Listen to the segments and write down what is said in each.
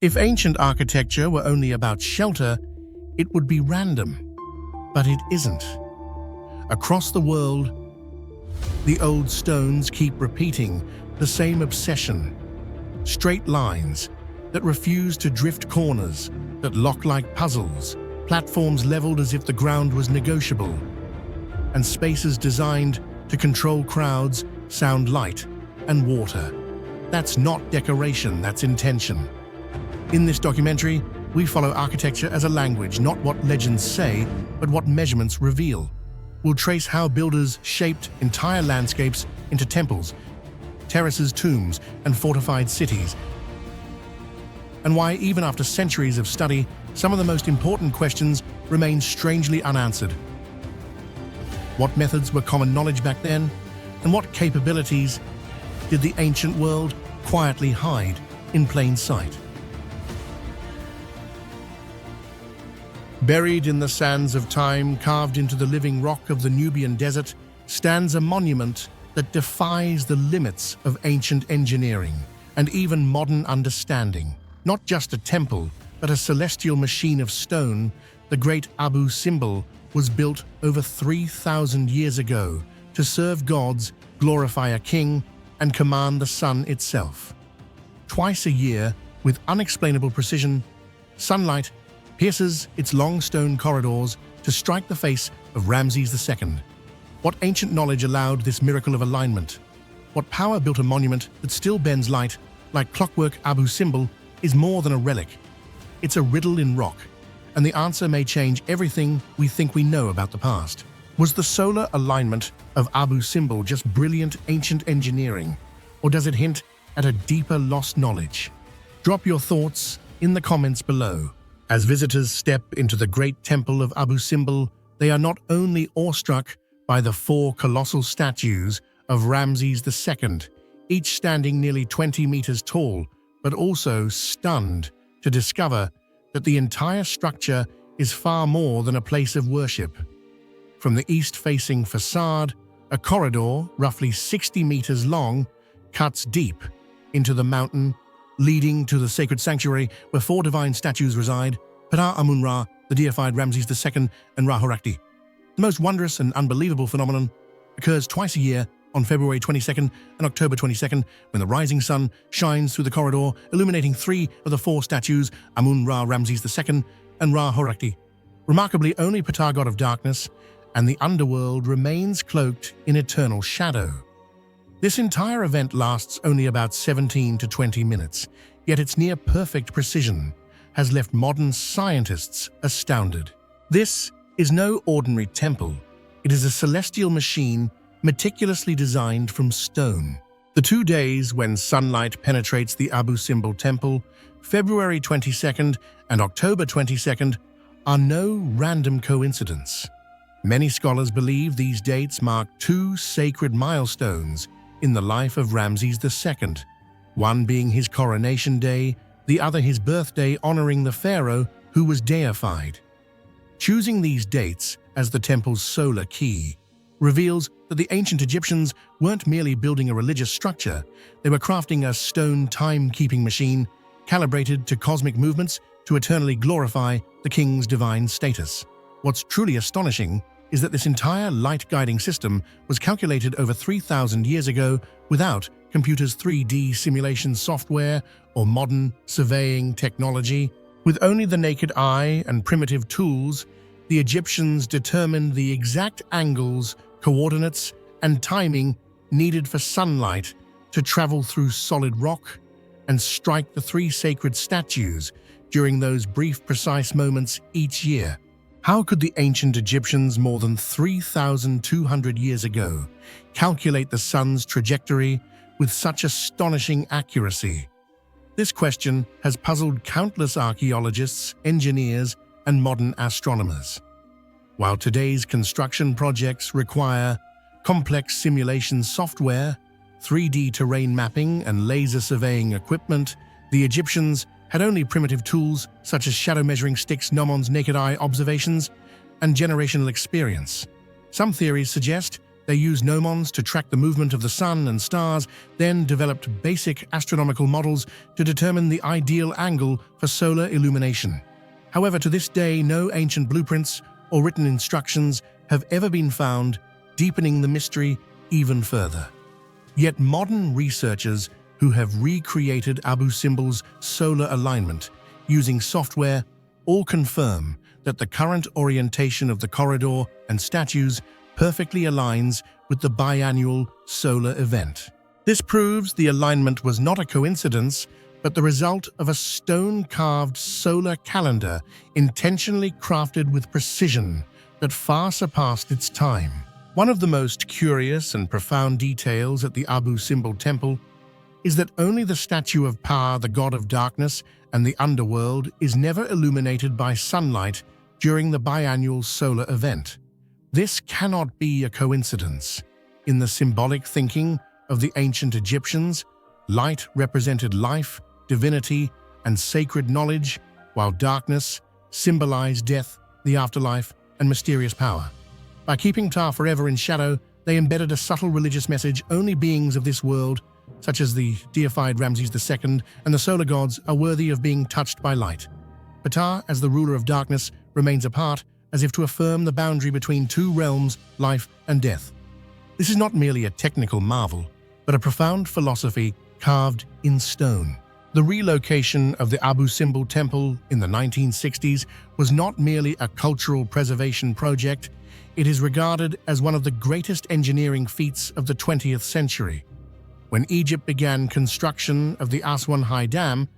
If ancient architecture were only about shelter, it would be random. But it isn't. Across the world, the old stones keep repeating the same obsession. Straight lines that refuse to drift, corners that lock like puzzles, platforms leveled as if the ground was negotiable, and spaces designed to control crowds, sound, light, and water. That's not decoration, that's intention. In this documentary, we follow architecture as a language, not what legends say, but what measurements reveal. We'll trace how builders shaped entire landscapes into temples, terraces, tombs, and fortified cities, and why, even after centuries of study, some of the most important questions remain strangely unanswered. What methods were common knowledge back then, and what capabilities did the ancient world quietly hide in plain sight? Buried in the sands of time, carved into the living rock of the Nubian desert, stands a monument that defies the limits of ancient engineering and even modern understanding. Not just a temple, but a celestial machine of stone, the great Abu Simbel was built over 3,000 years ago to serve gods, glorify a king, and command the sun itself. Twice a year, with unexplainable precision, sunlight pierces its long stone corridors to strike the face of Ramses II. What ancient knowledge allowed this miracle of alignment? What power built a monument that still bends light like clockwork? Abu Simbel is more than a relic. It's a riddle in rock, and the answer may change everything we think we know about the past. Was the solar alignment of Abu Simbel just brilliant ancient engineering, or does it hint at a deeper lost knowledge? Drop your thoughts in the comments below. As visitors step into the great temple of Abu Simbel, they are not only awestruck by the 4 colossal statues of Ramses II, each standing nearly 20 meters tall, but also stunned to discover that the entire structure is far more than a place of worship. From the east-facing facade, a corridor, roughly 60 meters long, cuts deep into the mountain, leading to the sacred sanctuary where 4 divine statues reside: Petra, Amun-Ra, the deified Ramses II, and Ra-Horakhti. The most wondrous and unbelievable phenomenon occurs twice a year on February 22nd and October 22nd, when the rising sun shines through the corridor, illuminating 3 of the 4 statues, Amun-Ra, Ramses II, and Ra-Horakhti. Remarkably, only Petra, god of darkness, and the underworld remains cloaked in eternal shadow. This entire event lasts only about 17 to 20 minutes, yet its near-perfect precision has left modern scientists astounded. This is no ordinary temple. It is a celestial machine meticulously designed from stone. The 2 days when sunlight penetrates the Abu Simbel temple, February 22nd and October 22nd, are no random coincidence. Many scholars believe these dates mark 2 sacred milestones in the life of Ramses II, one being his coronation day, the other his birthday, honoring the pharaoh who was deified. Choosing these dates as the temple's solar key reveals that the ancient Egyptians weren't merely building a religious structure, they were crafting a stone time-keeping machine calibrated to cosmic movements to eternally glorify the king's divine status. What's truly astonishing is that this entire light-guiding system was calculated over 3,000 years ago without computers, 3D simulation software, or modern surveying technology. With only the naked eye and primitive tools, the Egyptians determined the exact angles, coordinates, and timing needed for sunlight to travel through solid rock and strike the 3 sacred statues during those brief, precise moments each year. How could the ancient Egyptians more than 3,200 years ago calculate the sun's trajectory with such astonishing accuracy? This question has puzzled countless archaeologists, engineers, and modern astronomers. While today's construction projects require complex simulation software, 3D terrain mapping, and laser surveying equipment, the Egyptians had only primitive tools such as shadow measuring sticks, gnomons, naked eye observations, and generational experience. Some theories suggest They used gnomons to track the movement of the sun and stars, then developed basic astronomical models to determine the ideal angle for solar illumination. However, to this day, no ancient blueprints or written instructions have ever been found, deepening the mystery even further. Yet modern researchers who have recreated Abu Simbel's solar alignment using software all confirm that the current orientation of the corridor and statues perfectly aligns with the biannual solar event. This proves the alignment was not a coincidence, but the result of a stone-carved solar calendar intentionally crafted with precision that far surpassed its time. One of the most curious and profound details at the Abu Simbel temple is that only the statue of Pa, the god of darkness and the underworld, is never illuminated by sunlight during the biannual solar event. This cannot be a coincidence. In the symbolic thinking of the ancient Egyptians, light represented life, divinity, and sacred knowledge, while darkness symbolized death, the afterlife, and mysterious power. By keeping Ta forever in shadow, they embedded a subtle religious message: only beings of this world, such as the deified Ramses II and the solar gods, are worthy of being touched by light. Ptah, as the ruler of darkness, remains apart, as if to affirm the boundary between two realms, life and death. This is not merely a technical marvel, but a profound philosophy carved in stone. The relocation of the Abu Simbel temple in the 1960s was not merely a cultural preservation project. It is regarded as one of the greatest engineering feats of the 20th century. When Egypt began construction of the Aswan High Dam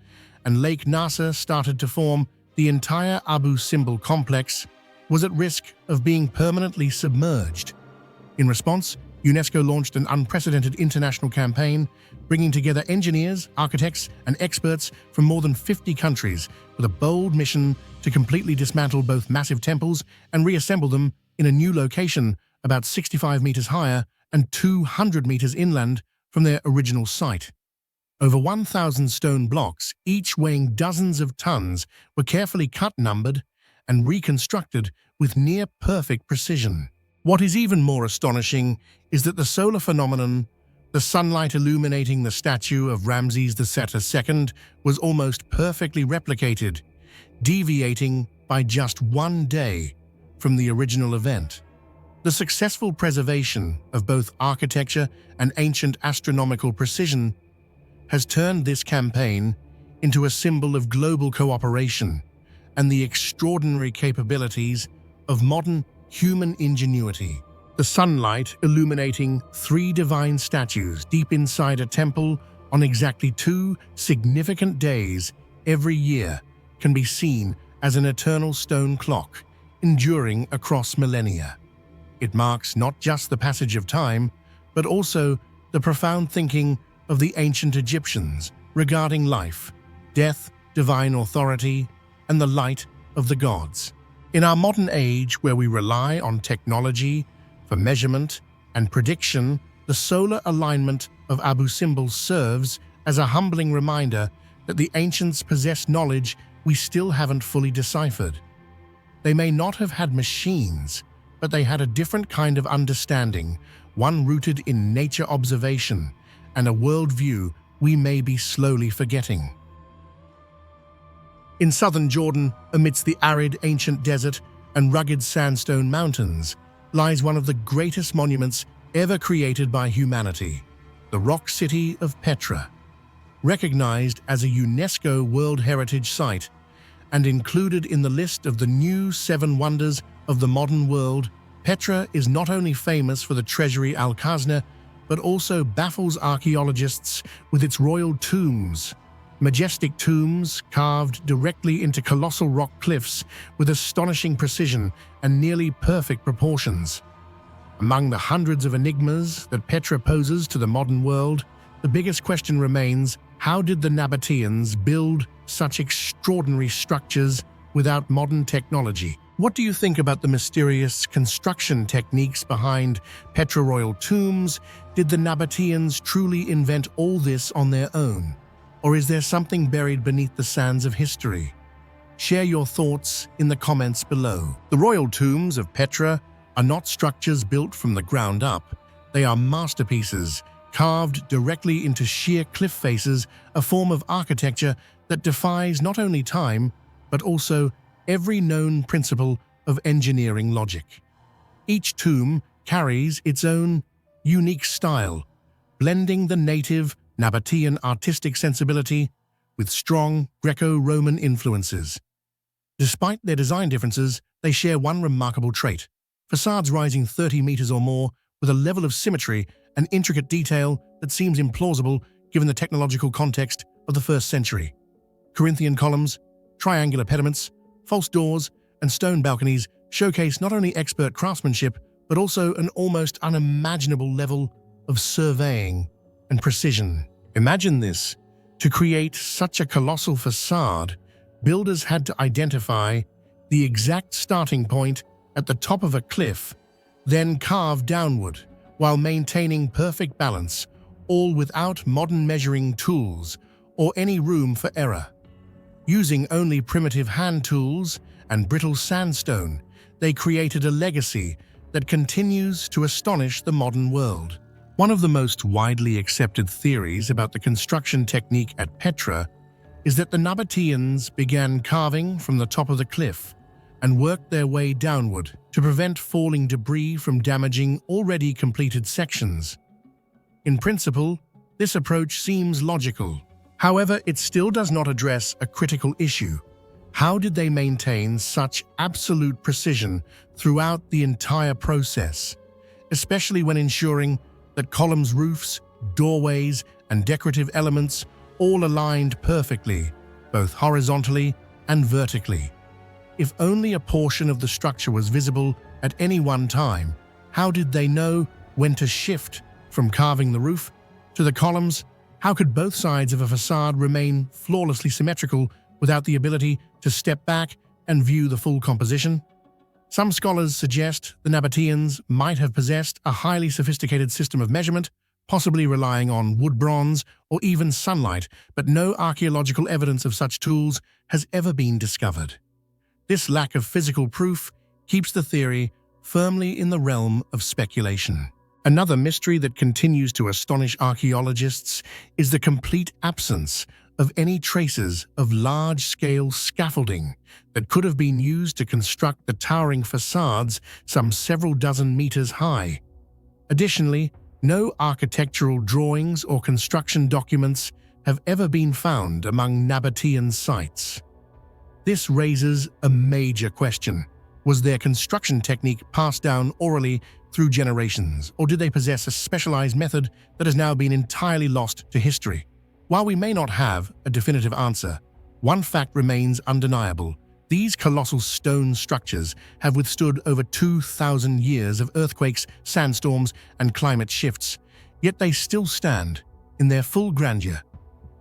and Lake Nasser started to form, the entire Abu Simbel complex was at risk of being permanently submerged. In response, UNESCO launched an unprecedented international campaign, bringing together engineers, architects, and experts from more than 50 countries with a bold mission to completely dismantle both massive temples and reassemble them in a new location about 65 meters higher and 200 meters inland from their original site. Over 1,000 stone blocks, each weighing dozens of tons, were carefully cut, numbered, and reconstructed with near-perfect precision. What is even more astonishing is that the solar phenomenon, the sunlight illuminating the statue of Ramses II, was almost perfectly replicated, deviating by just 1 day from the original event. The successful preservation of both architecture and ancient astronomical precision has turned this campaign into a symbol of global cooperation and the extraordinary capabilities of modern human ingenuity. The sunlight illuminating 3 divine statues deep inside a temple on exactly 2 significant days every year can be seen as an eternal stone clock enduring across millennia. It marks not just the passage of time, but also the profound thinking of the ancient Egyptians regarding life, death, divine authority, and the light of the gods. In our modern age, where we rely on technology for measurement and prediction, the solar alignment of Abu Simbel serves as a humbling reminder that the ancients possessed knowledge we still haven't fully deciphered. They may not have had machines, but they had a different kind of understanding, one rooted in nature observation and a worldview we may be slowly forgetting. In southern Jordan, amidst the arid ancient desert and rugged sandstone mountains, lies one of the greatest monuments ever created by humanity, the rock city of Petra. Recognized as a UNESCO World Heritage Site and included in the list of the new 7 wonders of the modern world, Petra is not only famous for the treasury Al-Khazna, but also baffles archaeologists with its royal tombs. Majestic tombs carved directly into colossal rock cliffs with astonishing precision and nearly perfect proportions. Among the hundreds of enigmas that Petra poses to the modern world, the biggest question remains: how did the Nabateans build such extraordinary structures without modern technology? What do you think about the mysterious construction techniques behind Petra royal tombs? Did the Nabateans truly invent all this on their own? Or is there something buried beneath the sands of history? Share your thoughts in the comments below. The royal tombs of Petra are not structures built from the ground up. They are masterpieces, carved directly into sheer cliff faces, a form of architecture that defies not only time, but also every known principle of engineering logic. Each tomb carries its own unique style, blending the native Nabatean artistic sensibility with strong Greco-Roman influences. Despite their design differences, they share one remarkable trait: facades rising 30 meters or more with a level of symmetry and intricate detail that seems implausible given the technological context of the 1st century. Corinthian columns, triangular pediments, false doors, and stone balconies showcase not only expert craftsmanship, but also an almost unimaginable level of surveying and precision. Imagine this. To create such a colossal facade, builders had to identify the exact starting point at the top of a cliff, then carve downward while maintaining perfect balance, all without modern measuring tools or any room for error. Using only primitive hand tools and brittle sandstone, they created a legacy that continues to astonish the modern world. One of the most widely accepted theories about the construction technique at Petra is that the Nabateans began carving from the top of the cliff and worked their way downward to prevent falling debris from damaging already completed sections. In principle, this approach seems logical. However, it still does not address a critical issue. How did they maintain such absolute precision throughout the entire process, especially when ensuring that columns, roofs, doorways, and decorative elements all aligned perfectly, both horizontally and vertically? If only a portion of the structure was visible at any one time, how did they know when to shift from carving the roof to the columns? How could both sides of a facade remain flawlessly symmetrical without the ability to step back and view the full composition? Some scholars suggest the Nabateans might have possessed a highly sophisticated system of measurement, possibly relying on wood bronze or even sunlight, but no archaeological evidence of such tools has ever been discovered. This lack of physical proof keeps the theory firmly in the realm of speculation. Another mystery that continues to astonish archaeologists is the complete absence of any traces of large-scale scaffolding that could have been used to construct the towering facades some several dozen meters high. Additionally, no architectural drawings or construction documents have ever been found among Nabatean sites. This raises a major question. Was their construction technique passed down orally through generations, or did they possess a specialized method that has now been entirely lost to history? While we may not have a definitive answer, one fact remains undeniable. These colossal stone structures have withstood over 2,000 years of earthquakes, sandstorms, and climate shifts, yet they still stand in their full grandeur,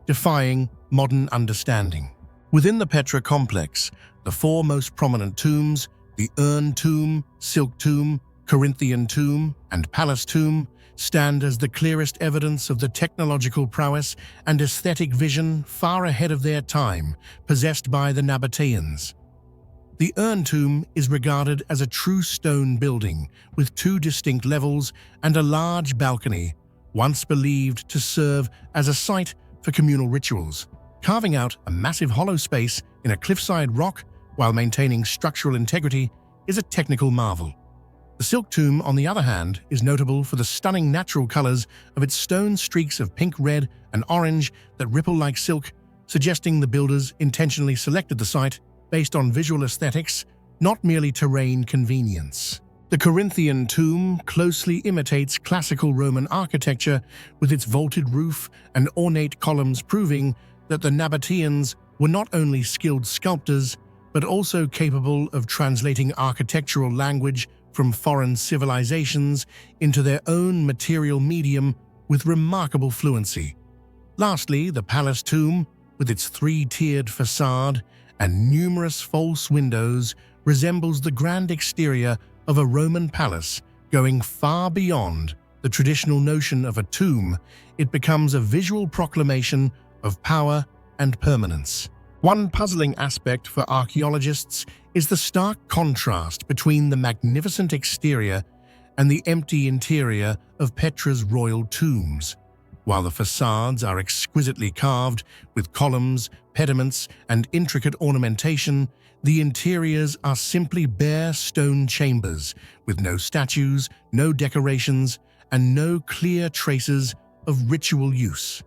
defying modern understanding. Within the Petra complex, the 4 most prominent tombs, the Urn Tomb, Silk Tomb, Corinthian Tomb, and Palace Tomb, stand as the clearest evidence of the technological prowess and aesthetic vision far ahead of their time possessed by the Nabateans. The Urn Tomb is regarded as a true stone building with 2 distinct levels and a large balcony, once believed to serve as a site for communal rituals. Carving out a massive hollow space in a cliffside rock while maintaining structural integrity is a technical marvel. The Silk Tomb, on the other hand, is notable for the stunning natural colors of its stone streaks of pink, red, and orange that ripple like silk, suggesting the builders intentionally selected the site based on visual aesthetics, not merely terrain convenience. The Corinthian Tomb closely imitates classical Roman architecture with its vaulted roof and ornate columns, proving that the Nabateans were not only skilled sculptors, but also capable of translating architectural language from foreign civilizations into their own material medium with remarkable fluency. Lastly, the Palace Tomb, with its 3-tiered facade and numerous false windows, resembles the grand exterior of a Roman palace. Going far beyond the traditional notion of a tomb, it becomes a visual proclamation of power and permanence. One puzzling aspect for archaeologists is the stark contrast between the magnificent exterior and the empty interior of Petra's royal tombs. While the facades are exquisitely carved with columns, pediments, and intricate ornamentation, the interiors are simply bare stone chambers with no statues, no decorations, and no clear traces of ritual use.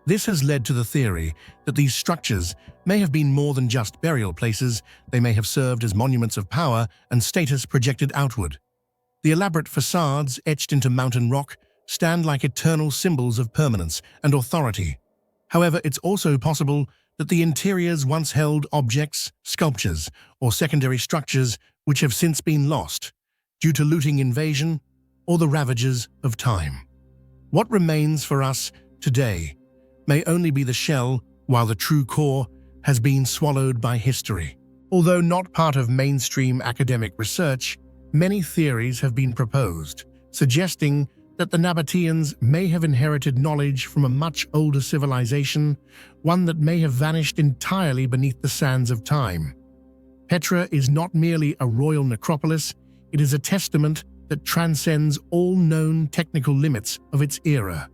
This has led to the theory that these structures may have been more than just burial places. They may have served as monuments of power and status projected outward. The elaborate facades etched into mountain rock stand like eternal symbols of permanence and authority. However, it's also possible that the interiors once held objects, sculptures, or secondary structures which have since been lost due to looting, invasion, or the ravages of time. What remains for us today may only be the shell, while the true core has been swallowed by history. Although not part of mainstream academic research, many theories have been proposed, suggesting that the Nabateans may have inherited knowledge from a much older civilization, one that may have vanished entirely beneath the sands of time. Petra is not merely a royal necropolis, it is a testament that transcends all known technical limits of its era.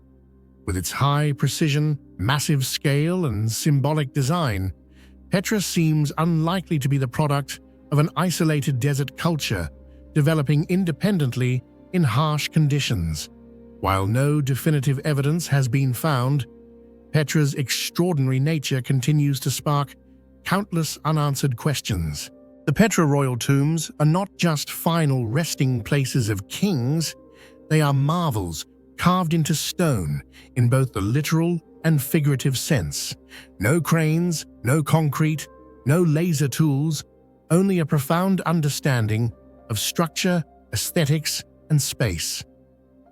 With its high precision, massive scale, and symbolic design, Petra seems unlikely to be the product of an isolated desert culture developing independently in harsh conditions. While no definitive evidence has been found, Petra's extraordinary nature continues to spark countless unanswered questions. The Petra royal tombs are not just final resting places of kings, they are marvels carved into stone in both the literal and figurative sense. No cranes, no concrete, no laser tools, only a profound understanding of structure, aesthetics, and space.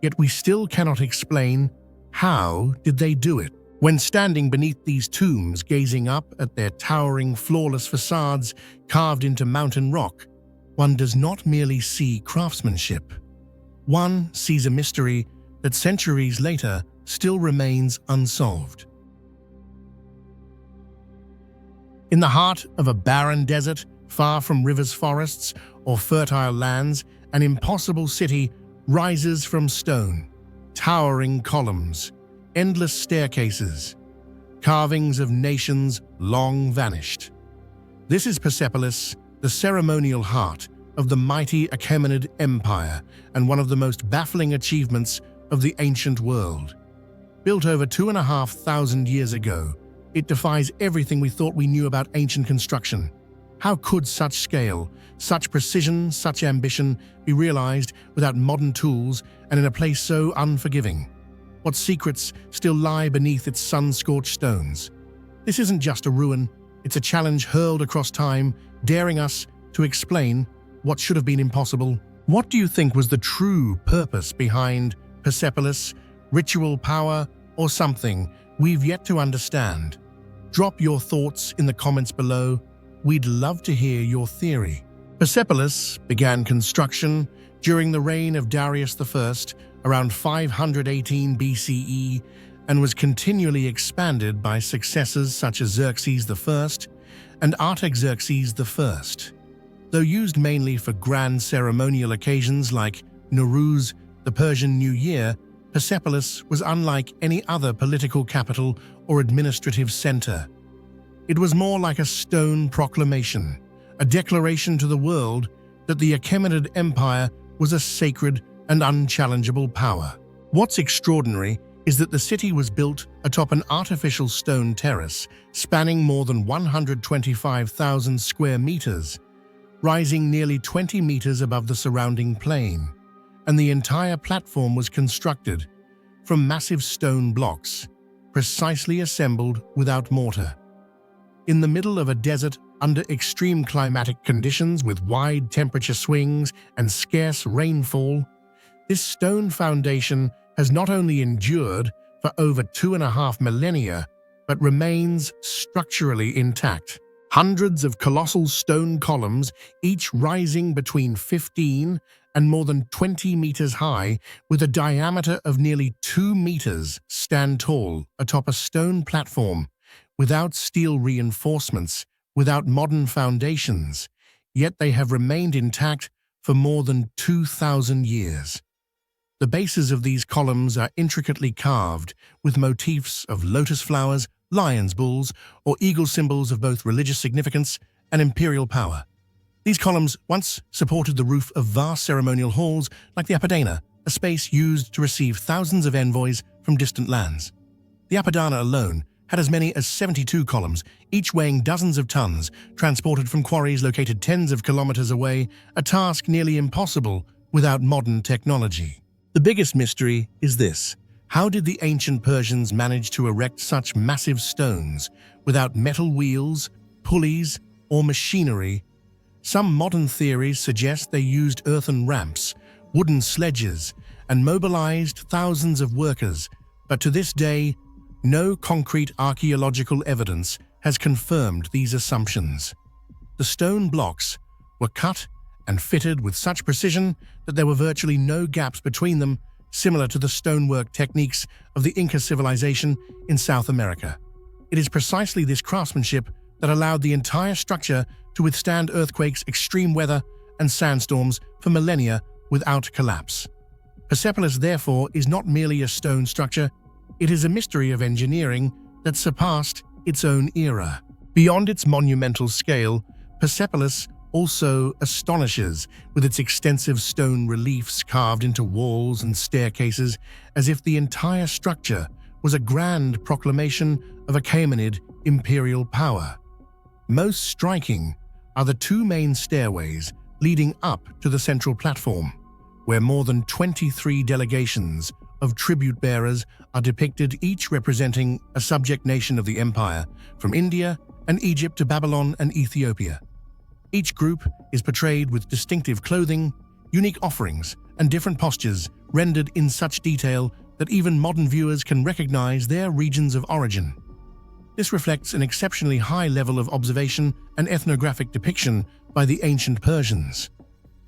Yet we still cannot explain how did they do it. When standing beneath these tombs, gazing up at their towering, flawless facades carved into mountain rock, one does not merely see craftsmanship. One sees a mystery that centuries later still remains unsolved. In the heart of a barren desert, far from rivers, forests, or fertile lands, an impossible city rises from stone. Towering columns, endless staircases, carvings of nations long vanished. This is Persepolis, the ceremonial heart of the mighty Achaemenid Empire and one of the most baffling achievements of the ancient world. Built over 2,500 years ago, it defies everything we thought we knew about ancient construction. How could such scale, such precision, such ambition be realized without modern tools and in a place so unforgiving? What secrets still lie beneath its sun-scorched stones? This isn't just a ruin, it's a challenge hurled across time, daring us to explain what should have been impossible. What do you think was the true purpose behind Persepolis, ritual power, or something we've yet to understand? Drop your thoughts in the comments below. We'd love to hear your theory. Persepolis began construction during the reign of Darius I around 518 BCE and was continually expanded by successors such as Xerxes I and Artaxerxes I. Though used mainly for grand ceremonial occasions like Nowruz, the Persian New Year, Persepolis was unlike any other political capital or administrative center. It was more like a stone proclamation, a declaration to the world that the Achaemenid Empire was a sacred and unchallengeable power. What's extraordinary is that the city was built atop an artificial stone terrace spanning more than 125,000 square meters, rising nearly 20 meters above the surrounding plain, and the entire platform was constructed from massive stone blocks, precisely assembled without mortar. In the middle of a desert under extreme climatic conditions with wide temperature swings and scarce rainfall, this stone foundation has not only endured for over 2.5 millennia, but remains structurally intact. Hundreds of colossal stone columns, each rising between 15 and more than 20 meters high, with a diameter of nearly 2 meters, stand tall atop a stone platform without steel reinforcements, without modern foundations, yet they have remained intact for more than 2,000 years. The bases of these columns are intricately carved with motifs of lotus flowers, lion's bulls, or eagle symbols of both religious significance and imperial power. These columns once supported the roof of vast ceremonial halls like the Apadana, a space used to receive thousands of envoys from distant lands. The Apadana alone had as many as 72 columns, each weighing dozens of tons, transported from quarries located tens of kilometers away, a task nearly impossible without modern technology. The biggest mystery is this: how did the ancient Persians manage to erect such massive stones without metal wheels, pulleys, or machinery? Some modern theories suggest they used earthen ramps, wooden sledges, and mobilized thousands of workers, but to this day, no concrete archaeological evidence has confirmed these assumptions. The stone blocks were cut and fitted with such precision that there were virtually no gaps between them, similar to the stonework techniques of the Inca civilization in South America. It is precisely this craftsmanship that allowed the entire structure to withstand earthquakes, extreme weather, and sandstorms for millennia without collapse. Persepolis, therefore, is not merely a stone structure, it is a mystery of engineering that surpassed its own era. Beyond its monumental scale, Persepolis also astonishes with its extensive stone reliefs carved into walls and staircases, as if the entire structure was a grand proclamation of Achaemenid imperial power. Most striking are the two main stairways leading up to the central platform, where more than 23 delegations of tribute bearers are depicted, each representing a subject nation of the empire, from India and Egypt to Babylon and Ethiopia. Each group is portrayed with distinctive clothing, unique offerings, and different postures rendered in such detail that even modern viewers can recognize their regions of origin. This reflects an exceptionally high level of observation and ethnographic depiction by the ancient Persians.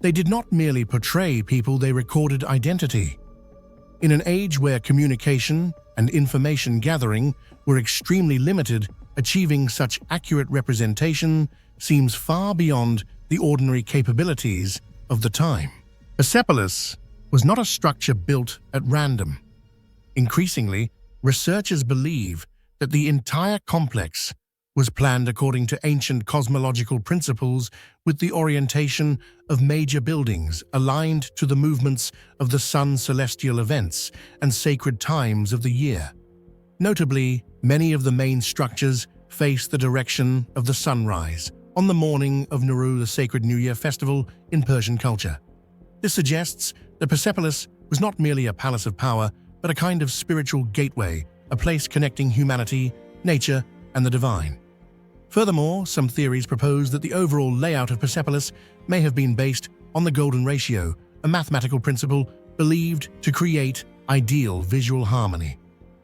They did not merely portray people, they recorded identity. In an age where communication and information gathering were extremely limited, achieving such accurate representation seems far beyond the ordinary capabilities of the time. Persepolis was not a structure built at random. Increasingly, researchers believe that the entire complex was planned according to ancient cosmological principles, with the orientation of major buildings aligned to the movements of the sun's celestial events and sacred times of the year. Notably, many of the main structures face the direction of the sunrise on the morning of Nowruz, the sacred New Year festival in Persian culture. This suggests that Persepolis was not merely a palace of power, but a kind of spiritual gateway, a place connecting humanity, nature, and the divine. Furthermore, some theories propose that the overall layout of Persepolis may have been based on the golden ratio, a mathematical principle believed to create ideal visual harmony.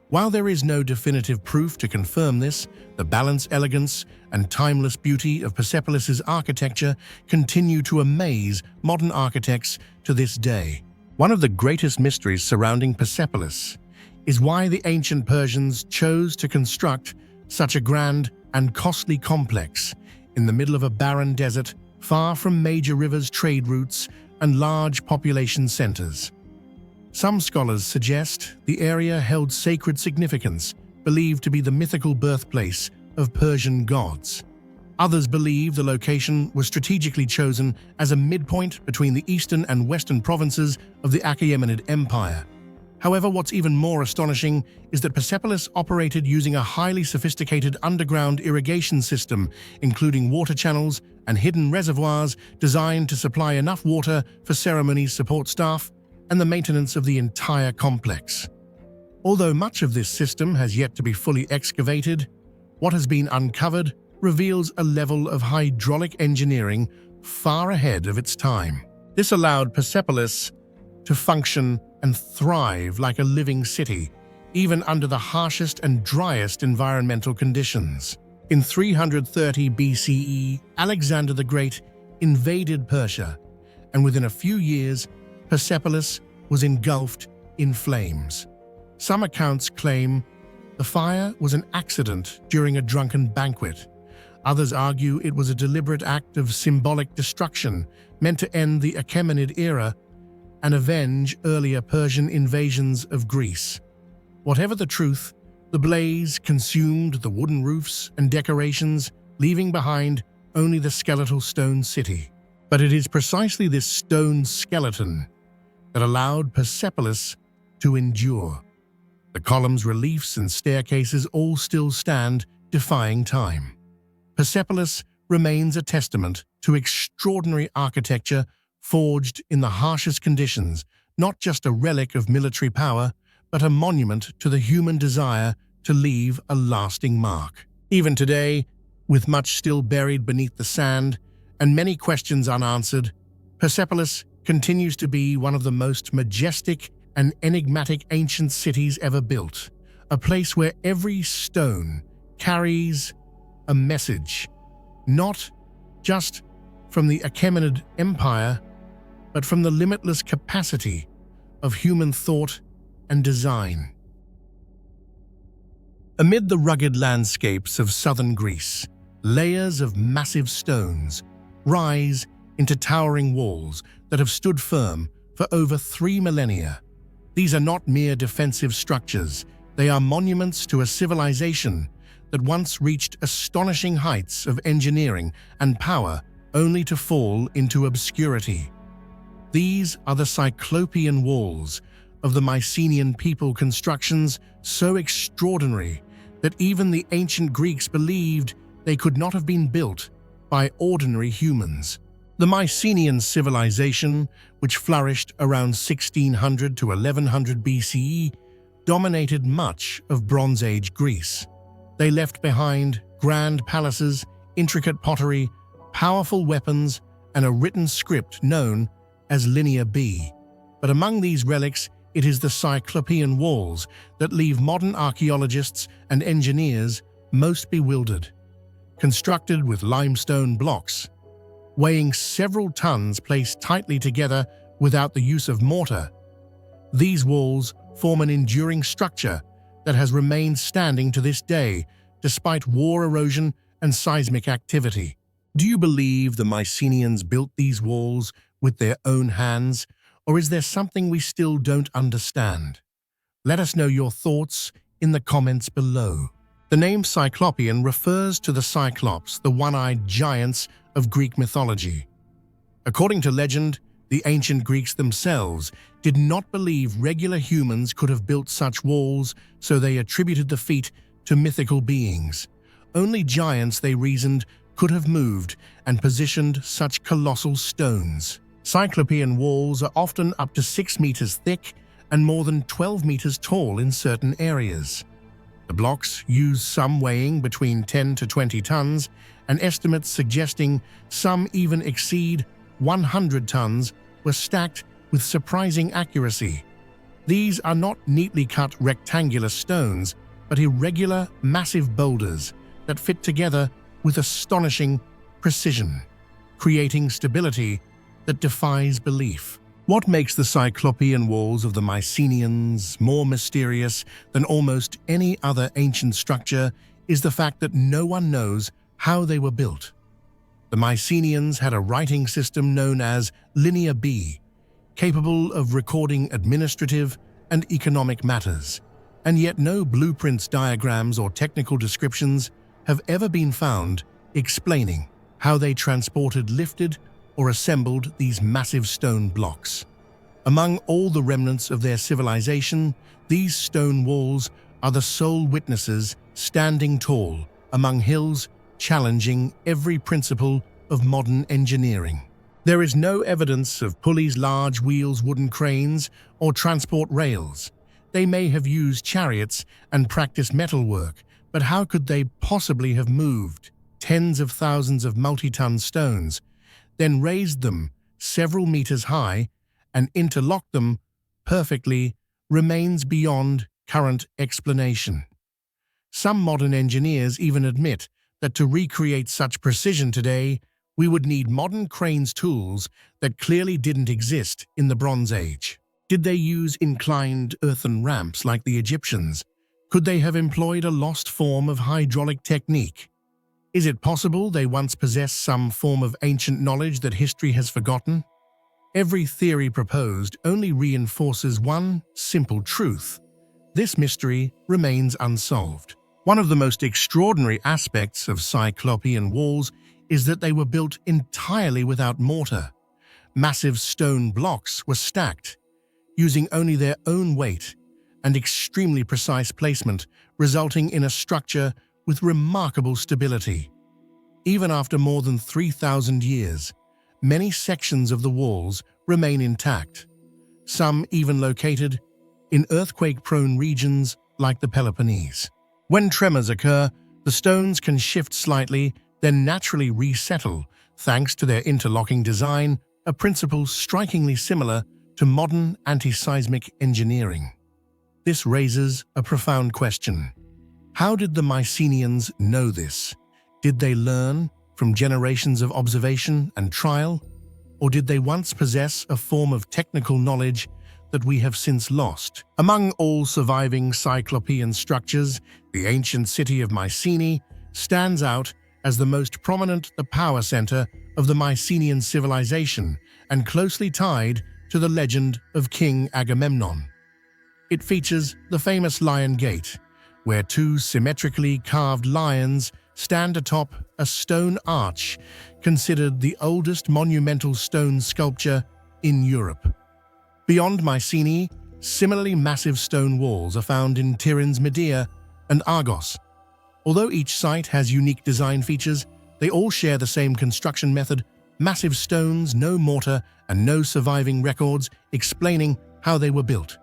While there is no definitive proof to confirm this, the balance, elegance, and timeless beauty of Persepolis's architecture continue to amaze modern architects to this day. One of the greatest mysteries surrounding Persepolis is why the ancient Persians chose to construct such a grand and costly complex in the middle of a barren desert, far from major rivers, trade routes, and large population centers. Some scholars suggest the area held sacred significance, believed to be the mythical birthplace of Persian gods. Others believe the location was strategically chosen as a midpoint between the eastern and western provinces of the Achaemenid Empire. However, what's even more astonishing is that Persepolis operated using a highly sophisticated underground irrigation system, including water channels and hidden reservoirs designed to supply enough water for ceremonies, support staff, and the maintenance of the entire complex. Although much of this system has yet to be fully excavated, what has been uncovered reveals a level of hydraulic engineering far ahead of its time. This allowed Persepolis to function and thrive like a living city, even under the harshest and driest environmental conditions. In 330 BCE, Alexander the Great invaded Persia, and within a few years, Persepolis was engulfed in flames. Some accounts claim The fire was an accident during a drunken banquet. Others argue it was a deliberate act of symbolic destruction meant to end the Achaemenid era and avenge earlier Persian invasions of Greece. Whatever the truth, the blaze consumed the wooden roofs and decorations, leaving behind only the skeletal stone city. But it is precisely this stone skeleton that allowed Persepolis to endure. The columns, reliefs, and staircases all still stand, defying time. Persepolis remains a testament to extraordinary architecture forged in the harshest conditions, not just a relic of military power, but a monument to the human desire to leave a lasting mark. Even today, with much still buried beneath the sand and many questions unanswered, Persepolis continues to be one of the most majestic and enigmatic ancient cities ever built, a place where every stone carries a message, not just from the Achaemenid Empire, but from the limitless capacity of human thought and design. Amid the rugged landscapes of southern Greece, layers of massive stones rise into towering walls that have stood firm for over 3 millennia. These are not mere defensive structures, they are monuments to a civilization that once reached astonishing heights of engineering and power only to fall into obscurity. These are the Cyclopean walls of the Mycenaean people, constructions so extraordinary that even the ancient Greeks believed they could not have been built by ordinary humans. The Mycenaean civilization, which flourished around 1600 to 1100 BCE, dominated much of Bronze Age Greece. They left behind grand palaces, intricate pottery, powerful weapons, and a written script known as Linear B. But among these relics, it is the Cyclopean walls that leave modern archaeologists and engineers most bewildered. Constructed with limestone blocks, weighing several tons placed tightly together without the use of mortar, these walls form an enduring structure that has remained standing to this day despite war erosion and seismic activity. Do you believe the Mycenaeans built these walls with their own hands, or is there something we still don't understand? Let us know your thoughts in the comments below. The name Cyclopean refers to the Cyclops, the one-eyed giants of Greek mythology. According to legend, the ancient Greeks themselves did not believe regular humans could have built such walls, so they attributed the feat to mythical beings. Only giants, they reasoned, could have moved and positioned such colossal stones. Cyclopean walls are often up to 6 meters thick and more than 12 meters tall in certain areas. The blocks use some weighing between 10 to 20 tons, and estimates suggesting some even exceed 100 tons were stacked with surprising accuracy. These are not neatly cut rectangular stones, but irregular, massive boulders that fit together with astonishing precision, creating stability that defies belief. What makes the Cyclopean walls of the Mycenaeans more mysterious than almost any other ancient structure is the fact that no one knows how they were built. The Mycenaeans had a writing system known as Linear B, capable of recording administrative and economic matters, and yet no blueprints, diagrams, or technical descriptions have ever been found explaining how they transported, lifted, or assembled these massive stone blocks. Among all the remnants of their civilization, these stone walls are the sole witnesses standing tall among hills, challenging every principle of modern engineering. There is no evidence of pulleys, large wheels, wooden cranes, or transport rails. They may have used chariots and practiced metalwork, but how could they possibly have moved tens of thousands of multi-ton stones, then raised them several meters high and interlocked them perfectly remains beyond current explanation. Some modern engineers even admit that to recreate such precision today, we would need modern cranes, tools that clearly didn't exist in the Bronze Age. Did they use inclined earthen ramps like the Egyptians? Could they have employed a lost form of hydraulic technique? Is it possible they once possessed some form of ancient knowledge that history has forgotten? Every theory proposed only reinforces one simple truth. This mystery remains unsolved. One of the most extraordinary aspects of Cyclopean walls is that they were built entirely without mortar. Massive stone blocks were stacked, using only their own weight and extremely precise placement, resulting in a structure with remarkable stability. Even after more than 3,000 years, many sections of the walls remain intact, some even located in earthquake-prone regions like the Peloponnese. When tremors occur, the stones can shift slightly, then naturally resettle thanks to their interlocking design, a principle strikingly similar to modern anti-seismic engineering. This raises a profound question. How did the Mycenaeans know this? Did they learn from generations of observation and trial? Or did they once possess a form of technical knowledge that we have since lost? Among all surviving Cyclopean structures, the ancient city of Mycenae stands out as the most prominent, the power center of the Mycenaean civilization and closely tied to the legend of King Agamemnon. It features the famous Lion Gate, where two symmetrically carved lions stand atop a stone arch, considered the oldest monumental stone sculpture in Europe. Beyond Mycenae, similarly massive stone walls are found in Tiryns, Medea, and Argos. Although each site has unique design features, they all share the same construction method: massive stones, no mortar, and no surviving records explaining how they were built.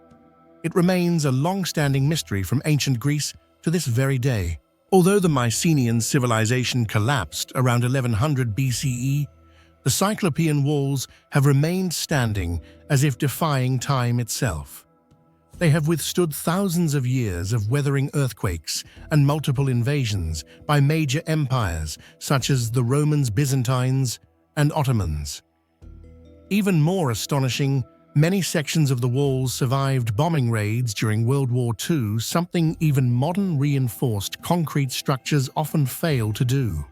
It remains a long-standing mystery from ancient Greece to this very day. Although the Mycenaean civilization collapsed around 1100 BCE, the Cyclopean walls have remained standing as if defying time itself. They have withstood thousands of years of weathering earthquakes and multiple invasions by major empires such as the Romans, Byzantines, and Ottomans. Even more astonishing, many sections of the walls survived bombing raids during World War II, something even modern reinforced concrete structures often fail to do.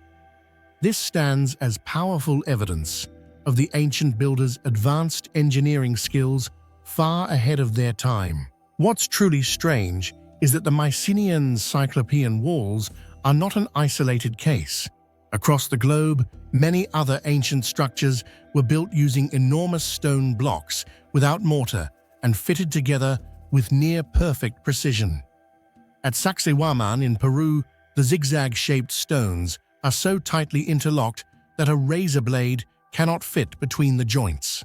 This stands as powerful evidence of the ancient builders' advanced engineering skills far ahead of their time. What's truly strange is that the Mycenaean Cyclopean walls are not an isolated case. Across the globe, many other ancient structures were built using enormous stone blocks without mortar and fitted together with near-perfect precision. At Sacsayhuaman in Peru, the zigzag-shaped stones are so tightly interlocked that a razor blade cannot fit between the joints.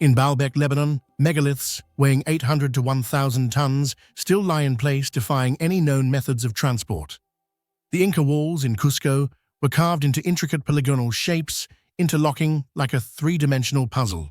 In Baalbek, Lebanon, megaliths weighing 800 to 1,000 tons still lie in place, defying any known methods of transport. The Inca walls in Cusco were carved into intricate polygonal shapes, interlocking like a three-dimensional puzzle.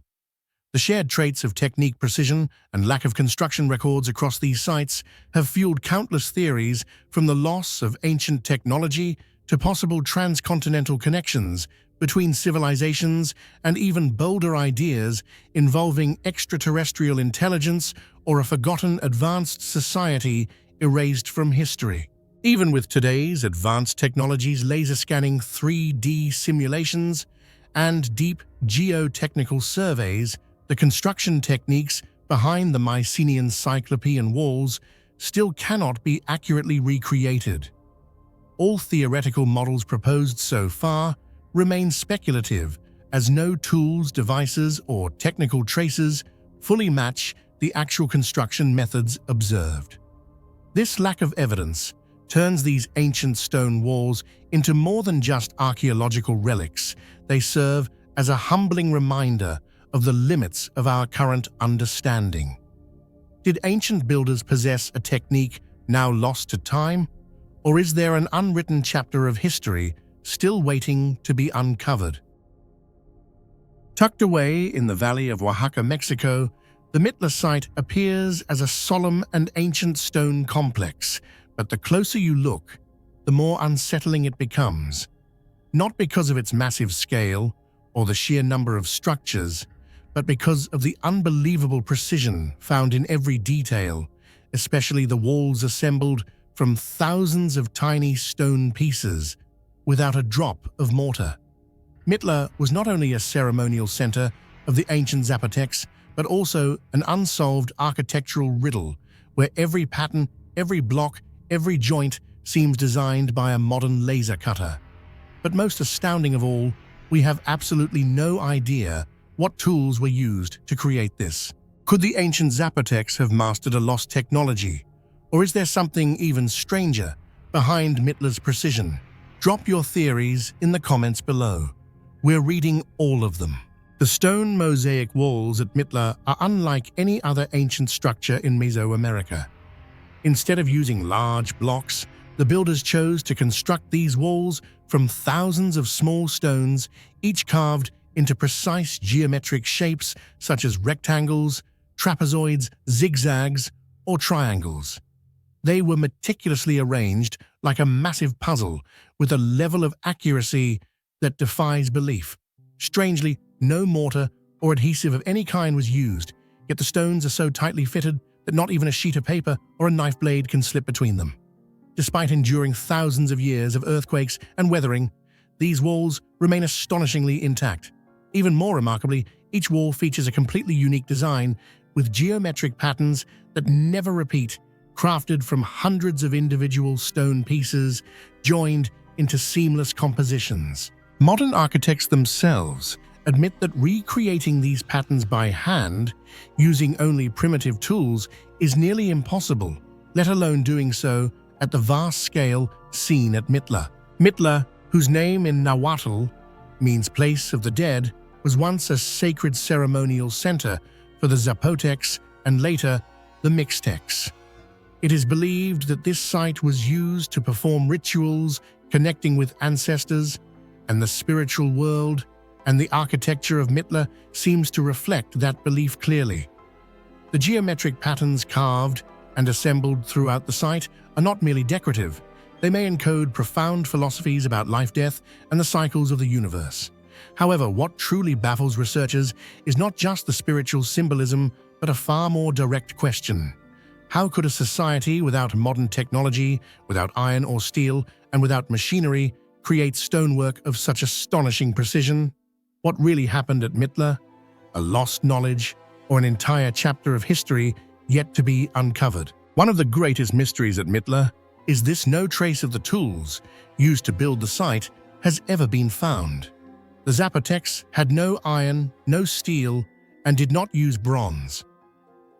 The shared traits of technique, precision, and lack of construction records across these sites have fueled countless theories, from the loss of ancient technology to possible transcontinental connections between civilizations, and even bolder ideas involving extraterrestrial intelligence or a forgotten advanced society erased from history. Even with today's advanced technologies, laser scanning, 3D simulations, and deep geotechnical surveys, the construction techniques behind the Mycenaean Cyclopean walls still cannot be accurately recreated. All theoretical models proposed so far remain speculative, as no tools, devices, or technical traces fully match the actual construction methods observed. This lack of evidence turns these ancient stone walls into more than just archaeological relics. They serve as a humbling reminder of the limits of our current understanding. Did ancient builders possess a technique now lost to time? Or is there an unwritten chapter of history still waiting to be uncovered? Tucked away in the valley of Oaxaca, Mexico, the Mitla site appears as a solemn and ancient stone complex, but the closer you look, the more unsettling it becomes. Not because of its massive scale or the sheer number of structures, but because of the unbelievable precision found in every detail. especially the walls assembled from thousands of tiny stone pieces without a drop of mortar. Mitla was not only a ceremonial center of the ancient Zapotecs, but also an unsolved architectural riddle where every pattern, every block, every joint seems designed by a modern laser cutter. But most astounding of all, we have absolutely no idea what tools were used to create this. Could the ancient Zapotecs have mastered a lost technology? Or is there something even stranger behind Mitla's precision? Drop your theories in the comments below. We're reading all of them. The stone mosaic walls at Mitla are unlike any other ancient structure in Mesoamerica. Instead of using large blocks, the builders chose to construct these walls from thousands of small stones, each carved into precise geometric shapes such as rectangles, trapezoids, zigzags, or triangles. They were meticulously arranged like a massive puzzle with a level of accuracy that defies belief. Strangely, no mortar or adhesive of any kind was used, yet the stones are so tightly fitted that not even a sheet of paper or a knife blade can slip between them. Despite enduring thousands of years of earthquakes and weathering, these walls remain astonishingly intact. Even more remarkably, each wall features a completely unique design with geometric patterns that never repeat, crafted from hundreds of individual stone pieces joined into seamless compositions. Modern architects themselves admit that recreating these patterns by hand, using only primitive tools, is nearly impossible, let alone doing so at the vast scale seen at Mitla. Mitla, whose name in Nahuatl means place of the dead, was once a sacred ceremonial center for the Zapotecs and later the Mixtecs. It is believed that this site was used to perform rituals connecting with ancestors and the spiritual world, and the architecture of Mitla seems to reflect that belief clearly. The geometric patterns carved and assembled throughout the site are not merely decorative. They may encode profound philosophies about life, death, and the cycles of the universe. However, what truly baffles researchers is not just the spiritual symbolism, but a far more direct question. How could a society without modern technology, without iron or steel, and without machinery create stonework of such astonishing precision? What really happened at Mitla? A lost knowledge, or an entire chapter of history yet to be uncovered? One of the greatest mysteries at Mitla is this: no trace of the tools used to build the site has ever been found. The Zapotecs had no iron, no steel, and did not use bronze.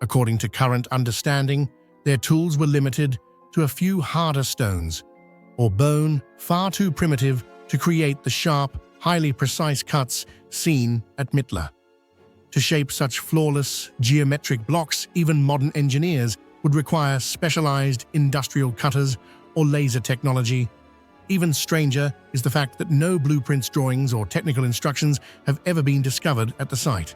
According to current understanding, their tools were limited to a few harder stones or bone, far too primitive to create the sharp, highly precise cuts seen at Mitla. To shape such flawless, geometric blocks, even modern engineers would require specialized industrial cutters or laser technology. Even stranger is the fact that no blueprints, drawings, or technical instructions have ever been discovered at the site.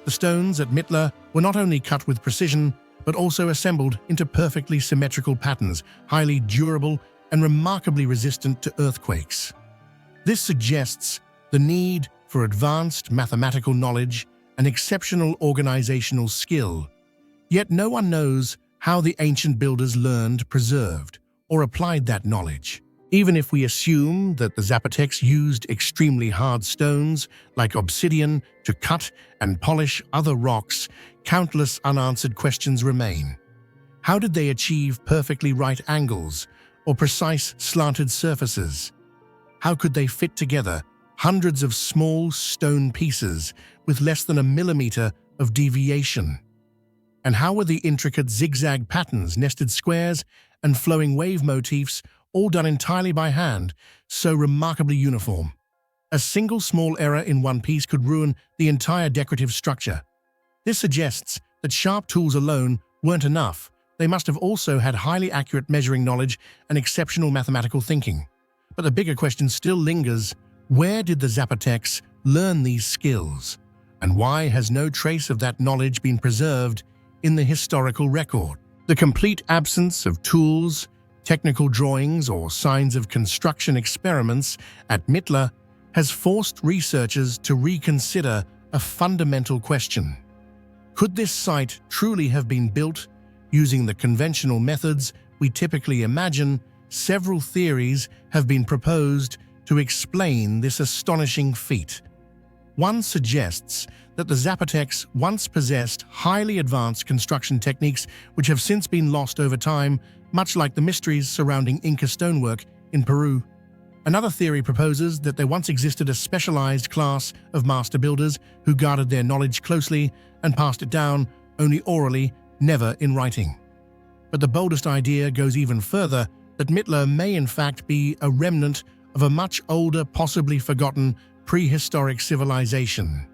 The stones at Mitla were not only cut with precision, but also assembled into perfectly symmetrical patterns, highly durable and remarkably resistant to earthquakes. This suggests the need for advanced mathematical knowledge and exceptional organizational skill. Yet no one knows how the ancient builders learned, preserved, or applied that knowledge. Even if we assume that the Zapotecs used extremely hard stones like obsidian to cut and polish other rocks, countless unanswered questions remain. How did they achieve perfectly right angles or precise slanted surfaces? How could they fit together hundreds of small stone pieces with less than a millimeter of deviation? And how were the intricate zigzag patterns, nested squares, and flowing wave motifs all done entirely by hand, so remarkably uniform? A single small error in one piece could ruin the entire decorative structure. This suggests that sharp tools alone weren't enough. They must have also had highly accurate measuring knowledge and exceptional mathematical thinking. But the bigger question still lingers: where did the Zapotecs learn these skills? And why has no trace of that knowledge been preserved in the historical record? The complete absence of tools, technical drawings, or signs of construction experiments at Mitla has forced researchers to reconsider a fundamental question. Could this site truly have been built Using the conventional methods we typically imagine, several theories have been proposed to explain this astonishing feat. One suggests that the Zapotecs once possessed highly advanced construction techniques which have since been lost over time, much like the mysteries surrounding Inca stonework in Peru. Another theory proposes that there once existed a specialized class of master builders who guarded their knowledge closely and passed it down only orally, never in writing. But the boldest idea goes even further, that Mitla may in fact be a remnant of a much older, possibly forgotten, prehistoric civilization,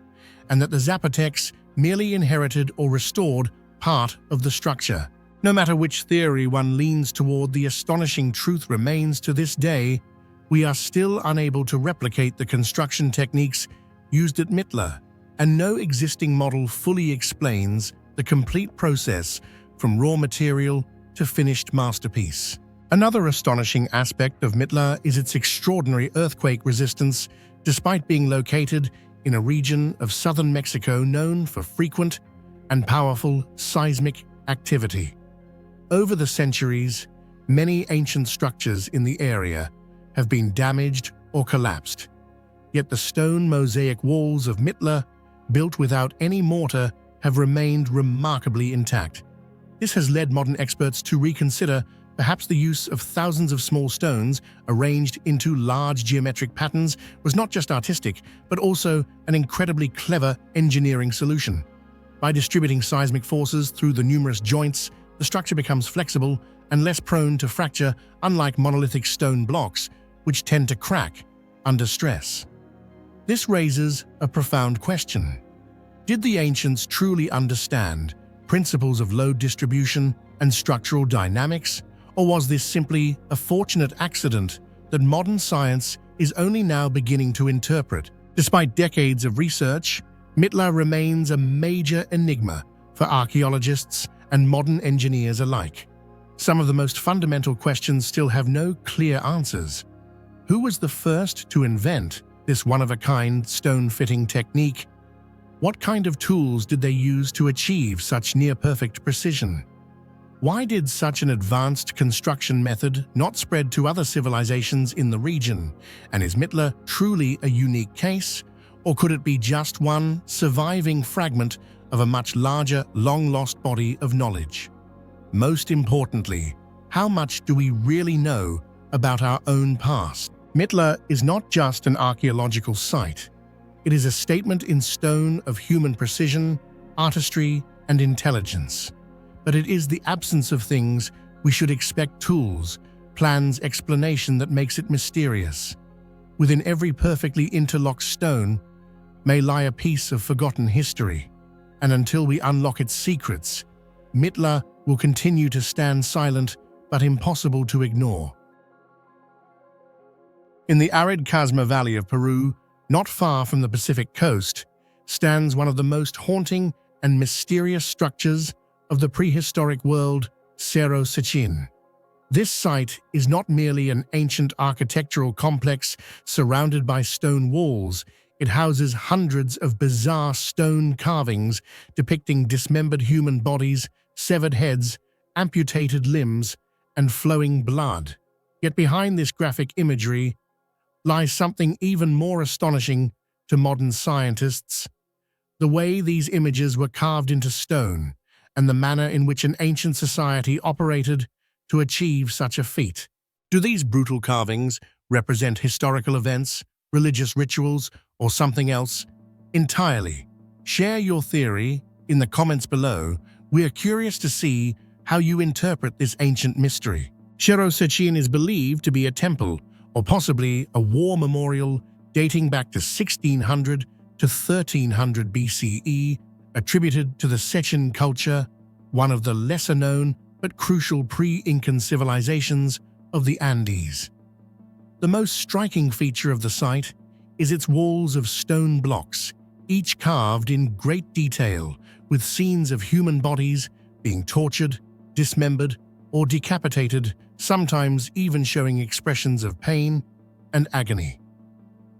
and that the Zapotecs merely inherited or restored part of the structure. No matter which theory one leans toward, the astonishing truth remains: to this day, we are still unable to replicate the construction techniques used at Mitla, and no existing model fully explains the complete process from raw material to finished masterpiece. Another astonishing aspect of Mitla is its extraordinary earthquake resistance, despite being located in a region of southern Mexico known for frequent and powerful seismic activity. Over the centuries, many ancient structures in the area have been damaged or collapsed, yet the stone mosaic walls of Mitla, built without any mortar, have remained remarkably intact. This has led modern experts to reconsider perhaps the use of thousands of small stones arranged into large geometric patterns was not just artistic, but also an incredibly clever engineering solution. By distributing seismic forces through the numerous joints, the structure becomes flexible and less prone to fracture, unlike monolithic stone blocks, which tend to crack under stress. This raises a profound question. Did the ancients truly understand principles of load distribution and structural dynamics, or was this simply a fortunate accident that modern science is only now beginning to interpret? Despite decades of research, Mitla remains a major enigma for archaeologists and modern engineers alike. Some of the most fundamental questions still have no clear answers. Who was the first to invent this one-of-a-kind stone-fitting technique? What kind of tools did they use to achieve such near-perfect precision? Why did such an advanced construction method not spread to other civilizations in the region? And is Mitla truly a unique case? Or could it be just one surviving fragment of a much larger, long-lost body of knowledge? Most importantly, how much do we really know about our own past? Mitla is not just an archaeological site. It is a statement in stone of human precision, artistry, and intelligence. But it is the absence of things we should expect: tools, plans, explanation that makes it mysterious. Within every perfectly interlocked stone may lie a piece of forgotten history, and until we unlock its secrets, Mitla will continue to stand silent but impossible to ignore. In the arid Casma Valley of Peru, not far from the Pacific coast, stands one of the most haunting and mysterious structures of the prehistoric world, Cerro Sechin. This site is not merely an ancient architectural complex surrounded by stone walls. It houses hundreds of bizarre stone carvings depicting dismembered human bodies, severed heads, amputated limbs, and flowing blood. Yet behind this graphic imagery lies something even more astonishing to modern scientists: the way these images were carved into stone, and the manner in which an ancient society operated to achieve such a feat. Do these brutal carvings represent historical events, religious rituals, or something else entirely? Share your theory in the comments below. We are curious to see how you interpret this ancient mystery. Cerro Sechin is believed to be a temple, or possibly a war memorial dating back to 1600 to 1300 BCE, attributed to the Sechin culture, one of the lesser-known but crucial pre-Incan civilizations of the Andes. The most striking feature of the site is its walls of stone blocks, each carved in great detail, with scenes of human bodies being tortured, dismembered, or decapitated, sometimes even showing expressions of pain and agony.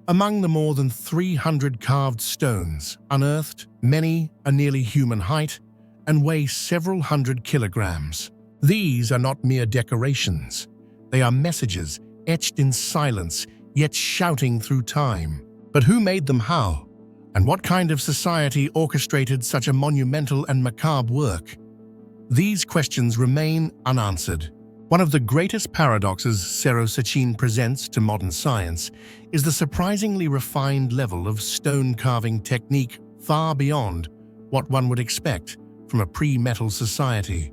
Among the more than 300 carved stones unearthed, many are nearly human height, and weigh several hundred kilograms. These are not mere decorations. They are messages etched in silence, yet shouting through time. But who made them how? And what kind of society orchestrated such a monumental and macabre work? These questions remain unanswered. One of the greatest paradoxes Cerro Sechin presents to modern science is the surprisingly refined level of stone carving technique far beyond what one would expect from a pre-metal society.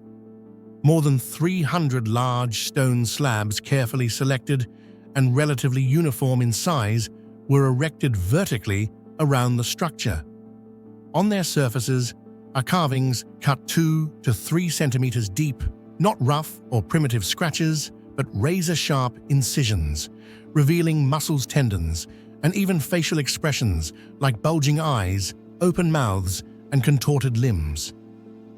More than 300 large stone slabs, carefully selected and relatively uniform in size, were erected vertically around the structure. On their surfaces are carvings cut 2 to 3 centimeters deep, not rough or primitive scratches, but razor-sharp incisions, revealing muscles, tendons, and even facial expressions like bulging eyes, open mouths, and contorted limbs.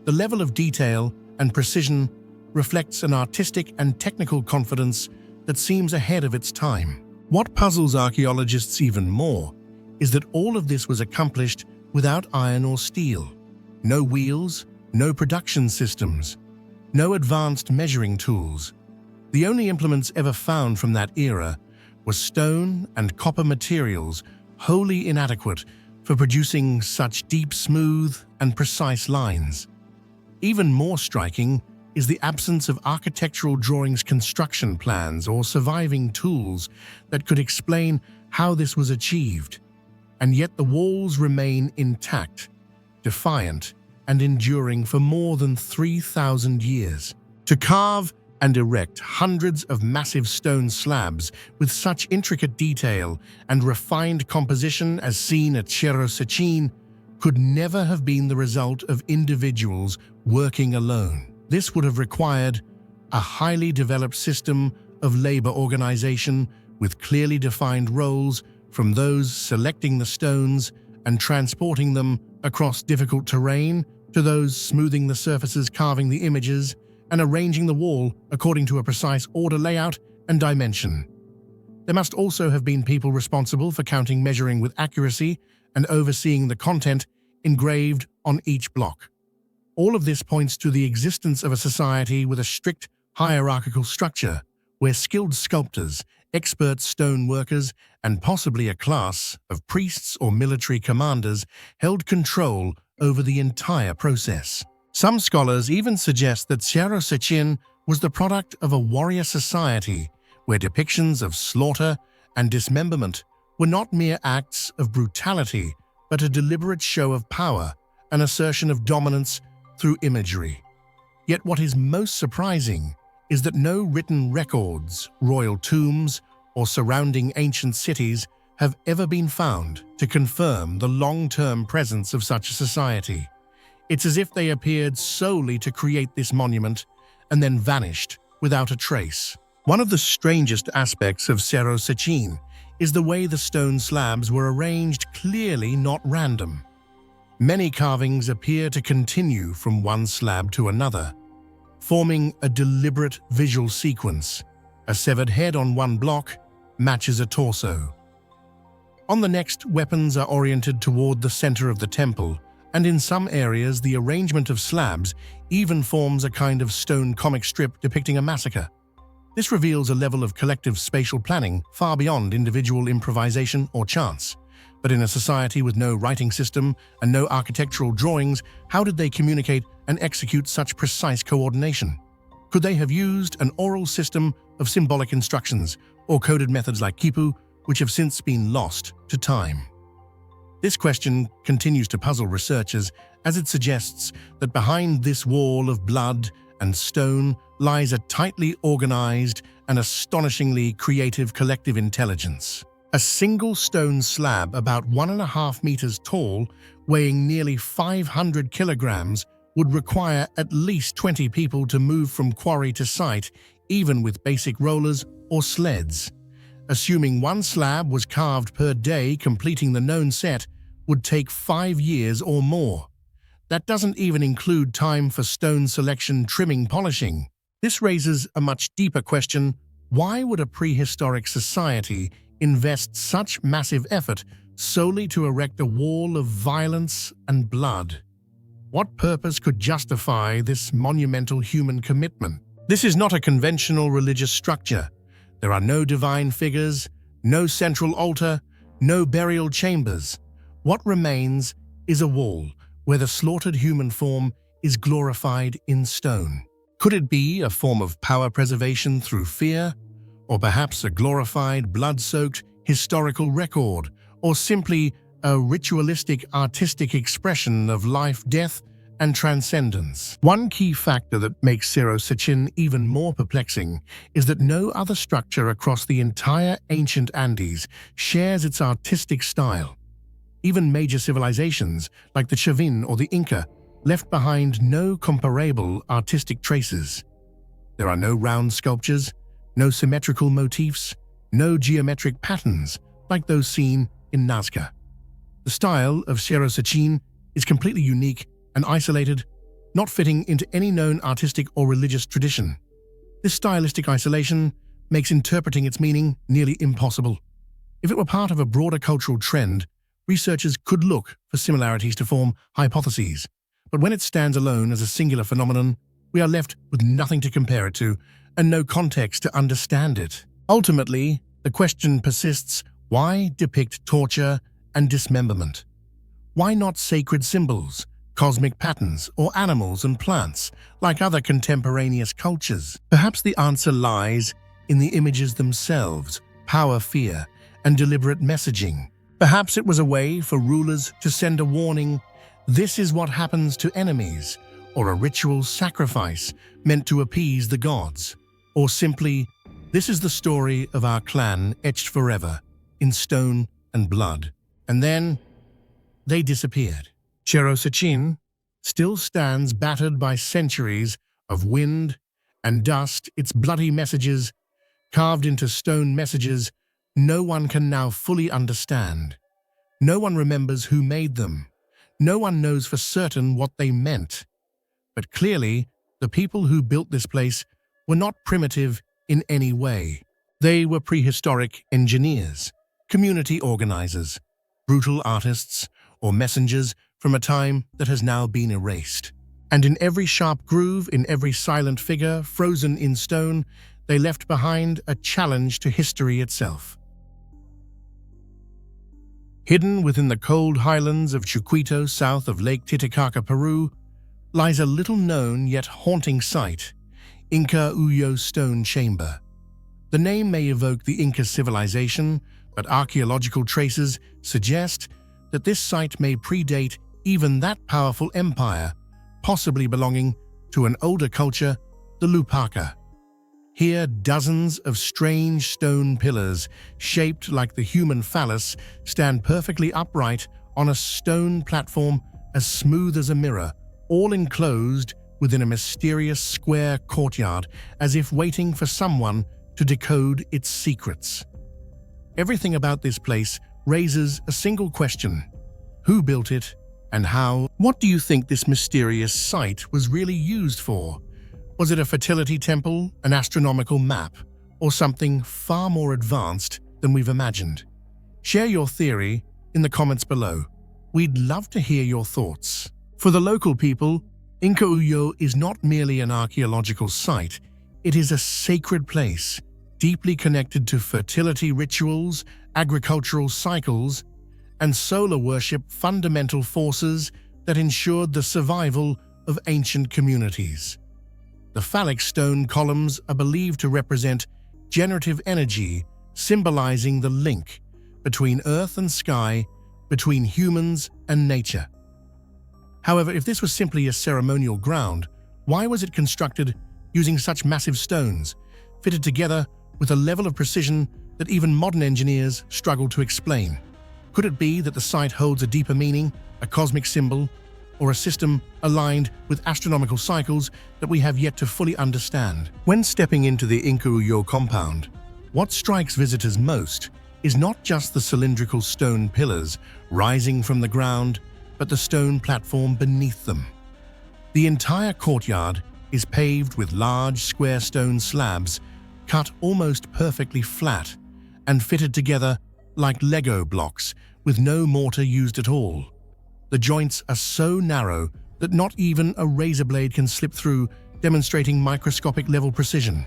The level of detail and precision reflects an artistic and technical confidence that seems ahead of its time. What puzzles archaeologists even more is that all of this was accomplished without iron or steel. No wheels, no production systems, no advanced measuring tools. The only implements ever found from that era were stone and copper materials, wholly inadequate for producing such deep, smooth, and precise lines. Even more striking is the absence of architectural drawings, construction plans, or surviving tools that could explain how this was achieved. And yet the walls remain intact, defiant, and enduring for more than 3,000 years. To carve and erect hundreds of massive stone slabs with such intricate detail and refined composition as seen at Cerro Sechin could never have been the result of individuals working alone. This would have required a highly developed system of labor organization with clearly defined roles, from those selecting the stones and transporting them across difficult terrain to those smoothing the surfaces, carving the images, and arranging the wall according to a precise order, layout, and dimension. There must also have been people responsible for counting, measuring with accuracy, and overseeing the content engraved on each block. All of this points to the existence of a society with a strict hierarchical structure, where skilled sculptors, expert stone workers, and possibly a class of priests or military commanders held control over the entire process. Some scholars even suggest that Cerro Sechin was the product of a warrior society where depictions of slaughter and dismemberment were not mere acts of brutality, but a deliberate show of power, an assertion of dominance through imagery. Yet what is most surprising is that no written records, royal tombs, or surrounding ancient cities have ever been found to confirm the long-term presence of such a society. It's as if they appeared solely to create this monument and then vanished without a trace. One of the strangest aspects of Cerro Sechin is the way the stone slabs were arranged, clearly not random. Many carvings appear to continue from one slab to another, forming a deliberate visual sequence. A severed head on one block matches a torso. On the next, weapons are oriented toward the center of the temple, and in some areas the arrangement of slabs even forms a kind of stone comic strip depicting a massacre. This reveals a level of collective spatial planning far beyond individual improvisation or chance. But in a society with no writing system and no architectural drawings, how did they communicate and execute such precise coordination? Could they have used an oral system of symbolic instructions or coded methods like quipu, which have since been lost to time? This question continues to puzzle researchers, as it suggests that behind this wall of blood and stone lies a tightly organized and astonishingly creative collective intelligence. A single stone slab about 1.5 meters tall, weighing nearly 500 kilograms, would require at least 20 people to move from quarry to site, even with basic rollers or sleds. Assuming one slab was carved per day, completing the known set would take 5 years or more. That doesn't even include time for stone selection, trimming, polishing. This raises a much deeper question: why would a prehistoric society invest such massive effort solely to erect a wall of violence and blood? What purpose could justify this monumental human commitment? This is not a conventional religious structure. There are no divine figures, no central altar, no burial chambers. What remains is a wall where the slaughtered human form is glorified in stone. Could it be a form of power preservation through fear? Or perhaps a glorified, blood-soaked historical record? Or simply a ritualistic artistic expression of life, death, and transcendence? One key factor that makes Cerro Sechin even more perplexing is that no other structure across the entire ancient Andes shares its artistic style. Even major civilizations, like the Chavin or the Inca, left behind no comparable artistic traces. There are no round sculptures, no symmetrical motifs, no geometric patterns like those seen in Nazca. The style of Cerro Sechin is completely unique and isolated, not fitting into any known artistic or religious tradition. This stylistic isolation makes interpreting its meaning nearly impossible. If it were part of a broader cultural trend, researchers could look for similarities to form hypotheses. But when it stands alone as a singular phenomenon, we are left with nothing to compare it to and no context to understand it. Ultimately, the question persists: why depict torture and dismemberment? Why not sacred symbols, cosmic patterns, or animals and plants, like other contemporaneous cultures? Perhaps the answer lies in the images themselves, power, fear, and deliberate messaging. Perhaps it was a way for rulers to send a warning: this is what happens to enemies, or a ritual sacrifice meant to appease the gods, or simply, this is the story of our clan etched forever in stone and blood. And then they disappeared. Cerro Sechin still stands battered by centuries of wind and dust, its bloody messages carved into stone messages no one can now fully understand. No one remembers who made them. No one knows for certain what they meant. But clearly, the people who built this place were not primitive in any way. They were prehistoric engineers, community organizers, brutal artists, or messengers from a time that has now been erased. And in every sharp groove, in every silent figure frozen in stone, they left behind a challenge to history itself. Hidden within the cold highlands of Chucuito, south of Lake Titicaca, Peru, lies a little-known yet haunting site, Inca Uyo Stone Chamber. The name may evoke the Inca civilization, but archaeological traces suggest that this site may predate even that powerful empire, possibly belonging to an older culture, the Lupaca. Here, dozens of strange stone pillars, shaped like the human phallus, stand perfectly upright on a stone platform as smooth as a mirror, all enclosed within a mysterious square courtyard, as if waiting for someone to decode its secrets. Everything about this place raises a single question: who built it and how? What do you think this mysterious site was really used for? Was it a fertility temple, an astronomical map, or something far more advanced than we've imagined? Share your theory in the comments below. We'd love to hear your thoughts. For the local people, Inca Uyo is not merely an archaeological site, it is a sacred place, deeply connected to fertility rituals, agricultural cycles, and solar worship, fundamental forces that ensured the survival of ancient communities. The phallic stone columns are believed to represent generative energy, symbolizing the link between earth and sky, between humans and nature. However, if this was simply a ceremonial ground, why was it constructed using such massive stones, fitted together with a level of precision that even modern engineers struggle to explain? Could it be that the site holds a deeper meaning, a cosmic symbol, or a system aligned with astronomical cycles that we have yet to fully understand? When stepping into the Inca Uyo compound, what strikes visitors most is not just the cylindrical stone pillars rising from the ground, but the stone platform beneath them. The entire courtyard is paved with large square stone slabs cut almost perfectly flat and fitted together like Lego blocks with no mortar used at all. The joints are so narrow that not even a razor blade can slip through, demonstrating microscopic level precision.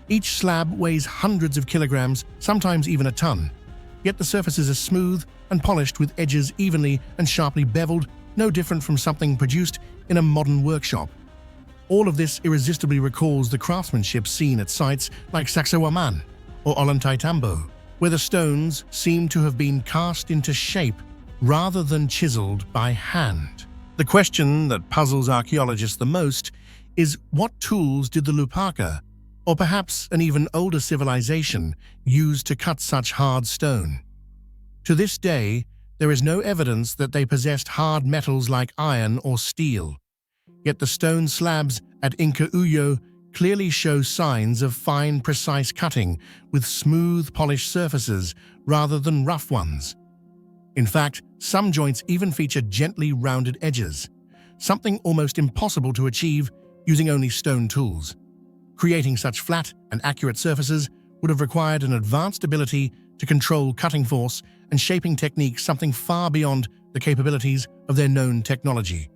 Each slab weighs hundreds of kilograms, sometimes even a ton, yet the surfaces are smooth and polished with edges evenly and sharply beveled, no different from something produced in a modern workshop. All of this irresistibly recalls the craftsmanship seen at sites like Sacsayhuaman or Ollantaytambo, where the stones seem to have been cast into shape rather than chiseled by hand. The question that puzzles archaeologists the most is, what tools did the Lupaka, or perhaps an even older civilization, use to cut such hard stone? To this day, there is no evidence that they possessed hard metals like iron or steel. Yet the stone slabs at Inca Uyo clearly show signs of fine, precise cutting with smooth, polished surfaces rather than rough ones. In fact, some joints even feature gently rounded edges, something almost impossible to achieve using only stone tools. Creating such flat and accurate surfaces would have required an advanced ability to control cutting force and shaping techniques, something far beyond the capabilities of their known technology.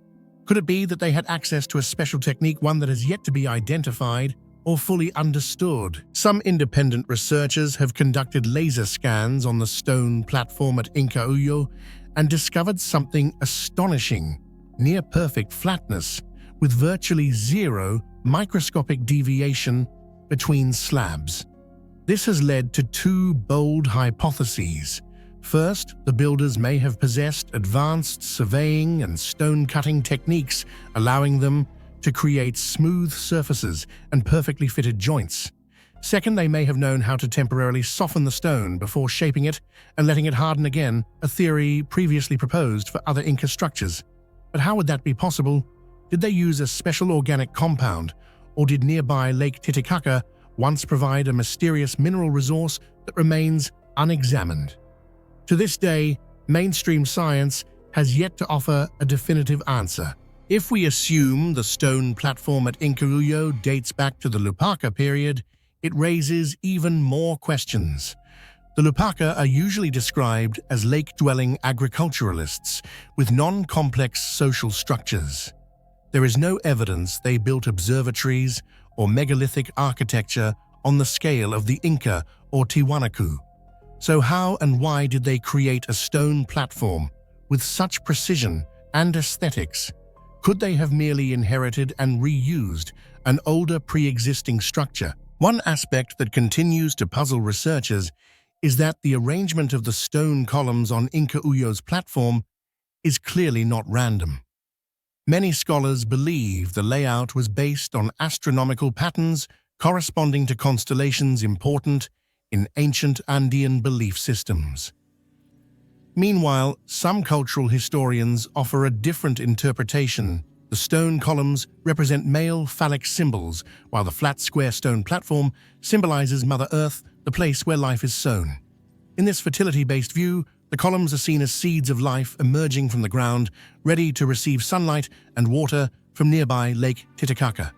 Could it be that they had access to a special technique, one that has yet to be identified or fully understood? Some independent researchers have conducted laser scans on the stone platform at Inca Uyo and discovered something astonishing: near-perfect flatness with virtually zero microscopic deviation between slabs. This has led to two bold hypotheses. First, the builders may have possessed advanced surveying and stone-cutting techniques, allowing them to create smooth surfaces and perfectly fitted joints. Second, they may have known how to temporarily soften the stone before shaping it and letting it harden again, a theory previously proposed for other Inca structures. But how would that be possible? Did they use a special organic compound, or did nearby Lake Titicaca once provide a mysterious mineral resource that remains unexamined? To this day, mainstream science has yet to offer a definitive answer. If we assume the stone platform at Inca Uyo dates back to the Lupaka period, it raises even more questions. The Lupaka are usually described as lake-dwelling agriculturalists with non-complex social structures. There is no evidence they built observatories or megalithic architecture on the scale of the Inca or Tiwanaku. So how and why did they create a stone platform with such precision and aesthetics? Could they have merely inherited and reused an older pre-existing structure? One aspect that continues to puzzle researchers is that the arrangement of the stone columns on Inca Uyo's platform is clearly not random. Many scholars believe the layout was based on astronomical patterns corresponding to constellations important in ancient Andean belief systems. Meanwhile, some cultural historians offer a different interpretation. The stone columns represent male phallic symbols, while the flat square stone platform symbolizes Mother Earth, the place where life is sown. In this fertility-based view, the columns are seen as seeds of life emerging from the ground, ready to receive sunlight and water from nearby Lake Titicaca.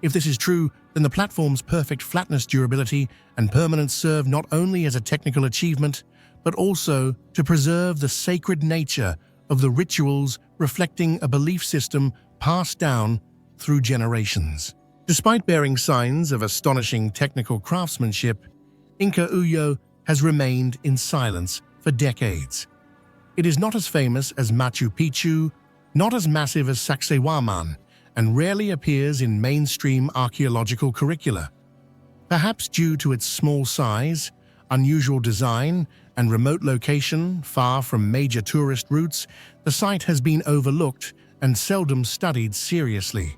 If this is true, then the platform's perfect flatness, durability, and permanence serve not only as a technical achievement, but also to preserve the sacred nature of the rituals, reflecting a belief system passed down through generations. Despite bearing signs of astonishing technical craftsmanship, Inca Uyo has remained in silence for decades. It is not as famous as Machu Picchu, not as massive as Sacsayhuaman, and rarely appears in mainstream archaeological curricula. Perhaps due to its small size, unusual design, and remote location far from major tourist routes, the site has been overlooked and seldom studied seriously.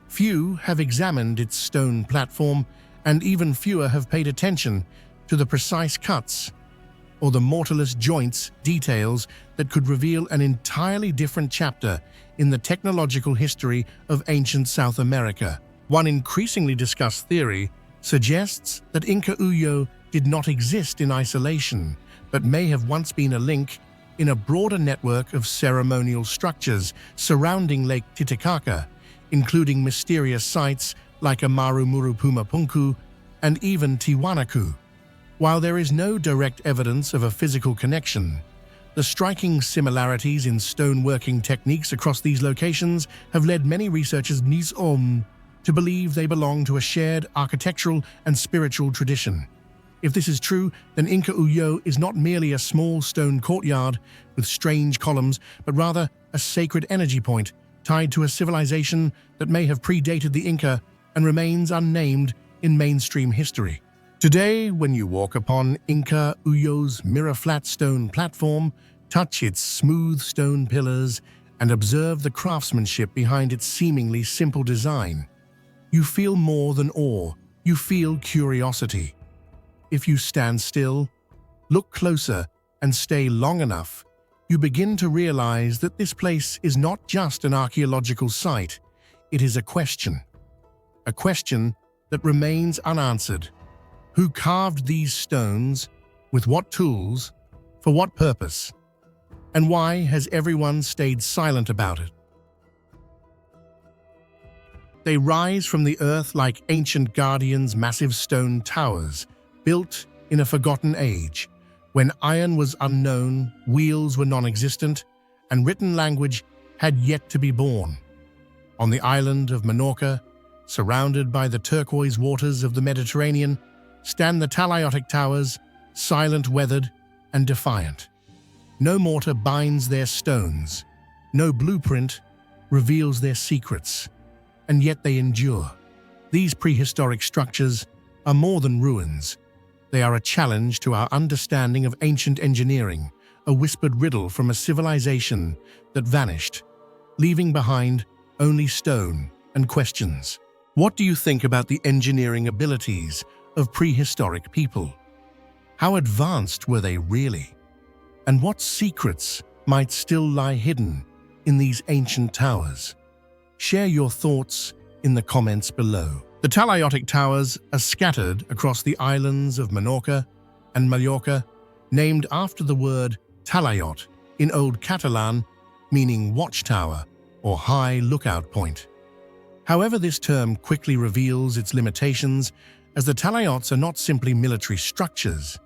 Few have examined its stone platform, and even fewer have paid attention to the precise cuts or the mortarless joints details that could reveal an entirely different chapter in the technological history of ancient South America. One increasingly discussed theory suggests that Inca Uyo did not exist in isolation, but may have once been a link in a broader network of ceremonial structures surrounding Lake Titicaca, including mysterious sites like Amaru Murupumapunku and even Tiwanaku. While there is no direct evidence of a physical connection, The striking similarities in stoneworking techniques across these locations have led many researchers to believe they belong to a shared architectural and spiritual tradition. If this is true, then Inca Uyo is not merely a small stone courtyard with strange columns, but rather a sacred energy point tied to a civilization that may have predated the Inca and remains unnamed in mainstream history. Today, when you walk upon Inca Uyo's mirror-flat stone platform, touch its smooth stone pillars, and observe the craftsmanship behind its seemingly simple design, you feel more than awe, you feel curiosity. If you stand still, look closer, and stay long enough, you begin to realize that this place is not just an archaeological site, it is a question. A question that remains unanswered. Who carved these stones? With what tools? For what purpose? And why has everyone stayed silent about it? They rise from the earth like ancient guardians, massive stone towers, built in a forgotten age, when iron was unknown, wheels were non-existent, and written language had yet to be born. On the island of Menorca, surrounded by the turquoise waters of the Mediterranean, stand the Talayotic towers, silent, weathered, and defiant. No mortar binds their stones, no blueprint reveals their secrets, and yet they endure. These prehistoric structures are more than ruins. They are a challenge to our understanding of ancient engineering, a whispered riddle from a civilization that vanished, leaving behind only stone and questions. What do you think about the engineering abilities of prehistoric people? How advanced were they really? And what secrets might still lie hidden in these ancient towers? Share your thoughts in the comments below. The Talayotic towers are scattered across the islands of Menorca and Mallorca, named after the word Talayot in Old Catalan, meaning watchtower or high lookout point. However, this term quickly reveals its limitations, as the Talayots are not simply military structures.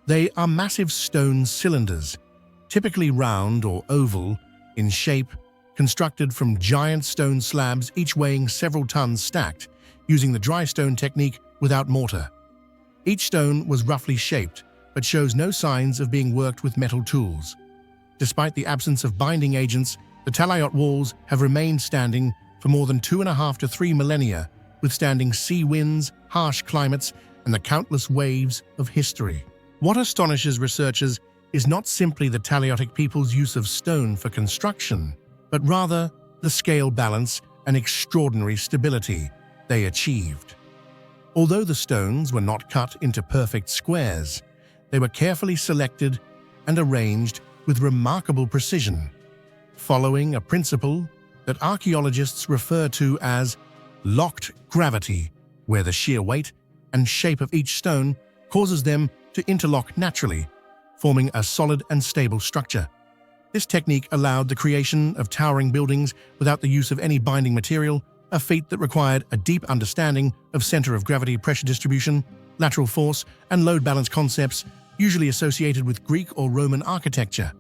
They are massive stone cylinders, typically round or oval in shape, constructed from giant stone slabs, each weighing several tons stacked, using the dry stone technique without mortar. Each stone was roughly shaped, but shows no signs of being worked with metal tools. Despite the absence of binding agents, the Talayot walls have remained standing for more than 2.5 to 3 millennia, withstanding sea winds, harsh climates, and the countless waves of history. What astonishes researchers is not simply the Talayotic people's use of stone for construction, but rather the scale balance and extraordinary stability they achieved. Although the stones were not cut into perfect squares, they were carefully selected and arranged with remarkable precision, following a principle that archaeologists refer to as locked gravity, where the sheer weight and shape of each stone causes them to interlock naturally, forming a solid and stable structure. This technique allowed the creation of towering buildings without the use of any binding material, a feat that required a deep understanding of center of gravity, pressure distribution, lateral force, and load balance concepts usually associated with Greek or Roman architecture.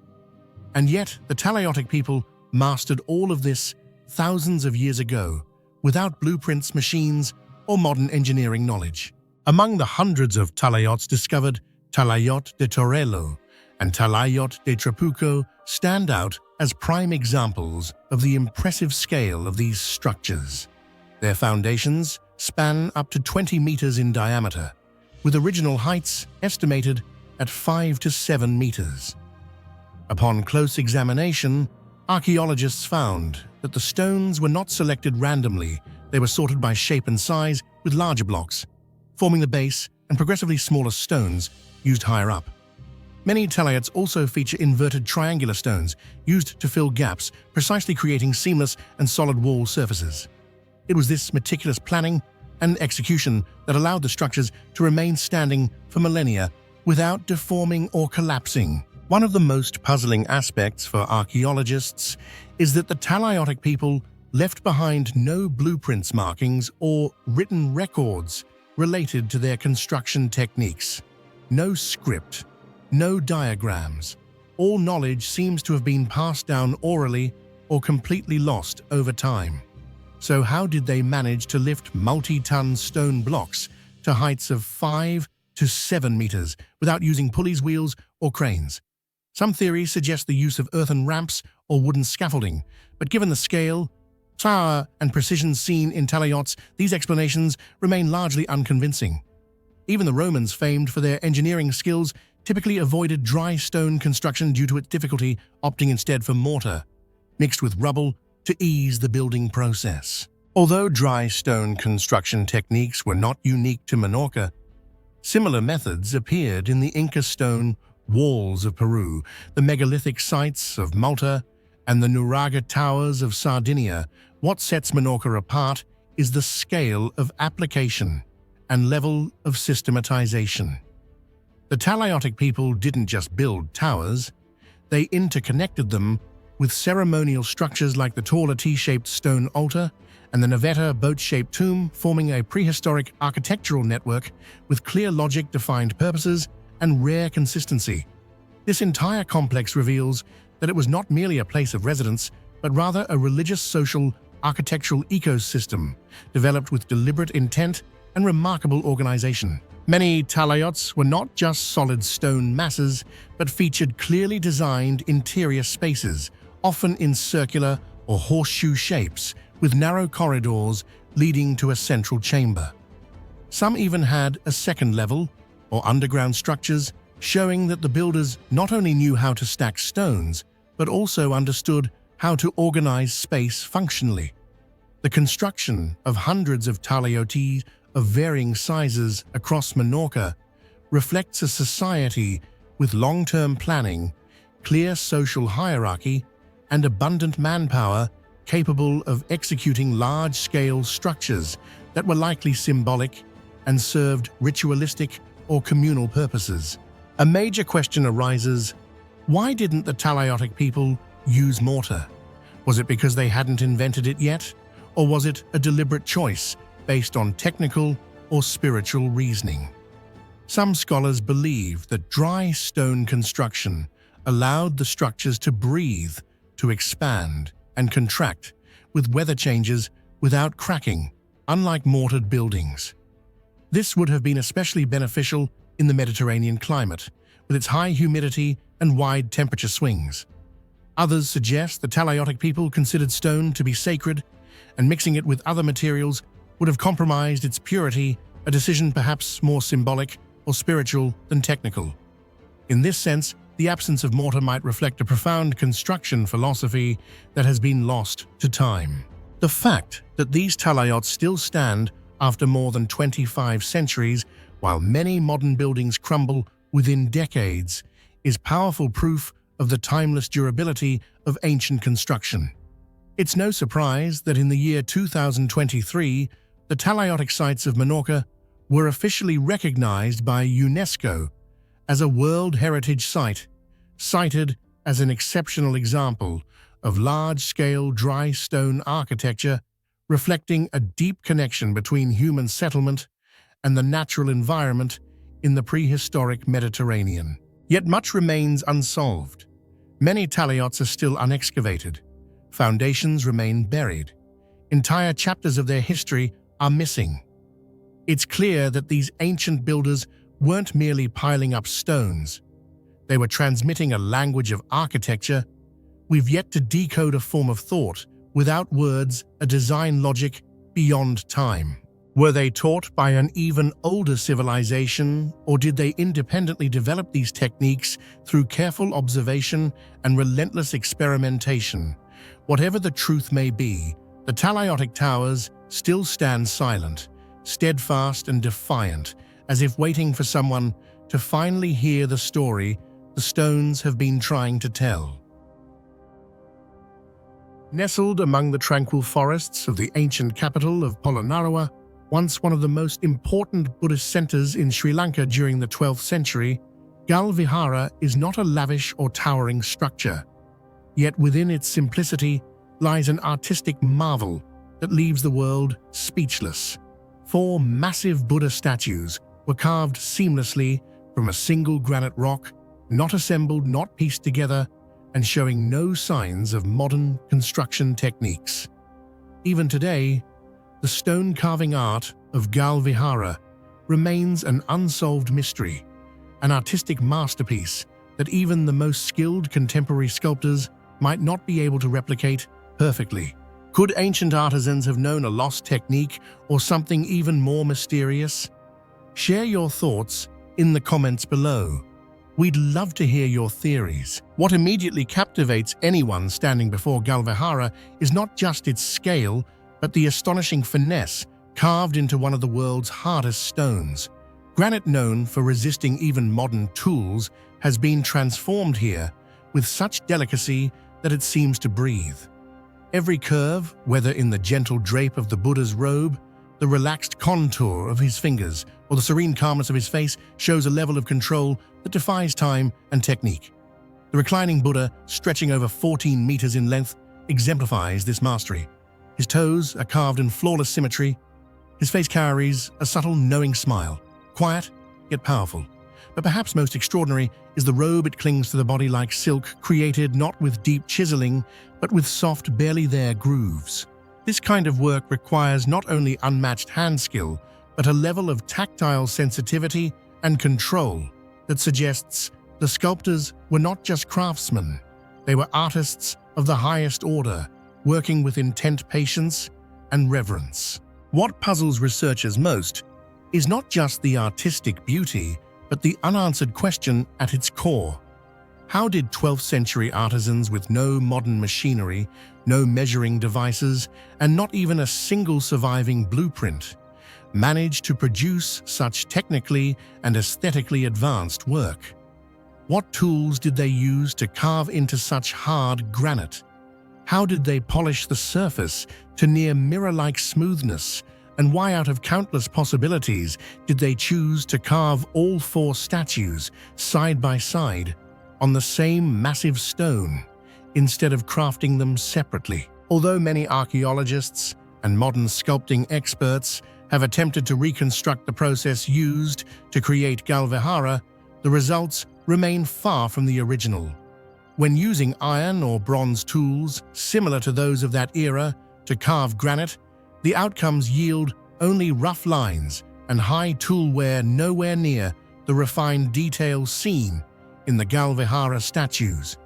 And yet, the Talayotic people mastered all of this thousands of years ago, without blueprints, machines, or modern engineering knowledge. Among the hundreds of Talayots discovered, Talayot de Torello and Talayot de Trapuco stand out as prime examples of the impressive scale of these structures. Their foundations span up to 20 meters in diameter, with original heights estimated at 5 to 7 meters. Upon close examination, archaeologists found that the stones were not selected randomly. They were sorted by shape and size, with larger blocks forming the base and progressively smaller stones used higher up. Many Talayots also feature inverted triangular stones used to fill gaps, precisely creating seamless and solid wall surfaces. It was this meticulous planning and execution that allowed the structures to remain standing for millennia without deforming or collapsing. One of the most puzzling aspects for archaeologists is that the Talayotic people left behind no blueprints, markings, or written records related to their construction techniques. No script, no diagrams, all knowledge seems to have been passed down orally or completely lost over time. So how did they manage to lift multi-ton stone blocks to heights of 5 to 7 meters without using pulleys, wheels, or cranes? Some theories suggest the use of earthen ramps or wooden scaffolding, but given the scale, power, and precision seen in Talayots, these explanations remain largely unconvincing. Even the Romans, famed for their engineering skills, typically avoided dry stone construction due to its difficulty, opting instead for mortar, mixed with rubble to ease the building process. Although dry stone construction techniques were not unique to Menorca, similar methods appeared in the Inca stone walls of Peru, the megalithic sites of Malta, and the Nuraga towers of Sardinia. What sets Menorca apart is the scale of application and level of systematization. The Talayotic people didn't just build towers, they interconnected them with ceremonial structures like the taller T-shaped stone altar and the Navetta boat-shaped tomb, forming a prehistoric architectural network with clear logic, defined purposes, and rare consistency. This entire complex reveals that it was not merely a place of residence, but rather a religious, social, architectural ecosystem developed with deliberate intent and remarkable organization. Many talayots were not just solid stone masses, but featured clearly designed interior spaces, often in circular or horseshoe shapes, with narrow corridors leading to a central chamber. Some even had a second level, or underground structures, showing that the builders not only knew how to stack stones, but also understood how to organize space functionally. The construction of hundreds of talayotes of varying sizes across Menorca reflects a society with long-term planning, clear social hierarchy, and abundant manpower capable of executing large-scale structures that were likely symbolic and served ritualistic or communal purposes. A major question arises: why didn't the Talayotic people use mortar? Was it because they hadn't invented it yet? Or was it a deliberate choice based on technical or spiritual reasoning? Some scholars believe that dry stone construction allowed the structures to breathe, to expand and contract with weather changes without cracking, unlike mortared buildings. This would have been especially beneficial in the Mediterranean climate, with its high humidity and wide temperature swings. Others suggest the Talayotic people considered stone to be sacred, and mixing it with other materials would have compromised its purity, a decision perhaps more symbolic or spiritual than technical. In this sense, the absence of mortar might reflect a profound construction philosophy that has been lost to time. The fact that these talayots still stand after more than 25 centuries, while many modern buildings crumble within decades, is powerful proof of the timeless durability of ancient construction. It's no surprise that in the year 2023, the Talayotic sites of Menorca were officially recognized by UNESCO as a World Heritage Site, cited as an exceptional example of large-scale dry stone architecture reflecting a deep connection between human settlement and the natural environment in the prehistoric Mediterranean. Yet much remains unsolved. Many talayots are still unexcavated. Foundations remain buried. Entire chapters of their history are missing. It's clear that these ancient builders weren't merely piling up stones. They were transmitting a language of architecture. We've yet to decode a form of thought, without words, a design logic beyond time. Were they taught by an even older civilization, or did they independently develop these techniques through careful observation and relentless experimentation? Whatever the truth may be, the Talayotic towers still stand silent, steadfast and defiant, as if waiting for someone to finally hear the story the stones have been trying to tell. Nestled among the tranquil forests of the ancient capital of Polonnaruwa, once one of the most important Buddhist centers in Sri Lanka during the 12th century, Galvihara is not a lavish or towering structure. Yet within its simplicity lies an artistic marvel that leaves the world speechless. 4 massive Buddha statues were carved seamlessly from a single granite rock, not assembled, not pieced together, and showing no signs of modern construction techniques. Even today, the stone carving art of Galvihara remains an unsolved mystery, an artistic masterpiece that even the most skilled contemporary sculptors might not be able to replicate perfectly. Could ancient artisans have known a lost technique or something even more mysterious? Share your thoughts in the comments below. We'd love to hear your theories. What immediately captivates anyone standing before Galvihara is not just its scale, but the astonishing finesse carved into one of the world's hardest stones. Granite, known for resisting even modern tools, has been transformed here with such delicacy that it seems to breathe. Every curve, whether in the gentle drape of the Buddha's robe, the relaxed contour of his fingers, or the serene calmness of his face, shows a level of control that defies time and technique. The reclining Buddha, stretching over 14 meters in length, exemplifies this mastery. His toes are carved in flawless symmetry. His face carries a subtle, knowing smile, quiet yet powerful. But perhaps most extraordinary is the robe. It clings to the body like silk, created not with deep chiseling, but with soft, barely there grooves. This kind of work requires not only unmatched hand skill, but a level of tactile sensitivity and control that suggests the sculptors were not just craftsmen. They were artists of the highest order, working with intent, patience, and reverence. What puzzles researchers most is not just the artistic beauty, but the unanswered question at its core. How did 12th century artisans with no modern machinery, no measuring devices, and not even a single surviving blueprint, manage to produce such technically and aesthetically advanced work? What tools did they use to carve into such hard granite? How did they polish the surface to near mirror-like smoothness? And why, out of countless possibilities, did they choose to carve all four statues side by side on the same massive stone, instead of crafting them separately? Although many archaeologists and modern sculpting experts have attempted to reconstruct the process used to create Galvihara, the results remain far from the original. When using iron or bronze tools similar to those of that era to carve granite, the outcomes yield only rough lines and high tool wear, nowhere near the refined detail seen in the Galvihara statues.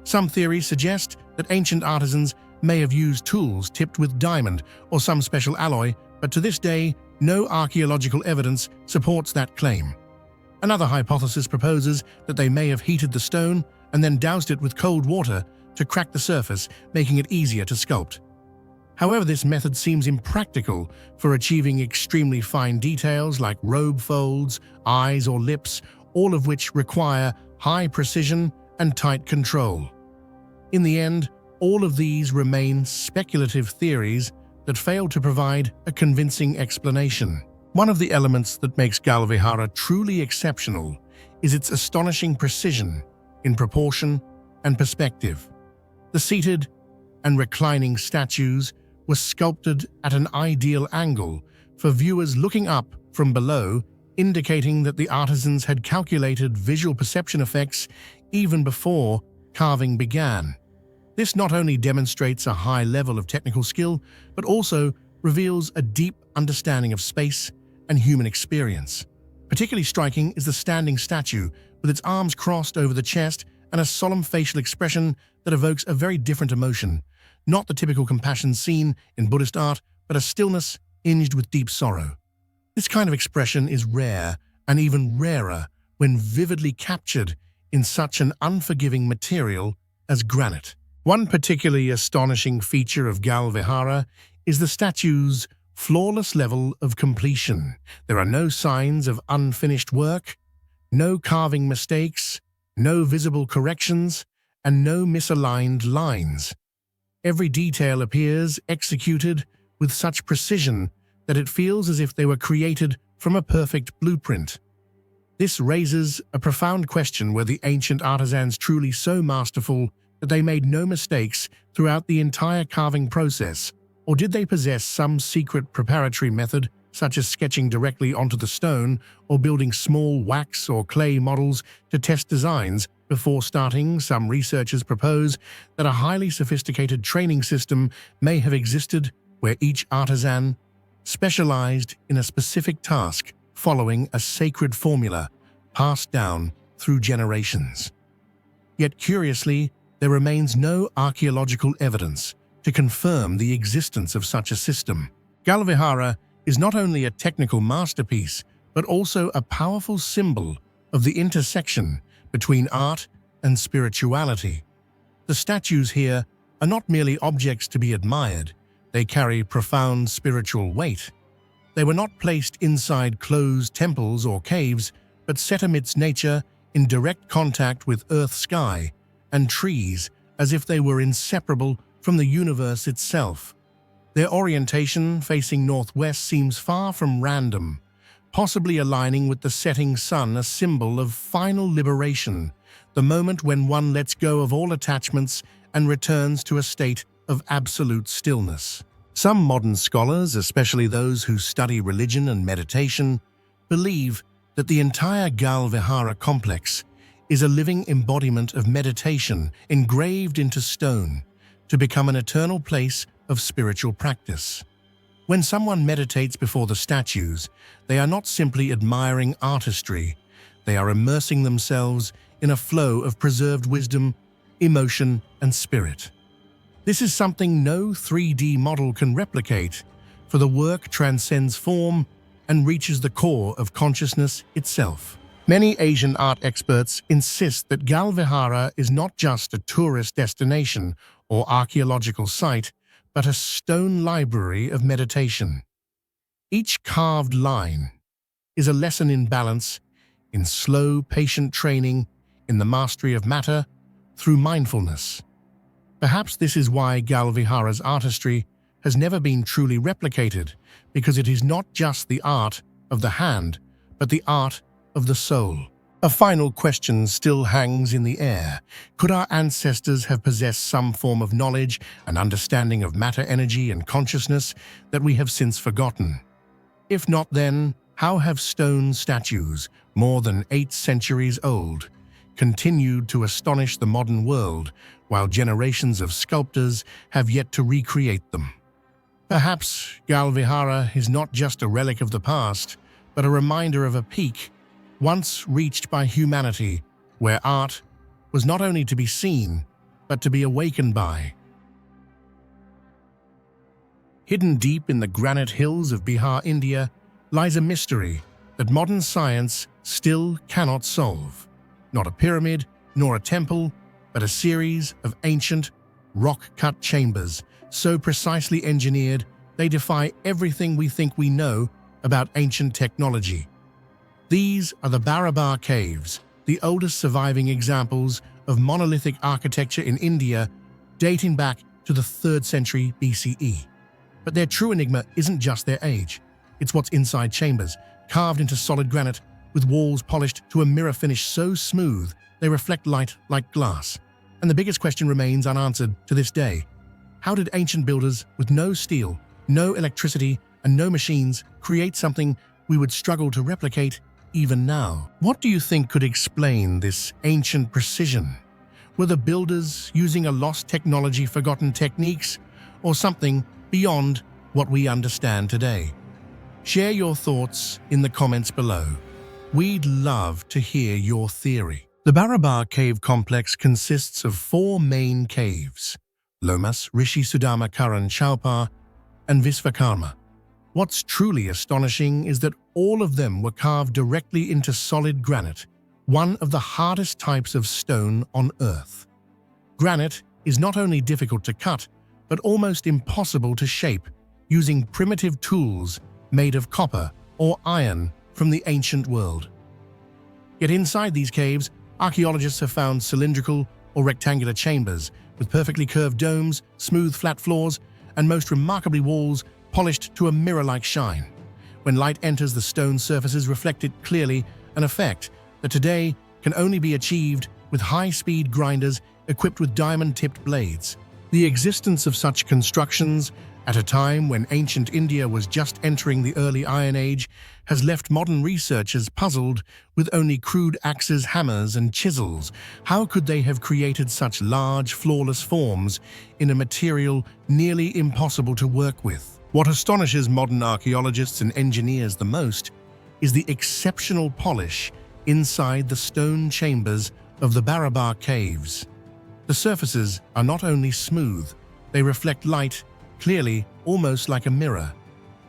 Some theories suggest that ancient artisans may have used tools tipped with diamond or some special alloy, but to this day, no archaeological evidence supports that claim. Another hypothesis proposes that they may have heated the stone and then doused it with cold water to crack the surface, making it easier to sculpt. However, this method seems impractical for achieving extremely fine details like robe folds, eyes, or lips, all of which require high precision and tight control. In the end, all of these remain speculative theories that fail to provide a convincing explanation. One of the elements that makes Galvihara truly exceptional is its astonishing precision in proportion and perspective. The seated and reclining statues were sculpted at an ideal angle for viewers looking up from below, indicating that the artisans had calculated visual perception effects even before carving began. This not only demonstrates a high level of technical skill, but also reveals a deep understanding of space and human experience. Particularly striking is the standing statue, with its arms crossed over the chest and a solemn facial expression that evokes a very different emotion. Not the typical compassion seen in Buddhist art, but a stillness tinged with deep sorrow. This kind of expression is rare, and even rarer when vividly captured in such an unforgiving material as granite. One particularly astonishing feature of Galvihara is the statue's flawless level of completion. There are no signs of unfinished work, no carving mistakes, no visible corrections, and no misaligned lines. Every detail appears executed with such precision that it feels as if they were created from a perfect blueprint. This raises a profound question: were the ancient artisans truly so masterful that they made no mistakes throughout the entire carving process, or did they possess some secret preparatory method such as sketching directly onto the stone or building small wax or clay models to test designs. Before starting, some researchers propose that a highly sophisticated training system may have existed where each artisan specialized in a specific task following a sacred formula passed down through generations. Yet curiously, there remains no archaeological evidence to confirm the existence of such a system. Galvihara is not only a technical masterpiece, but also a powerful symbol of the intersection between art and spirituality. The statues here are not merely objects to be admired, they carry profound spiritual weight. They were not placed inside closed temples or caves, but set amidst nature in direct contact with earth, sky, and trees, as if they were inseparable from the universe itself. Their orientation, facing northwest, seems far from random, possibly aligning with the setting sun, a symbol of final liberation, the moment when one lets go of all attachments and returns to a state of absolute stillness. Some modern scholars, especially those who study religion and meditation, believe that the entire Galvihara complex is a living embodiment of meditation engraved into stone to become an eternal place of spiritual practice. When someone meditates before the statues, they are not simply admiring artistry, they are immersing themselves in a flow of preserved wisdom, emotion, and spirit. This is something no 3D model can replicate, for the work transcends form and reaches the core of consciousness itself. Many Asian art experts insist that Galvihara is not just a tourist destination or archaeological site, but a stone library of meditation. Each carved line is a lesson in balance, in slow, patient training, in the mastery of matter through mindfulness. Perhaps this is why Galvihara's artistry has never been truly replicated, because it is not just the art of the hand, but the art of the soul. A final question still hangs in the air. Could our ancestors have possessed some form of knowledge and understanding of matter, energy, and consciousness that we have since forgotten? If not, then how have stone statues, more than 8 centuries old, continued to astonish the modern world while generations of sculptors have yet to recreate them? Perhaps Galvihara is not just a relic of the past, but a reminder of a peak once reached by humanity, where art was not only to be seen, but to be awakened by. Hidden deep in the granite hills of Bihar, India, lies a mystery that modern science still cannot solve. Not a pyramid, nor a temple, but a series of ancient, rock-cut chambers, so precisely engineered they defy everything we think we know about ancient technology. These are the Barabar Caves, the oldest surviving examples of monolithic architecture in India, dating back to the 3rd century BCE. But their true enigma isn't just their age. It's what's inside chambers, carved into solid granite, with walls polished to a mirror finish so smooth they reflect light like glass. And the biggest question remains unanswered to this day. How did ancient builders with no steel, no electricity, and no machines create something we would struggle to replicate even now? What do you think could explain this ancient precision? Were the builders using a lost technology, forgotten techniques, or something beyond what we understand today? Share your thoughts in the comments below. We'd love to hear your theory. The Barabar Cave Complex consists of 4 main caves: Lomas, Rishi Sudama Karan Chaupar, and Visvakarma. What's truly astonishing is that all of them were carved directly into solid granite, one of the hardest types of stone on Earth. Granite is not only difficult to cut, but almost impossible to shape, using primitive tools made of copper or iron from the ancient world. Yet inside these caves, archaeologists have found cylindrical or rectangular chambers with perfectly curved domes, smooth flat floors, and most remarkably walls polished to a mirror-like shine. When light enters, the stone surfaces reflect it clearly, an effect that today can only be achieved with high-speed grinders equipped with diamond-tipped blades. The existence of such constructions at a time when ancient India was just entering the early Iron Age, has left modern researchers puzzled with only crude axes, hammers, and chisels. How could they have created such large, flawless forms in a material nearly impossible to work with? What astonishes modern archaeologists and engineers the most is the exceptional polish inside the stone chambers of the Barabar Caves. The surfaces are not only smooth, they reflect light clearly, almost like a mirror.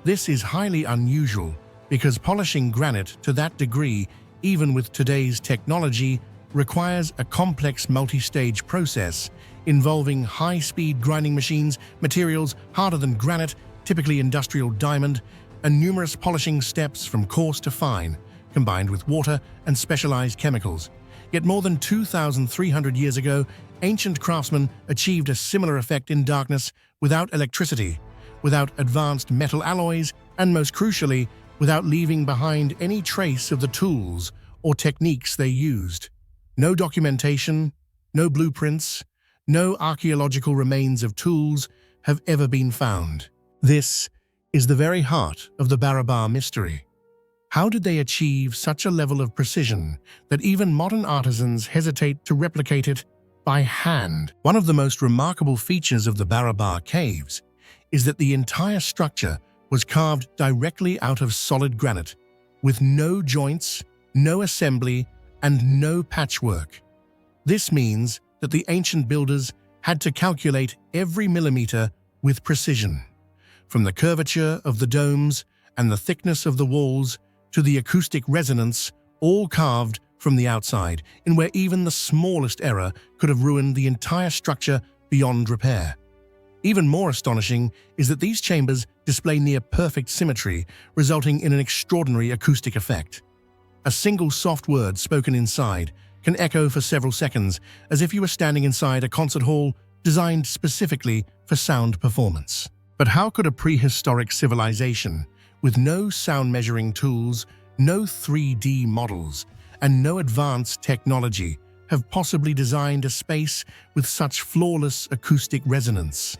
This is highly unusual because polishing granite to that degree, even with today's technology, requires a complex multi-stage process involving high-speed grinding machines, materials harder than granite, typically industrial diamond, and numerous polishing steps from coarse to fine, combined with water and specialized chemicals. Yet more than 2,300 years ago, ancient craftsmen achieved a similar effect in darkness without electricity, without advanced metal alloys, and most crucially, without leaving behind any trace of the tools or techniques they used. No documentation, no blueprints, no archaeological remains of tools have ever been found. This is the very heart of the Barabar mystery. How did they achieve such a level of precision that even modern artisans hesitate to replicate it by hand? One of the most remarkable features of the Barabar Caves is that the entire structure was carved directly out of solid granite, with no joints, no assembly, and no patchwork. This means that the ancient builders had to calculate every millimeter with precision, from the curvature of the domes and the thickness of the walls to the acoustic resonance, all carved from the outside, in where even the smallest error could have ruined the entire structure beyond repair. Even more astonishing is that these chambers display near-perfect symmetry, resulting in an extraordinary acoustic effect. A single soft word spoken inside can echo for several seconds, as if you were standing inside a concert hall designed specifically for sound performance. But how could a prehistoric civilization, with no sound-measuring tools, no 3D models, and no advanced technology, have possibly designed a space with such flawless acoustic resonance?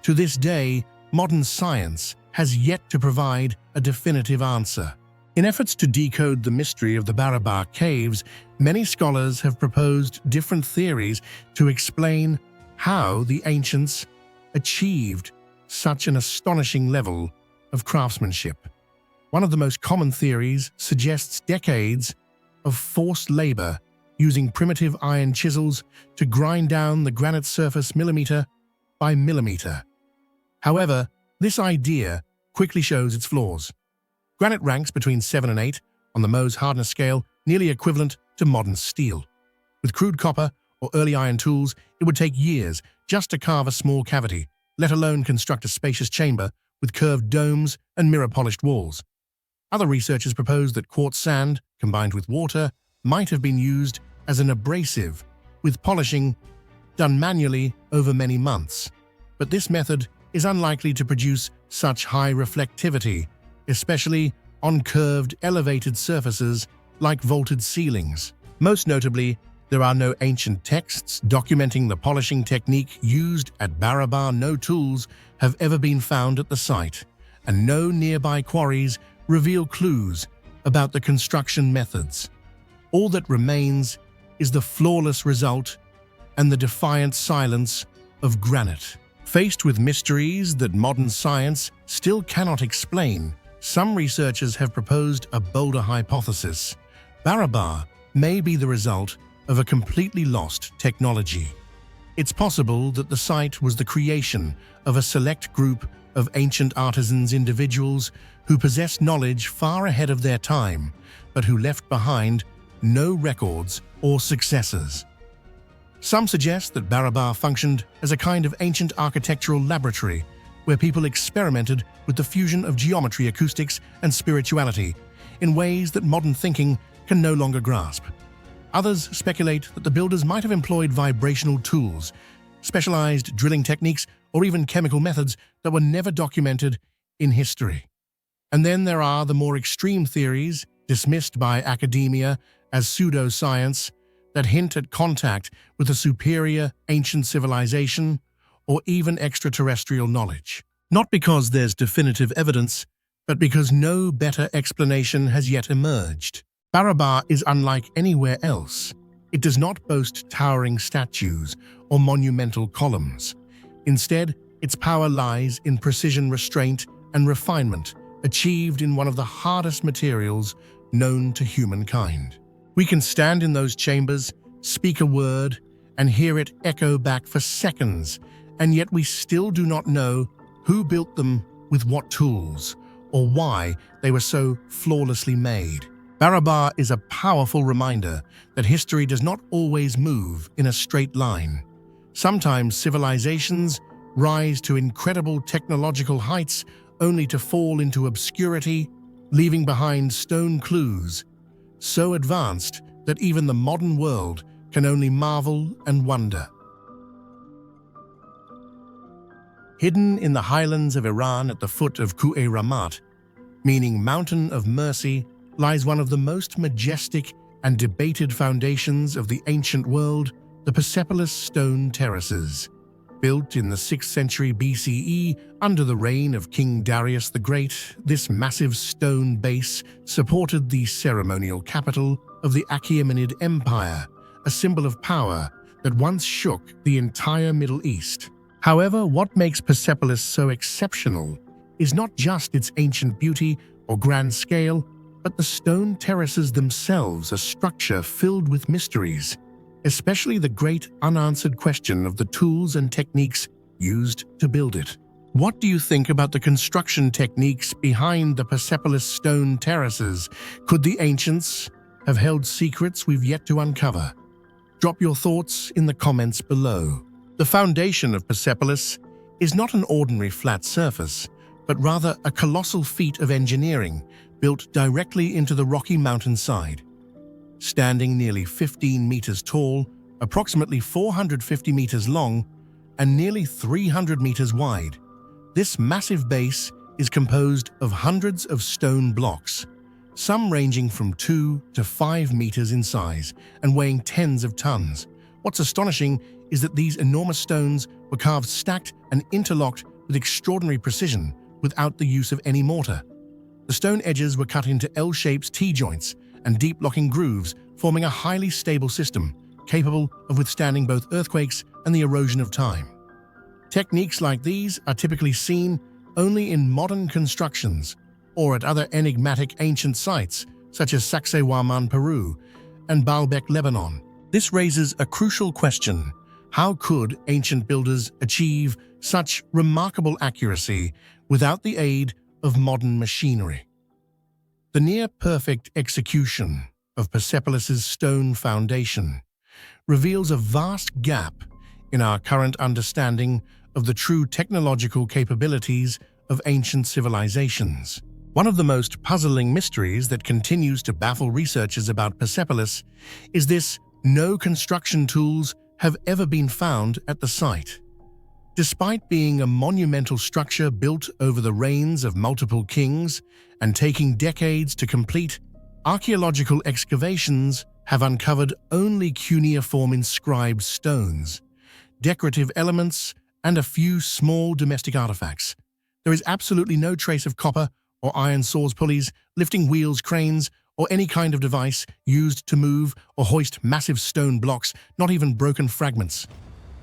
To this day, modern science has yet to provide a definitive answer. In efforts to decode the mystery of the Barabar Caves, many scholars have proposed different theories to explain how the ancients achieved such an astonishing level of craftsmanship. One of the most common theories suggests decades of forced labor using primitive iron chisels to grind down the granite surface millimeter by millimeter. However, this idea quickly shows its flaws. Granite ranks between 7 and 8 on the Mohs hardness scale, nearly equivalent to modern steel. With crude copper or early iron tools, it would take years just to carve a small cavity, let alone construct a spacious chamber with curved domes and mirror-polished walls. Other researchers propose that quartz sand, combined with water, might have been used as an abrasive, with polishing done manually over many months. But this method is unlikely to produce such high reflectivity, especially on curved, elevated surfaces like vaulted ceilings. Most notably, there are no ancient texts documenting the polishing technique used at Barabar. No tools have ever been found at the site, and no nearby quarries reveal clues about the construction methods. All that remains is the flawless result and the defiant silence of granite. Faced with mysteries that modern science still cannot explain, some researchers have proposed a bolder hypothesis. Barabar may be the result of a completely lost technology. It's possible that the site was the creation of a select group of ancient artisans, individuals who possessed knowledge far ahead of their time, but who left behind no records or successors. Some suggest that Barabar functioned as a kind of ancient architectural laboratory where people experimented with the fusion of geometry, acoustics, and spirituality in ways that modern thinking can no longer grasp. Others speculate that the builders might have employed vibrational tools, specialized drilling techniques, or even chemical methods that were never documented in history. And then there are the more extreme theories, dismissed by academia as pseudoscience, that hint at contact with a superior ancient civilization or even extraterrestrial knowledge. Not because there's definitive evidence, but because no better explanation has yet emerged. Barabar is unlike anywhere else. It does not boast towering statues or monumental columns. Instead, its power lies in precision restraint and refinement, achieved in one of the hardest materials known to humankind. We can stand in those chambers, speak a word, and hear it echo back for seconds, and yet we still do not know who built them, with what tools, or why they were so flawlessly made. Barabar is a powerful reminder that history does not always move in a straight line. Sometimes civilizations rise to incredible technological heights only to fall into obscurity, leaving behind stone clues so advanced that even the modern world can only marvel and wonder. Hidden in the highlands of Iran at the foot of Ku'e Ramat, meaning Mountain of Mercy, lies one of the most majestic and debated foundations of the ancient world, the Persepolis stone terraces. Built in the 6th century BCE under the reign of King Darius the Great, this massive stone base supported the ceremonial capital of the Achaemenid Empire, a symbol of power that once shook the entire Middle East. However, what makes Persepolis so exceptional is not just its ancient beauty or grand scale, but the stone terraces themselves, a structure filled with mysteries, especially the great unanswered question of the tools and techniques used to build it. What do you think about the construction techniques behind the Persepolis stone terraces? Could the ancients have held secrets we've yet to uncover? Drop your thoughts in the comments below. The foundation of Persepolis is not an ordinary flat surface, but rather a colossal feat of engineering built directly into the rocky mountainside. Standing nearly 15 meters tall, approximately 450 meters long, and nearly 300 meters wide, this massive base is composed of hundreds of stone blocks, some ranging from 2 to 5 meters in size and weighing tens of tons. What's astonishing is that these enormous stones were carved stacked and interlocked with extraordinary precision without the use of any mortar. The stone edges were cut into L-shaped T-joints and deep locking grooves, forming a highly stable system capable of withstanding both earthquakes and the erosion of time. Techniques like these are typically seen only in modern constructions or at other enigmatic ancient sites such as Sacsayhuaman, Peru, and Baalbek, Lebanon. This raises a crucial question: how could ancient builders achieve such remarkable accuracy without the aid of modern machinery? The near-perfect execution of Persepolis's stone foundation reveals a vast gap in our current understanding of the true technological capabilities of ancient civilizations. One of the most puzzling mysteries that continues to baffle researchers about Persepolis is this: no construction tools have ever been found at the site. Despite being a monumental structure built over the reigns of multiple kings and taking decades to complete, archaeological excavations have uncovered only cuneiform inscribed stones, decorative elements, and a few small domestic artifacts. There is absolutely no trace of copper or iron saws, pulleys, lifting wheels, cranes, or any kind of device used to move or hoist massive stone blocks, not even broken fragments.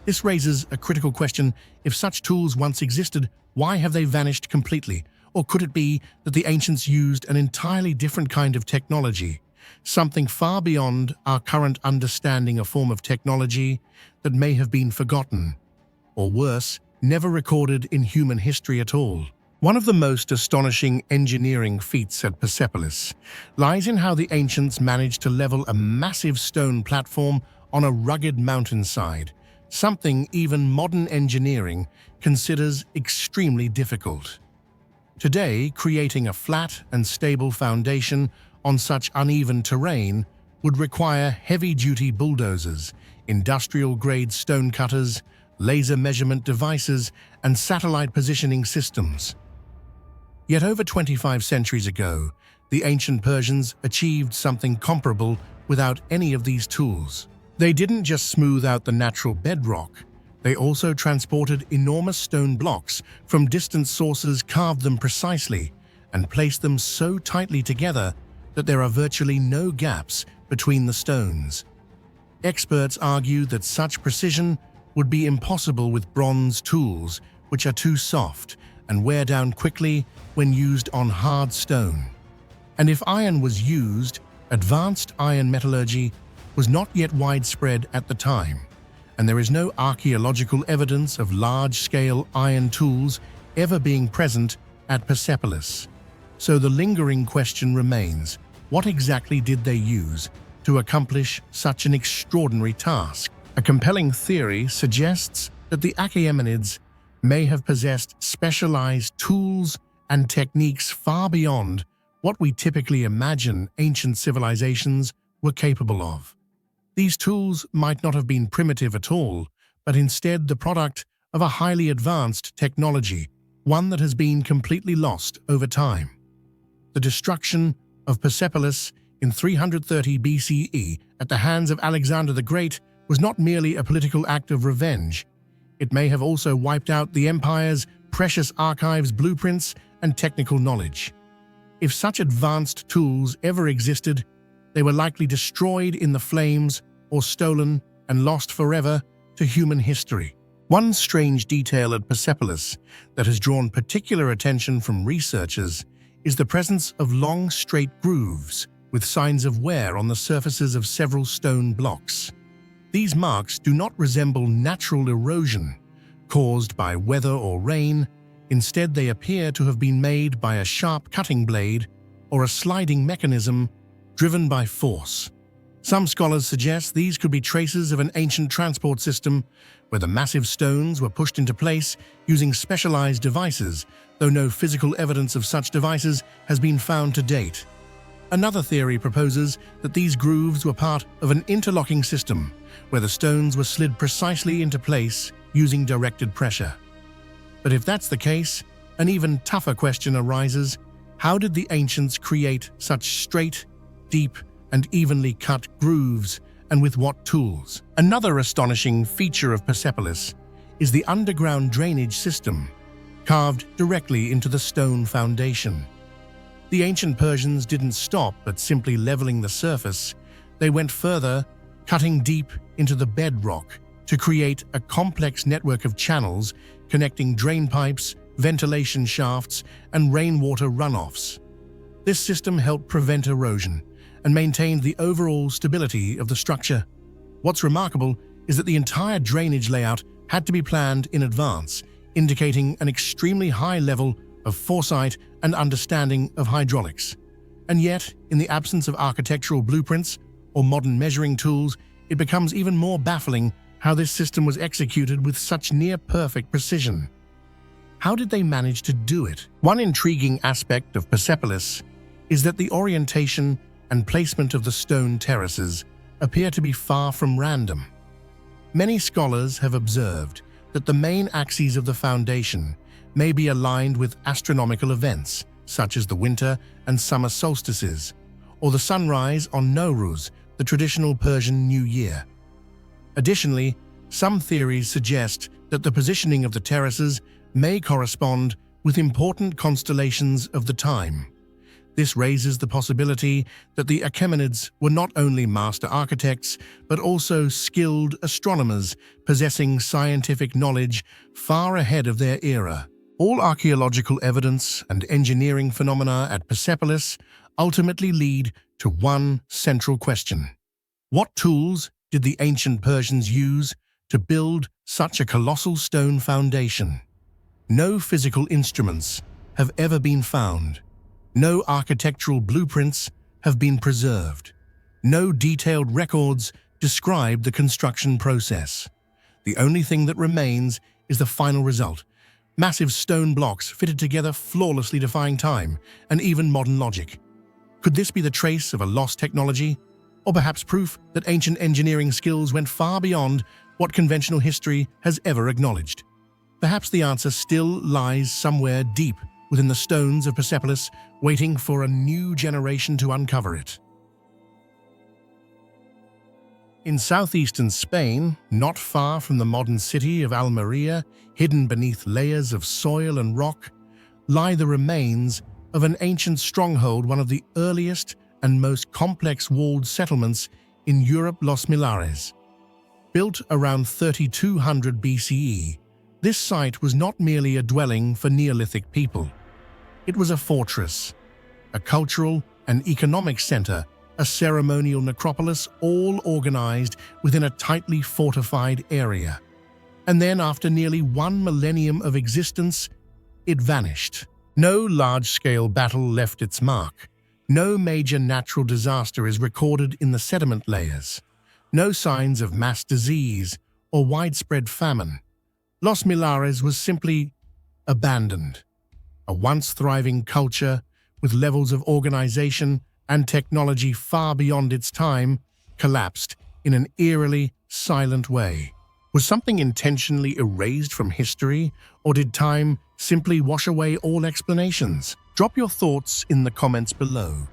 This raises a critical question: if such tools once existed, why have they vanished completely? Or could it be that the ancients used an entirely different kind of technology, something far beyond our current understanding, a form of technology that may have been forgotten, or worse, never recorded in human history at all? One of the most astonishing engineering feats at Persepolis lies in how the ancients managed to level a massive stone platform on a rugged mountainside, something even modern engineering considers extremely difficult. Today, creating a flat and stable foundation on such uneven terrain would require heavy-duty bulldozers, industrial-grade stone cutters, laser measurement devices, and satellite positioning systems. Yet over 25 centuries ago, the ancient Persians achieved something comparable without any of these tools. They didn't just smooth out the natural bedrock, They also transported enormous stone blocks from distant sources, carved them precisely, and placed them so tightly together that there are virtually no gaps between the stones. Experts argue that such precision would be impossible with bronze tools, which are too soft and wear down quickly when used on hard stone. And if iron was used, advanced iron metallurgy was not yet widespread at the time, and there is no archaeological evidence of large-scale iron tools ever being present at Persepolis. So the lingering question remains, what exactly did they use to accomplish such an extraordinary task? A compelling theory suggests that the Achaemenids may have possessed specialized tools and techniques far beyond what we typically imagine ancient civilizations were capable of. These tools might not have been primitive at all, but instead the product of a highly advanced technology, one that has been completely lost over time. The destruction of Persepolis in 330 BCE at the hands of Alexander the Great was not merely a political act of revenge. It may have also wiped out the empire's precious archives, blueprints, and technical knowledge. If such advanced tools ever existed, they were likely destroyed in the flames or stolen and lost forever to human history. One strange detail at Persepolis that has drawn particular attention from researchers is the presence of long, straight grooves with signs of wear on the surfaces of several stone blocks. These marks do not resemble natural erosion caused by weather or rain. Instead, they appear to have been made by a sharp cutting blade or a sliding mechanism driven by force. Some scholars suggest these could be traces of an ancient transport system where the massive stones were pushed into place using specialized devices, though no physical evidence of such devices has been found to date. Another theory proposes that these grooves were part of an interlocking system where the stones were slid precisely into place using directed pressure. But if that's the case, an even tougher question arises: how did the ancients create such straight, deep, and evenly cut grooves, and with what tools? Another astonishing feature of Persepolis is the underground drainage system, carved directly into the stone foundation. The ancient Persians didn't stop at simply leveling the surface. They went further, cutting deep into the bedrock to create a complex network of channels connecting drain pipes, ventilation shafts, and rainwater runoffs. This system helped prevent erosion and maintained the overall stability of the structure. What's remarkable is that the entire drainage layout had to be planned in advance, indicating an extremely high level of foresight and understanding of hydraulics. And yet, in the absence of architectural blueprints or modern measuring tools, it becomes even more baffling how this system was executed with such near-perfect precision. How did they manage to do it? One intriguing aspect of Persepolis is that the orientation and placement of the stone terraces appear to be far from random. Many scholars have observed that the main axes of the foundation may be aligned with astronomical events, such as the winter and summer solstices, or the sunrise on Nowruz, the traditional Persian New Year. Additionally, some theories suggest that the positioning of the terraces may correspond with important constellations of the time. This raises the possibility that the Achaemenids were not only master architects, but also skilled astronomers possessing scientific knowledge far ahead of their era. All archaeological evidence and engineering phenomena at Persepolis ultimately lead to one central question: what tools did the ancient Persians use to build such a colossal stone foundation? No physical instruments have ever been found. No architectural blueprints have been preserved. No detailed records describe the construction process. The only thing that remains is the final result: massive stone blocks fitted together flawlessly, defying time and even modern logic. Could this be the trace of a lost technology? Or perhaps proof that ancient engineering skills went far beyond what conventional history has ever acknowledged? Perhaps the answer still lies somewhere deep within the stones of Persepolis, waiting for a new generation to uncover it. In southeastern Spain, not far from the modern city of Almería, hidden beneath layers of soil and rock, lie the remains of an ancient stronghold, one of the earliest and most complex walled settlements in Europe, Los Millares. Built around 3200 BCE, this site was not merely a dwelling for Neolithic people. It was a fortress, a cultural and economic center, a ceremonial necropolis, all organized within a tightly fortified area. And then, after nearly 1 millennium of existence, it vanished. No large-scale battle left its mark. No major natural disaster is recorded in the sediment layers. No signs of mass disease or widespread famine. Los Millares was simply abandoned. A once thriving culture with levels of organization and technology far beyond its time collapsed in an eerily silent way. Was something intentionally erased from history, or did time simply wash away all explanations? Drop your thoughts in the comments below,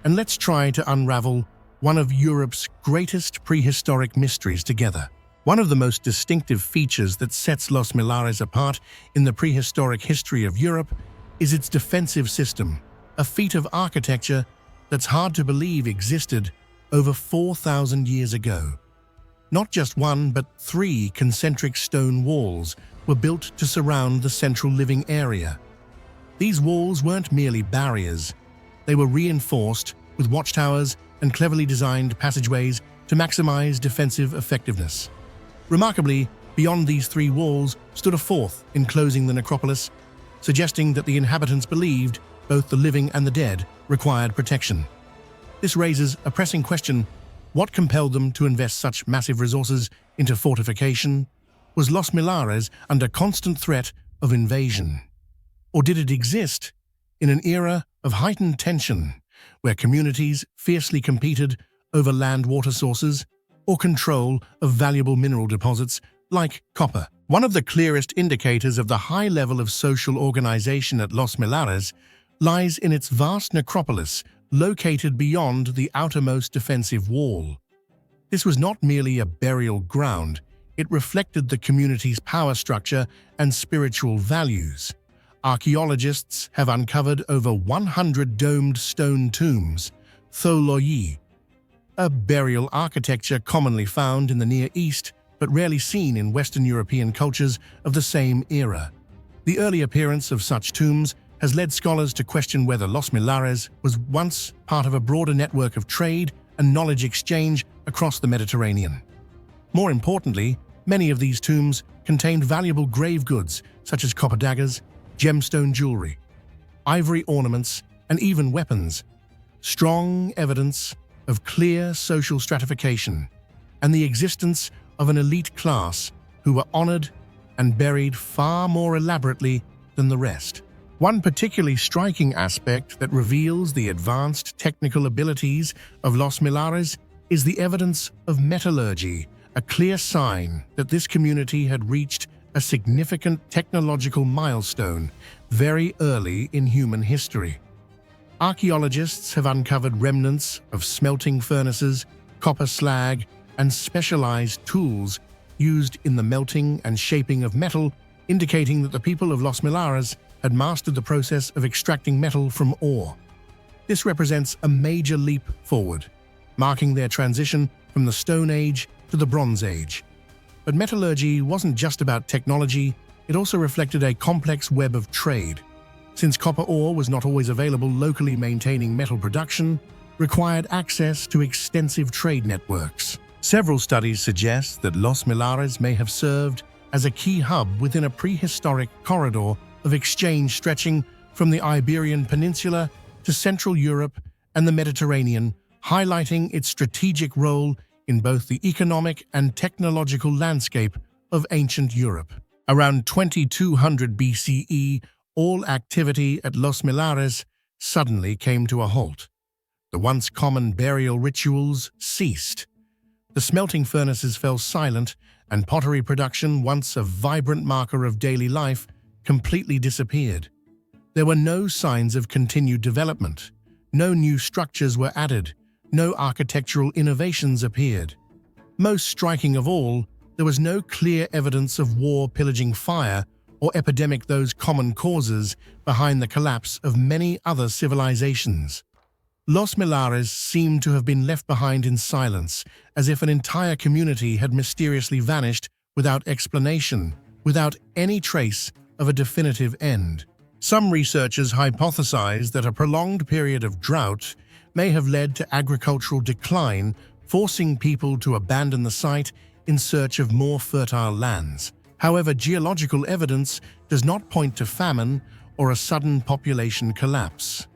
and let's try to unravel one of Europe's greatest prehistoric mysteries together. One of the most distinctive features that sets Los Millares apart in the prehistoric history of Europe is its defensive system, a feat of architecture that's hard to believe existed over 4,000 years ago. Not just one, but 3 concentric stone walls were built to surround the central living area. These walls weren't merely barriers. They were reinforced with watchtowers and cleverly designed passageways to maximize defensive effectiveness. Remarkably, beyond these 3 walls stood a 4th enclosing the necropolis, suggesting that the inhabitants believed both the living and the dead required protection. This raises a pressing question: what compelled them to invest such massive resources into fortification? Was Los Millares under constant threat of invasion? Or did it exist in an era of heightened tension, where communities fiercely competed over land-water sources or control of valuable mineral deposits like copper? One of the clearest indicators of the high level of social organization at Los Millares lies in its vast necropolis located beyond the outermost defensive wall. This was not merely a burial ground, it reflected the community's power structure and spiritual values. Archaeologists have uncovered over 100 domed stone tombs, tholoi, a burial architecture commonly found in the Near East but rarely seen in Western European cultures of the same era. The early appearance of such tombs has led scholars to question whether Los Millares was once part of a broader network of trade and knowledge exchange across the Mediterranean. More importantly, many of these tombs contained valuable grave goods such as copper daggers, gemstone jewelry, ivory ornaments, and even weapons. Strong evidence of clear social stratification and the existence of an elite class who were honored and buried far more elaborately than the rest. One particularly striking aspect that reveals the advanced technical abilities of Los Millares is the evidence of metallurgy, a clear sign that this community had reached a significant technological milestone very early in human history. Archaeologists have uncovered remnants of smelting furnaces, copper slag, and specialized tools used in the melting and shaping of metal, indicating that the people of Los Millares had mastered the process of extracting metal from ore. This represents a major leap forward, marking their transition from the Stone Age to the Bronze Age. But metallurgy wasn't just about technology, it also reflected a complex web of trade. Since copper ore was not always available locally, maintaining metal production required access to extensive trade networks. Several studies suggest that Los Millares may have served as a key hub within a prehistoric corridor of exchange stretching from the Iberian Peninsula to Central Europe and the Mediterranean, highlighting its strategic role in both the economic and technological landscape of ancient Europe. Around 2200 BCE, all activity at Los Millares suddenly came to a halt. The once common burial rituals ceased. The smelting furnaces fell silent, and pottery production, once a vibrant marker of daily life, completely disappeared. There were no signs of continued development. No new structures were added. No architectural innovations appeared. Most striking of all, there was no clear evidence of war, pillaging, fire, or epidemic, those common causes behind the collapse of many other civilizations. Los Millares seemed to have been left behind in silence, as if an entire community had mysteriously vanished without explanation, without any trace of a definitive end. Some researchers hypothesize that a prolonged period of drought may have led to agricultural decline, forcing people to abandon the site in search of more fertile lands. However, geological evidence does not point to famine or a sudden population collapse.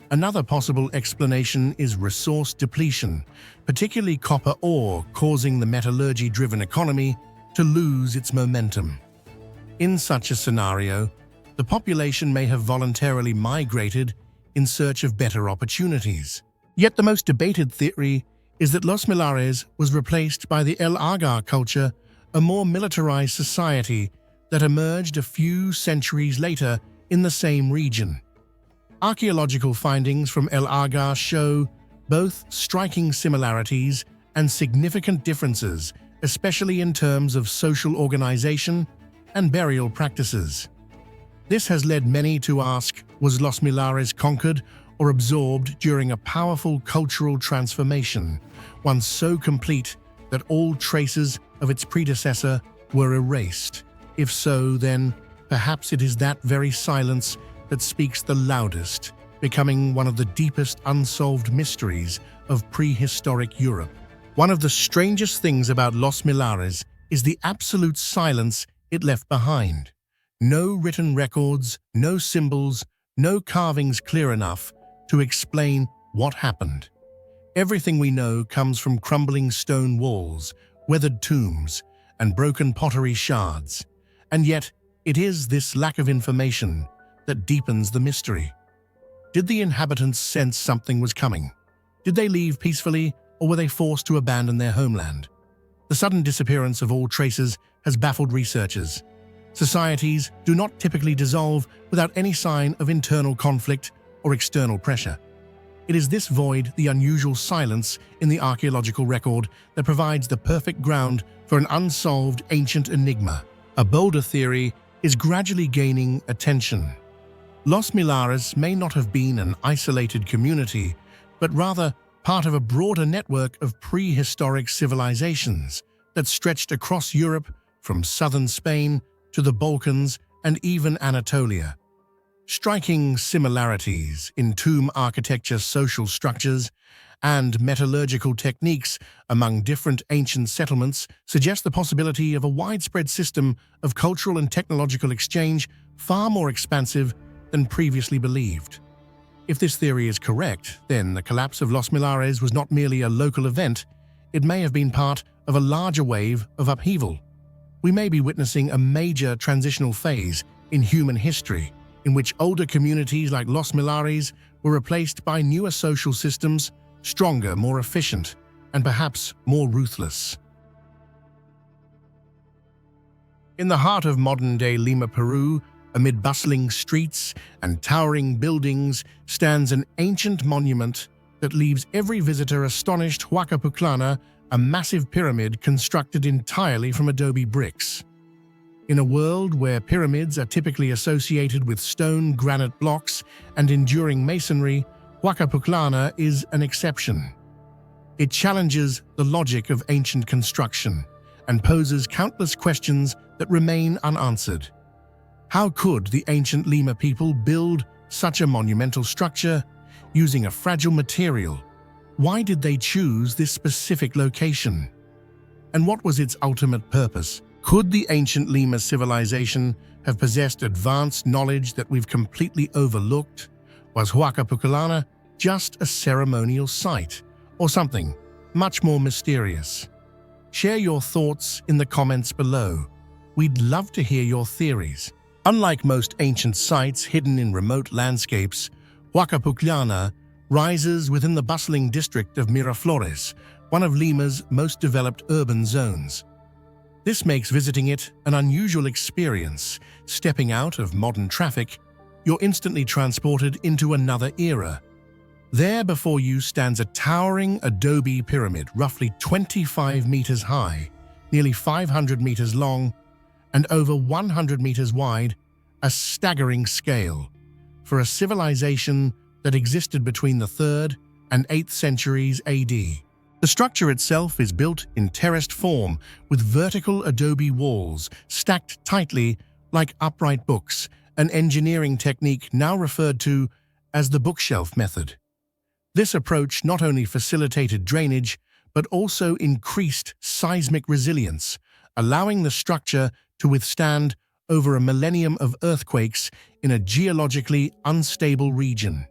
Another possible explanation is resource depletion, particularly copper ore, causing the metallurgy-driven economy to lose its momentum. In such a scenario, the population may have voluntarily migrated in search of better opportunities. Yet the most debated theory is that Los Millares was replaced by the El Agar culture, a more militarized society that emerged a few centuries later in the same region. Archaeological findings from El Agar show both striking similarities and significant differences, especially in terms of social organization and burial practices. This has led many to ask, was Los Millares conquered or absorbed during a powerful cultural transformation, one so complete that all traces of its predecessor were erased? If so, then perhaps it is that very silence that speaks the loudest, becoming one of the deepest unsolved mysteries of prehistoric Europe. One of the strangest things about Los Millares is the absolute silence it left behind. No written records, no symbols, no carvings clear enough to explain what happened. Everything we know comes from crumbling stone walls, weathered tombs, and broken pottery shards. And yet, it is this lack of information that deepens the mystery. Did the inhabitants sense something was coming? Did they leave peacefully, or were they forced to abandon their homeland? The sudden disappearance of all traces has baffled researchers. Societies do not typically dissolve without any sign of internal conflict or external pressure. It is this void, the unusual silence in the archaeological record, that provides the perfect ground for an unsolved ancient enigma. A bolder theory is gradually gaining attention. Los Millares may not have been an isolated community, but rather part of a broader network of prehistoric civilizations that stretched across Europe from southern Spain to the Balkans and even Anatolia. Striking similarities in tomb architecture, social structures, and metallurgical techniques among different ancient settlements suggest the possibility of a widespread system of cultural and technological exchange far more expansive than previously believed. If this theory is correct, then the collapse of Los Millares was not merely a local event, it may have been part of a larger wave of upheaval. We may be witnessing a major transitional phase in human history, in which older communities like Los Millares were replaced by newer social systems, stronger, more efficient, and perhaps more ruthless. In the heart of modern-day Lima, Peru, amid bustling streets and towering buildings, stands an ancient monument that leaves every visitor astonished. Huaca Pucllana, a massive pyramid constructed entirely from adobe bricks. In a world where pyramids are typically associated with stone, granite blocks, and enduring masonry, Huaca Pucllana is an exception. It challenges the logic of ancient construction and poses countless questions that remain unanswered. How could the ancient Lima people build such a monumental structure using a fragile material? Why did they choose this specific location? And what was its ultimate purpose? Could the ancient Lima civilization have possessed advanced knowledge that we've completely overlooked? Was Huaca Pucllana just a ceremonial site, or something much more mysterious? Share your thoughts in the comments below. We'd love to hear your theories. Unlike most ancient sites hidden in remote landscapes, Huaca Pucllana rises within the bustling district of Miraflores, one of Lima's most developed urban zones. This makes visiting it an unusual experience. Stepping out of modern traffic, you're instantly transported into another era. There before you stands a towering adobe pyramid roughly 25 meters high, nearly 500 meters long, and over 100 meters wide, a staggering scale for a civilization that existed between the 3rd and 8th centuries AD. The structure itself is built in terraced form with vertical adobe walls stacked tightly like upright books, an engineering technique now referred to as the bookshelf method. This approach not only facilitated drainage, but also increased seismic resilience, allowing the structure to withstand over a millennium of earthquakes in a geologically unstable region.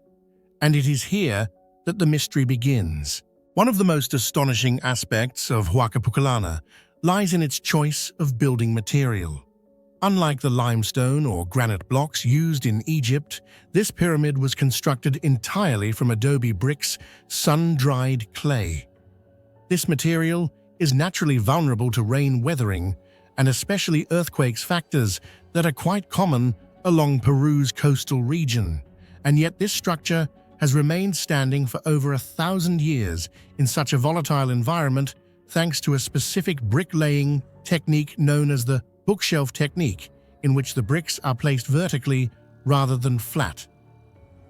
And it is here that the mystery begins. One of the most astonishing aspects of Huaca Pucllana lies in its choice of building material. Unlike the limestone or granite blocks used in Egypt, this pyramid was constructed entirely from adobe bricks, sun-dried clay. This material is naturally vulnerable to rain weathering, and especially earthquakes, factors that are quite common along Peru's coastal region. And yet this structure has remained standing for over 1,000 years in such a volatile environment thanks to a specific bricklaying technique known as the bookshelf technique, in which the bricks are placed vertically rather than flat.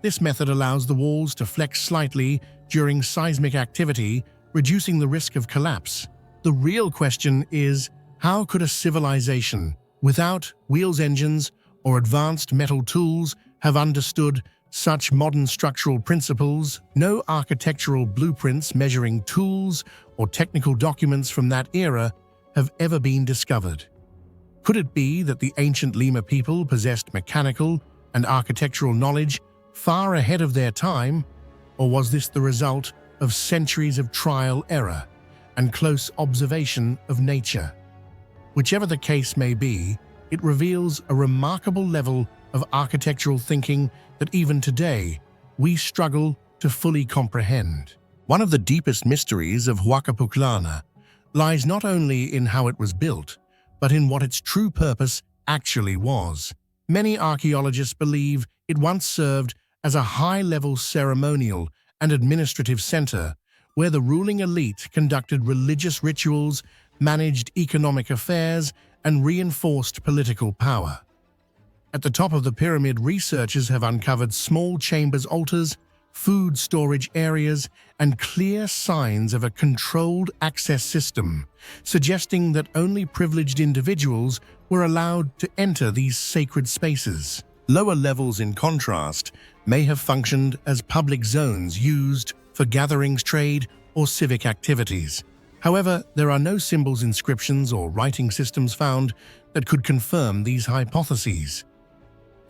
This method allows the walls to flex slightly during seismic activity, reducing the risk of collapse. The real question is, how could a civilization without wheels, engines, or advanced metal tools have understood such modern structural principles? No architectural blueprints, measuring tools, or technical documents from that era have ever been discovered. Could it be that the ancient Lima people possessed mechanical and architectural knowledge far ahead of their time, or was this the result of centuries of trial, error, and close observation of nature? Whichever the case may be, it reveals a remarkable level of architectural thinking that even today we struggle to fully comprehend. One of the deepest mysteries of Huaca Pucllana lies not only in how it was built, but in what its true purpose actually was. Many archaeologists believe it once served as a high-level ceremonial and administrative center where the ruling elite conducted religious rituals, managed economic affairs, and reinforced political power. At the top of the pyramid, researchers have uncovered small chambers, altars, food storage areas, and clear signs of a controlled access system, suggesting that only privileged individuals were allowed to enter these sacred spaces. Lower levels, in contrast, may have functioned as public zones used for gatherings, trade, or civic activities. However, there are no symbols, inscriptions, or writing systems found that could confirm these hypotheses.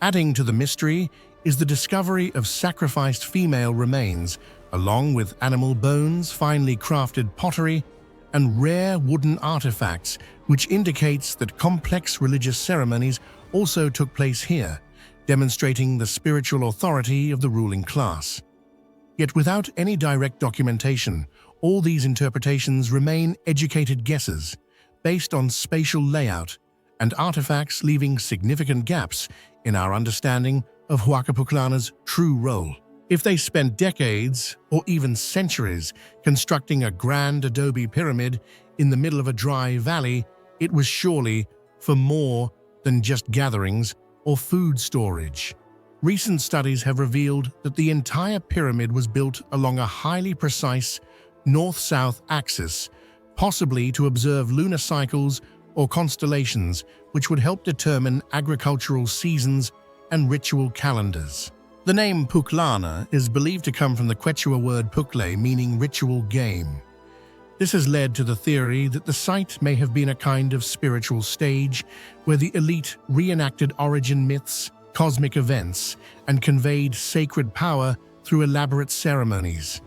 Adding to the mystery is the discovery of sacrificed female remains, along with animal bones, finely crafted pottery, and rare wooden artifacts, which indicates that complex religious ceremonies also took place here, demonstrating the spiritual authority of the ruling class. Yet without any direct documentation, all these interpretations remain educated guesses, based on spatial layout and artifacts, leaving significant gaps in our understanding of Huaca Pucllana's true role. If they spent decades or even centuries constructing a grand adobe pyramid in the middle of a dry valley, it was surely for more than just gatherings or food storage. Recent studies have revealed that the entire pyramid was built along a highly precise north-south axis, possibly to observe lunar cycles or constellations, which would help determine agricultural seasons and ritual calendars. The name Pucllana is believed to come from the Quechua word pucle, meaning ritual game. This has led to the theory that the site may have been a kind of spiritual stage where the elite reenacted origin myths, cosmic events, and conveyed sacred power through elaborate ceremonies.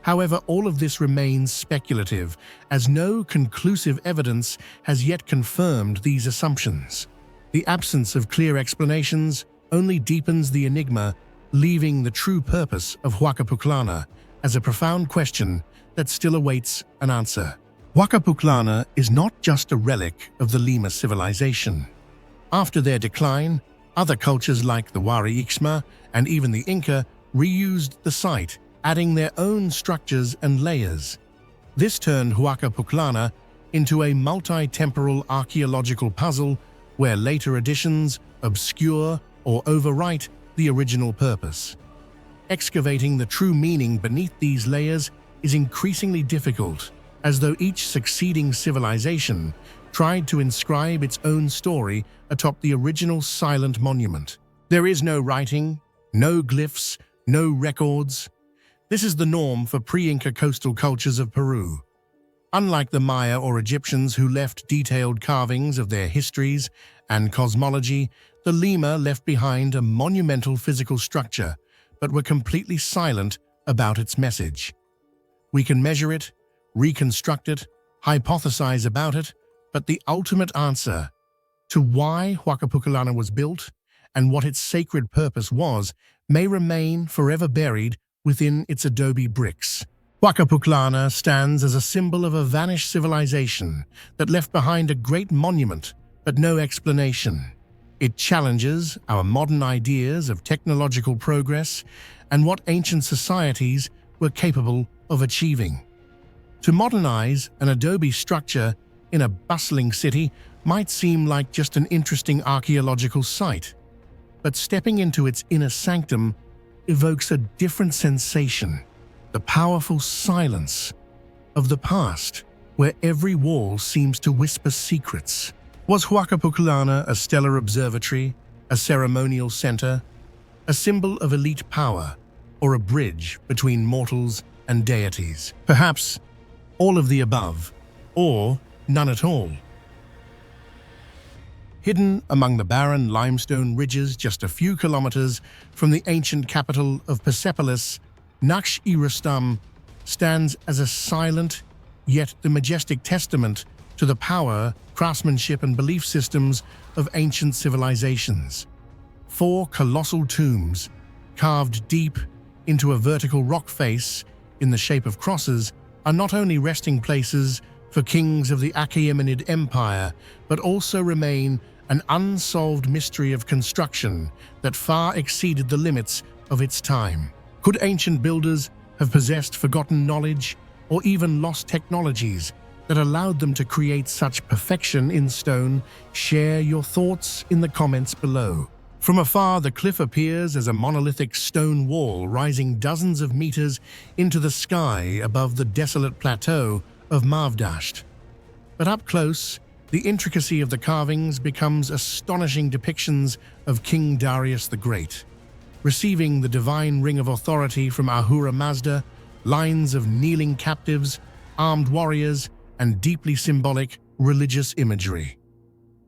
However, all of this remains speculative, as no conclusive evidence has yet confirmed these assumptions. The absence of clear explanations only deepens the enigma, leaving the true purpose of Huaca Pucllana as a profound question that still awaits an answer. Huaca Pucllana is not just a relic of the Lima civilization. After their decline, other cultures like the Wari Ixma and even the Inca reused the site, adding their own structures and layers. This turned Huaca Pucllana into a multi-temporal archaeological puzzle where later additions obscure or overwrite the original purpose. Excavating the true meaning beneath these layers is increasingly difficult, as though each succeeding civilization tried to inscribe its own story atop the original silent monument. There is no writing, no glyphs, no records. This is the norm for pre-Inca coastal cultures of Peru. Unlike the Maya or Egyptians who left detailed carvings of their histories and cosmology, the Lima left behind a monumental physical structure, but were completely silent about its message. We can measure it, reconstruct it, hypothesize about it, but the ultimate answer to why Huaca Pucllana was built and what its sacred purpose was may remain forever buried within its adobe bricks. Huaca Pucllana stands as a symbol of a vanished civilization that left behind a great monument but no explanation. It challenges our modern ideas of technological progress and what ancient societies were capable of achieving. To modernize an adobe structure in a bustling city might seem like just an interesting archaeological site, but stepping into its inner sanctum evokes a different sensation, the powerful silence of the past, where every wall seems to whisper secrets. Was Huaca Pucllana a stellar observatory, a ceremonial center, a symbol of elite power, or a bridge between mortals and deities? Perhaps all of the above, or none at all. Hidden among the barren limestone ridges just a few kilometers from the ancient capital of Persepolis, Naqsh-e Rustam stands as a silent, yet the majestic testament to the power, craftsmanship, and belief systems of ancient civilizations. 4 colossal tombs, carved deep into a vertical rock face in the shape of crosses, are not only resting places for kings of the Achaemenid Empire, but also remain an unsolved mystery of construction that far exceeded the limits of its time. Could ancient builders have possessed forgotten knowledge or even lost technologies that allowed them to create such perfection in stone? Share your thoughts in the comments below. From afar, the cliff appears as a monolithic stone wall rising dozens of meters into the sky above the desolate plateau of Mavdasht. But up close, the intricacy of the carvings becomes astonishing depictions of King Darius the Great. Receiving the divine ring of authority from Ahura Mazda, lines of kneeling captives, armed warriors, and deeply symbolic religious imagery.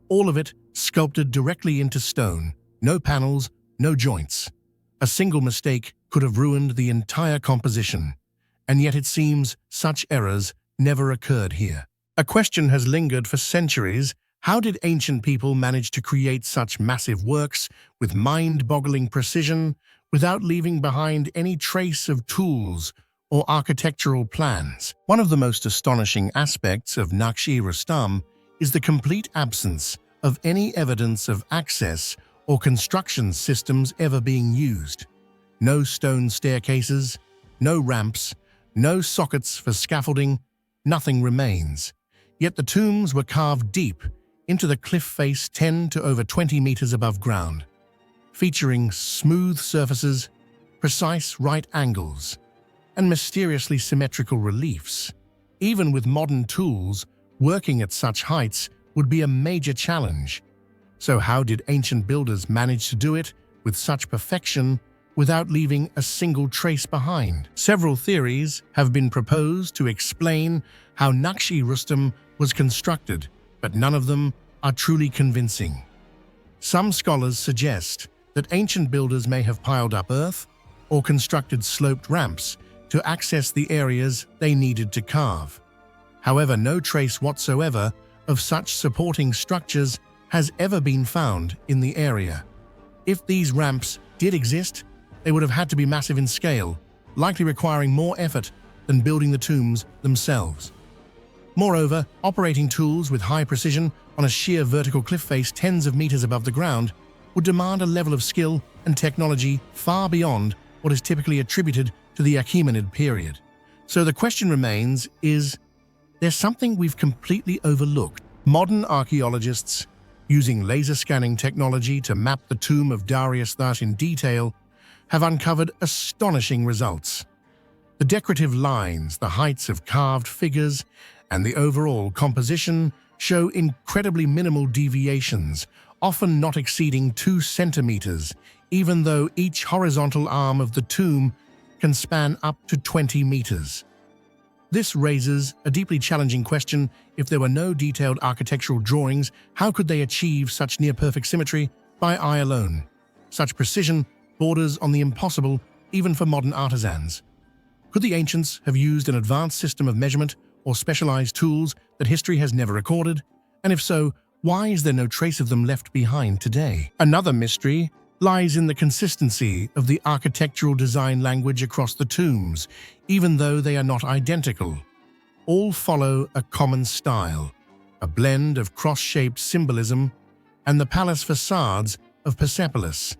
All of it sculpted directly into stone, no panels, no joints. A single mistake could have ruined the entire composition, and yet it seems such errors never occurred here. A question has lingered for centuries: how did ancient people manage to create such massive works with mind-boggling precision without leaving behind any trace of tools or architectural plans? One of the most astonishing aspects of Naqsh-e Rustam is the complete absence of any evidence of access or construction systems ever being used. No stone staircases, no ramps, no sockets for scaffolding, nothing remains. Yet the tombs were carved deep into the cliff face 10 to over 20 meters above ground, featuring smooth surfaces, precise right angles, and mysteriously symmetrical reliefs. Even with modern tools, working at such heights would be a major challenge. So how did ancient builders manage to do it with such perfection without leaving a single trace behind? Several theories have been proposed to explain how Naqsh-e Rustam was constructed, but none of them are truly convincing. Some scholars suggest that ancient builders may have piled up earth or constructed sloped ramps to access the areas they needed to carve. However, no trace whatsoever of such supporting structures has ever been found in the area. If these ramps did exist, they would have had to be massive in scale, likely requiring more effort than building the tombs themselves. Moreover, operating tools with high precision on a sheer vertical cliff face tens of meters above the ground would demand a level of skill and technology far beyond what is typically attributed to the Achaemenid period. So the question remains, is there something we've completely overlooked? Modern archaeologists, using laser scanning technology to map the tomb of Darius III in detail, have uncovered astonishing results. The decorative lines, the heights of carved figures, and the overall composition show incredibly minimal deviations, often not exceeding 2 centimeters, even though each horizontal arm of the tomb can span up to 20 meters. This raises a deeply challenging question: if there were no detailed architectural drawings, how could they achieve such near-perfect symmetry by eye alone? Such precision borders on the impossible, even for modern artisans. Could the ancients have used an advanced system of measurement or specialized tools that history has never recorded? And if so, why is there no trace of them left behind today? Another mystery lies in the consistency of the architectural design language across the tombs, even though they are not identical. All follow a common style, a blend of cross-shaped symbolism and the palace facades of Persepolis.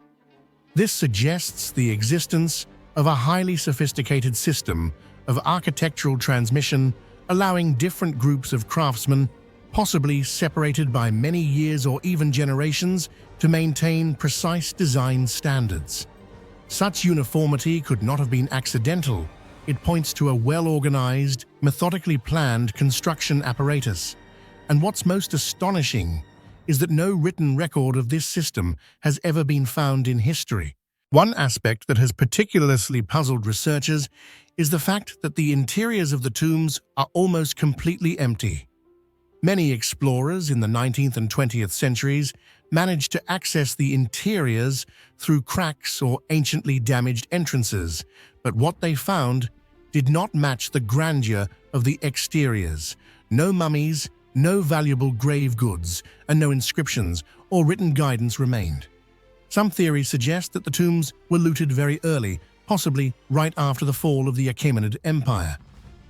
This suggests the existence of a highly sophisticated system of architectural transmission, allowing different groups of craftsmen, possibly separated by many years or even generations, to maintain precise design standards. Such uniformity could not have been accidental. It points to a well-organized, methodically planned construction apparatus. And what's most astonishing is that no written record of this system has ever been found in history. One aspect that has particularly puzzled researchers is the fact that the interiors of the tombs are almost completely empty. Many explorers in the 19th and 20th centuries managed to access the interiors through cracks or anciently damaged entrances, but what they found did not match the grandeur of the exteriors. No mummies, no valuable grave goods, and no inscriptions or written guidance remained. Some theories suggest that the tombs were looted very early, possibly right after the fall of the Achaemenid Empire.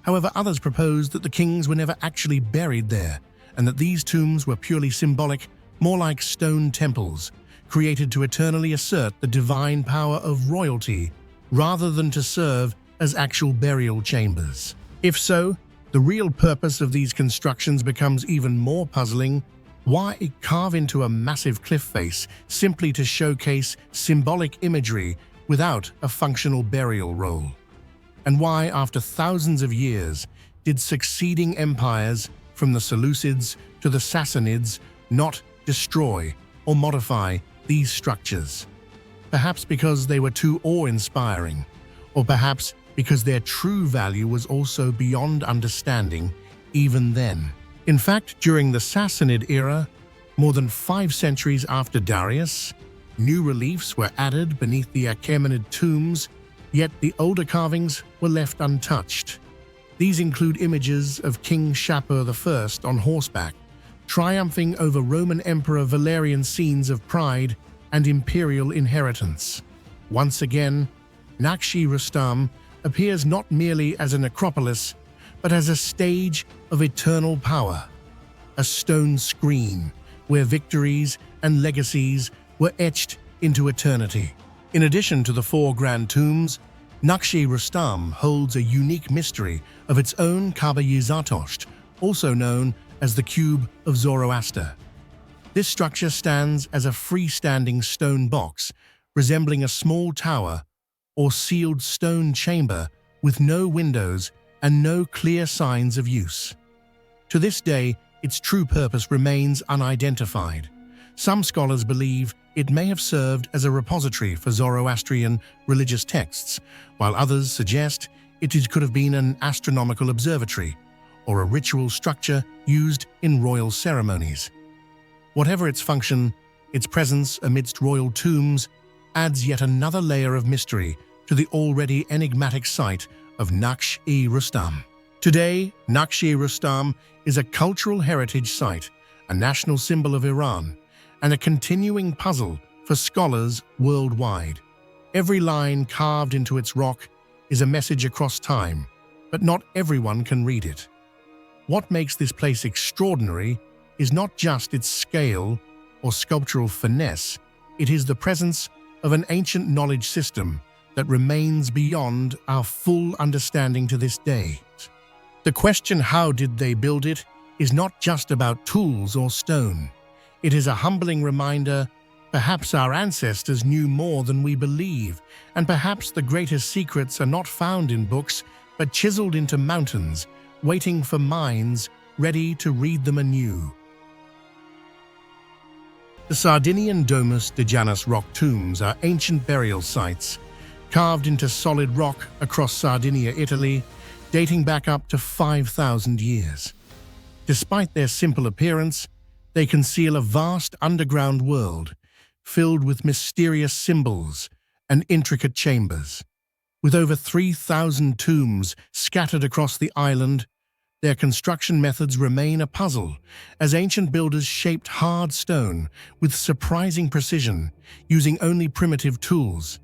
However, others propose that the kings were never actually buried there, and that these tombs were purely symbolic, more like stone temples, created to eternally assert the divine power of royalty, rather than to serve as actual burial chambers. If so, the real purpose of these constructions becomes even more puzzling. Why carve into a massive cliff face simply to showcase symbolic imagery without a functional burial role? And why, after thousands of years, did succeeding empires, from the Seleucids to the Sassanids, not destroy or modify these structures? Perhaps because they were too awe-inspiring, or perhaps because their true value was also beyond understanding even then. In fact, during the Sassanid era, more than 5 centuries after Darius, new reliefs were added beneath the Achaemenid tombs, yet the older carvings were left untouched. These include images of King Shapur I on horseback, triumphing over Roman Emperor Valerian's scenes of pride and imperial inheritance. Once again, Naqsh-e Rustam appears not merely as a necropolis, but as a stage of eternal power, a stone screen where victories and legacies were etched into eternity. In addition to the 4 grand tombs, Naqsh-e Rustam holds a unique mystery of its own Kaaba-i-Zartosht, also known as the Cube of Zoroaster. This structure stands as a freestanding stone box, resembling a small tower or sealed stone chamber with no windows and no clear signs of use. To this day, its true purpose remains unidentified. Some scholars believe it may have served as a repository for Zoroastrian religious texts, while others suggest it could have been an astronomical observatory or a ritual structure used in royal ceremonies. Whatever its function, its presence amidst royal tombs adds yet another layer of mystery to the already enigmatic site of Naqsh-e Rustam. Today, Naqsh-e Rustam is a cultural heritage site, a national symbol of Iran, and a continuing puzzle for scholars worldwide. Every line carved into its rock is a message across time, but not everyone can read it. What makes this place extraordinary is not just its scale or sculptural finesse, it is the presence of an ancient knowledge system that remains beyond our full understanding to this day. The question, how did they build it, is not just about tools or stone. It is a humbling reminder, perhaps our ancestors knew more than we believe, and perhaps the greatest secrets are not found in books, but chiseled into mountains, waiting for minds ready to read them anew. The Sardinian Domus de Janas rock tombs are ancient burial sites, carved into solid rock across Sardinia, Italy, dating back up to 5,000 years. Despite their simple appearance, they conceal a vast underground world, filled with mysterious symbols and intricate chambers. With over 3,000 tombs scattered across the island, their construction methods remain a puzzle, as ancient builders shaped hard stone with surprising precision, using only primitive tools.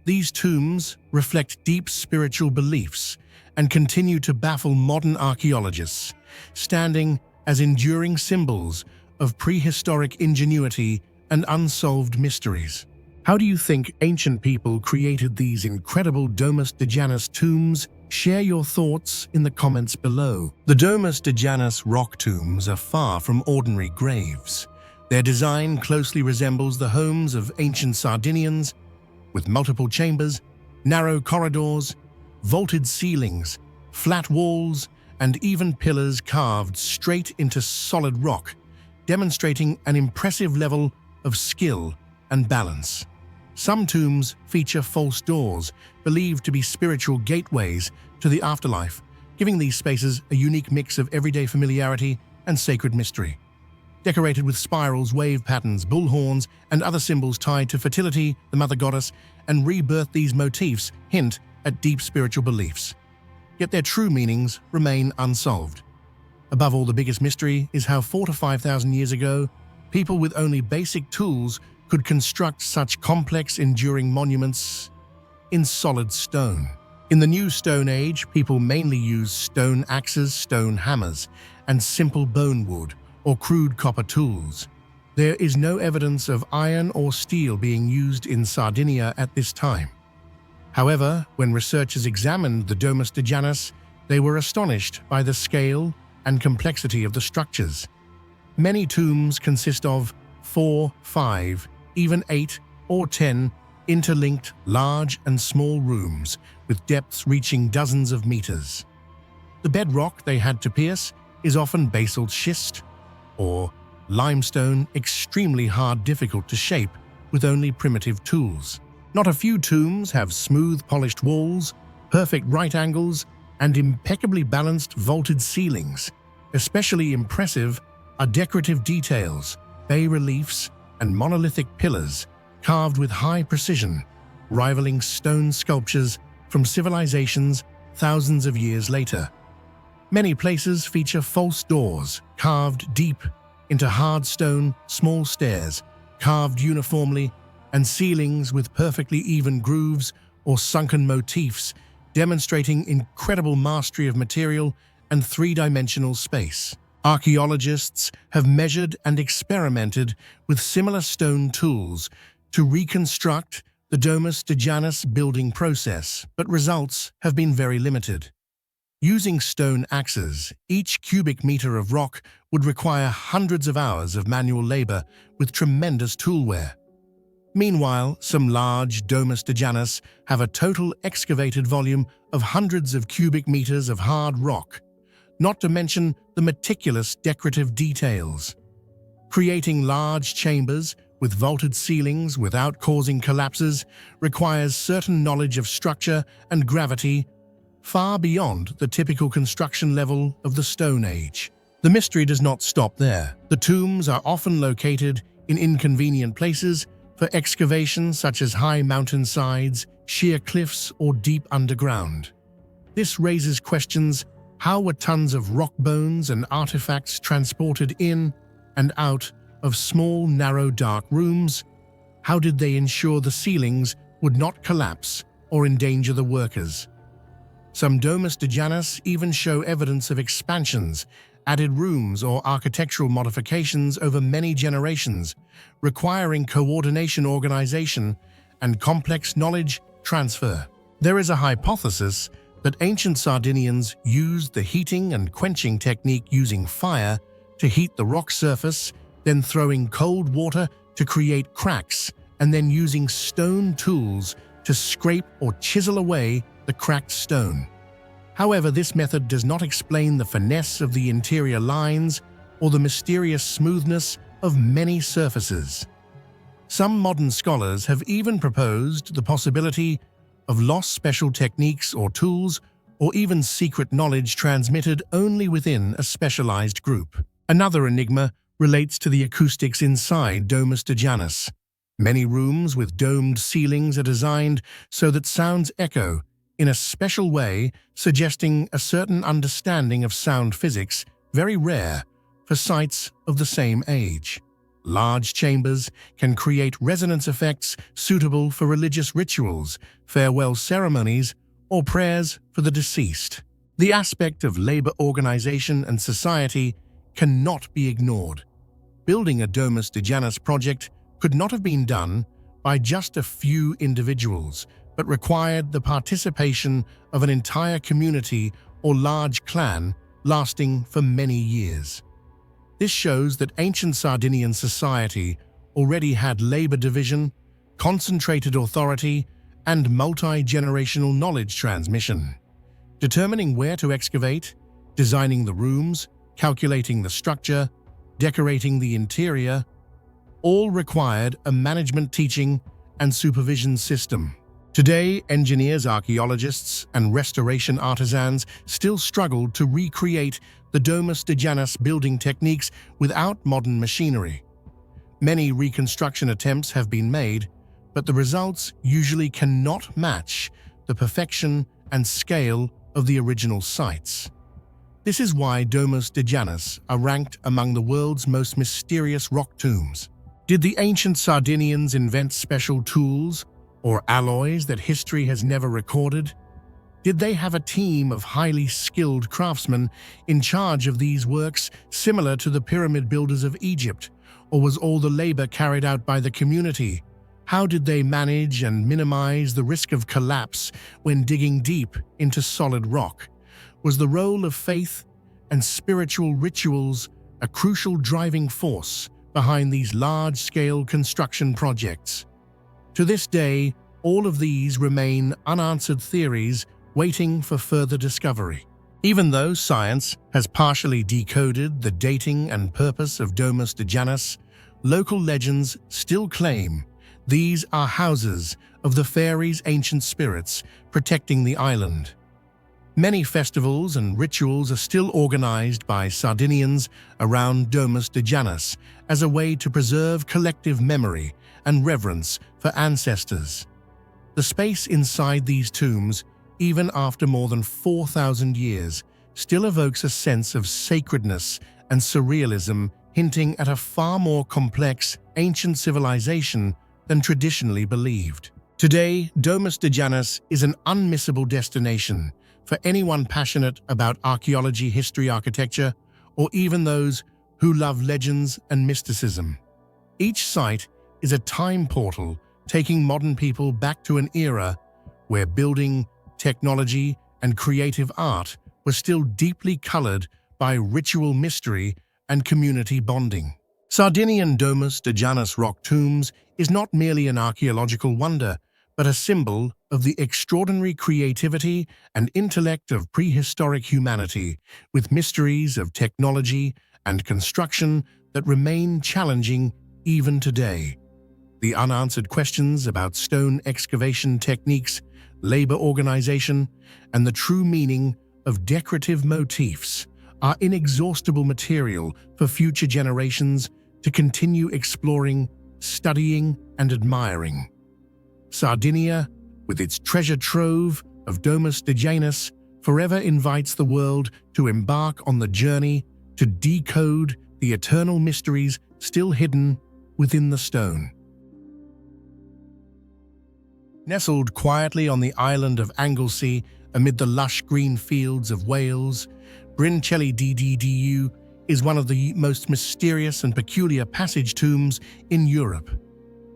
These tombs reflect deep spiritual beliefs and continue to baffle modern archaeologists, standing as enduring symbols of prehistoric ingenuity and unsolved mysteries. How do you think ancient people created these incredible Domus de Janas tombs? Share your thoughts in the comments below. The Domus de Janas rock tombs are far from ordinary graves. Their design closely resembles the homes of ancient Sardinians, with multiple chambers, narrow corridors, vaulted ceilings, flat walls, and even pillars carved straight into solid rock, demonstrating an impressive level of skill and balance. Some tombs feature false doors, believed to be spiritual gateways to the afterlife, giving these spaces a unique mix of everyday familiarity and sacred mystery. Decorated with spirals, wave patterns, bull horns, and other symbols tied to fertility, the mother goddess, and rebirth, these motifs hint at deep spiritual beliefs. Yet their true meanings remain unsolved. Above all, the biggest mystery is how 4,000 to 5,000 years ago, people with only basic tools could construct such complex, enduring monuments in solid stone. In the New Stone Age, people mainly used stone axes, stone hammers, and simple bone wood or crude copper tools. There is no evidence of iron or steel being used in Sardinia at this time. However, when researchers examined the Domus de Janas, they were astonished by the scale and complexity of the structures. Many tombs consist of 4, 5, even 8 or 10 interlinked large and small rooms with depths reaching dozens of meters. The bedrock they had to pierce is often basalt schist or limestone, extremely hard, difficult to shape with only primitive tools. Not a few tombs have smooth, polished walls, perfect right angles, and impeccably balanced vaulted ceilings. Especially impressive are decorative details, bas-reliefs, and monolithic pillars carved with high precision, rivaling stone sculptures from civilizations thousands of years later. Many places feature false doors carved deep into hard stone, small stairs carved uniformly, and ceilings with perfectly even grooves or sunken motifs, demonstrating incredible mastery of material and three-dimensional space. Archaeologists have measured and experimented with similar stone tools to reconstruct the Domus de Janas building process, but results have been very limited. Using stone axes, each cubic meter of rock would require hundreds of hours of manual labor with tremendous toolware. Meanwhile, some large Domus de Janas have a total excavated volume of hundreds of cubic meters of hard rock, not to mention the meticulous decorative details. Creating large chambers with vaulted ceilings without causing collapses requires certain knowledge of structure and gravity far beyond the typical construction level of the Stone Age. The mystery does not stop there. The tombs are often located in inconvenient places for excavation, such as high mountainsides, sheer cliffs, or deep underground. This raises questions: how were tons of rock bones and artifacts transported in and out of small, narrow, dark rooms? How did they ensure the ceilings would not collapse or endanger the workers? Some Domus de Janas even show evidence of expansions, added rooms, or architectural modifications over many generations, requiring coordination, organization, and complex knowledge transfer. There is a hypothesis that ancient Sardinians used the heating and quenching technique using fire to heat the rock surface, then throwing cold water to create cracks, and then using stone tools to scrape or chisel away the cracked stone. However, this method does not explain the finesse of the interior lines or the mysterious smoothness of many surfaces. Some modern scholars have even proposed the possibility of lost special techniques or tools, or even secret knowledge transmitted only within a specialized group. Another enigma relates to the acoustics inside Domus de Janas. Many rooms with domed ceilings are designed so that sounds echo in a special way, suggesting a certain understanding of sound physics, very rare for sites of the same age. Large chambers can create resonance effects suitable for religious rituals, farewell ceremonies, or prayers for the deceased. The aspect of labor organization and society cannot be ignored. Building a Domus de Janas project could not have been done by just a few individuals, but required the participation of an entire community or large clan lasting for many years. This shows that ancient Sardinian society already had labor division, concentrated authority, and multi-generational knowledge transmission. Determining where to excavate, designing the rooms, calculating the structure, decorating the interior, all required a management teaching and supervision system. Today, engineers, archaeologists, and restoration artisans still struggle to recreate the Domus de Janas building techniques without modern machinery. Many reconstruction attempts have been made, but the results usually cannot match the perfection and scale of the original sites. This is why Domus de Janas are ranked among the world's most mysterious rock tombs. Did the ancient Sardinians invent special tools or alloys that history has never recorded? Did they have a team of highly skilled craftsmen in charge of these works similar to the pyramid builders of Egypt, or was all the labor carried out by the community? How did they manage and minimize the risk of collapse when digging deep into solid rock? Was the role of faith and spiritual rituals a crucial driving force behind these large-scale construction projects? To this day, all of these remain unanswered theories waiting for further discovery. Even though science has partially decoded the dating and purpose of Domus de Janas, local legends still claim these are houses of the fairies' ancient spirits protecting the island. Many festivals and rituals are still organized by Sardinians around Domus de Janas as a way to preserve collective memory and reverence for ancestors. The space inside these tombs, even after more than 4,000 years, still evokes a sense of sacredness and surrealism, hinting at a far more complex ancient civilization than traditionally believed. Today, Domus de Janas is an unmissable destination for anyone passionate about archaeology, history, architecture, or even those who love legends and mysticism. Each site is a time portal taking modern people back to an era where building, technology, and creative art were still deeply colored by ritual mystery and community bonding. Sardinian Domus de Janas rock tombs is not merely an archaeological wonder, but a symbol of the extraordinary creativity and intellect of prehistoric humanity, with mysteries of technology and construction that remain challenging even today. The unanswered questions about stone excavation techniques, labor organization, and the true meaning of decorative motifs are inexhaustible material for future generations to continue exploring, studying, and admiring. Sardinia, with its treasure trove of Domus de Janas, forever invites the world to embark on the journey to decode the eternal mysteries still hidden within the stone. Nestled quietly on the island of Anglesey, amid the lush green fields of Wales, Brin Celli Ddu is one of the most mysterious and peculiar passage tombs in Europe.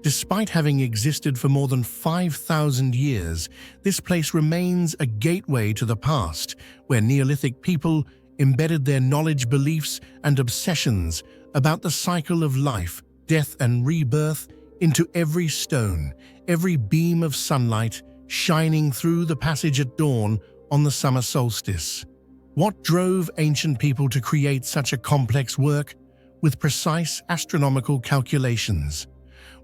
Despite having existed for more than 5,000 years, this place remains a gateway to the past, where Neolithic people embedded their knowledge, beliefs, and obsessions about the cycle of life, death, and rebirth into every stone, every beam of sunlight shining through the passage at dawn on the summer solstice. What drove ancient people to create such a complex work with precise astronomical calculations?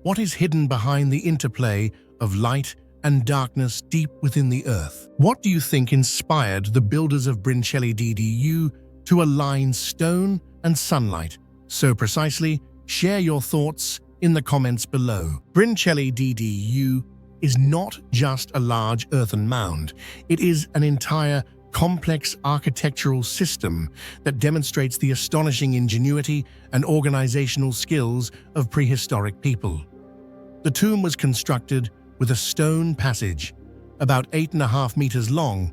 What is hidden behind the interplay of light and darkness deep within the earth? What do you think inspired the builders of Brin Celli Ddu to align stone and sunlight so precisely? Share your thoughts in the comments below. Brin Celli Ddu is not just a large earthen mound. It is an entire complex architectural system that demonstrates the astonishing ingenuity and organizational skills of prehistoric people. The tomb was constructed with a stone passage, about 8.5 meters long,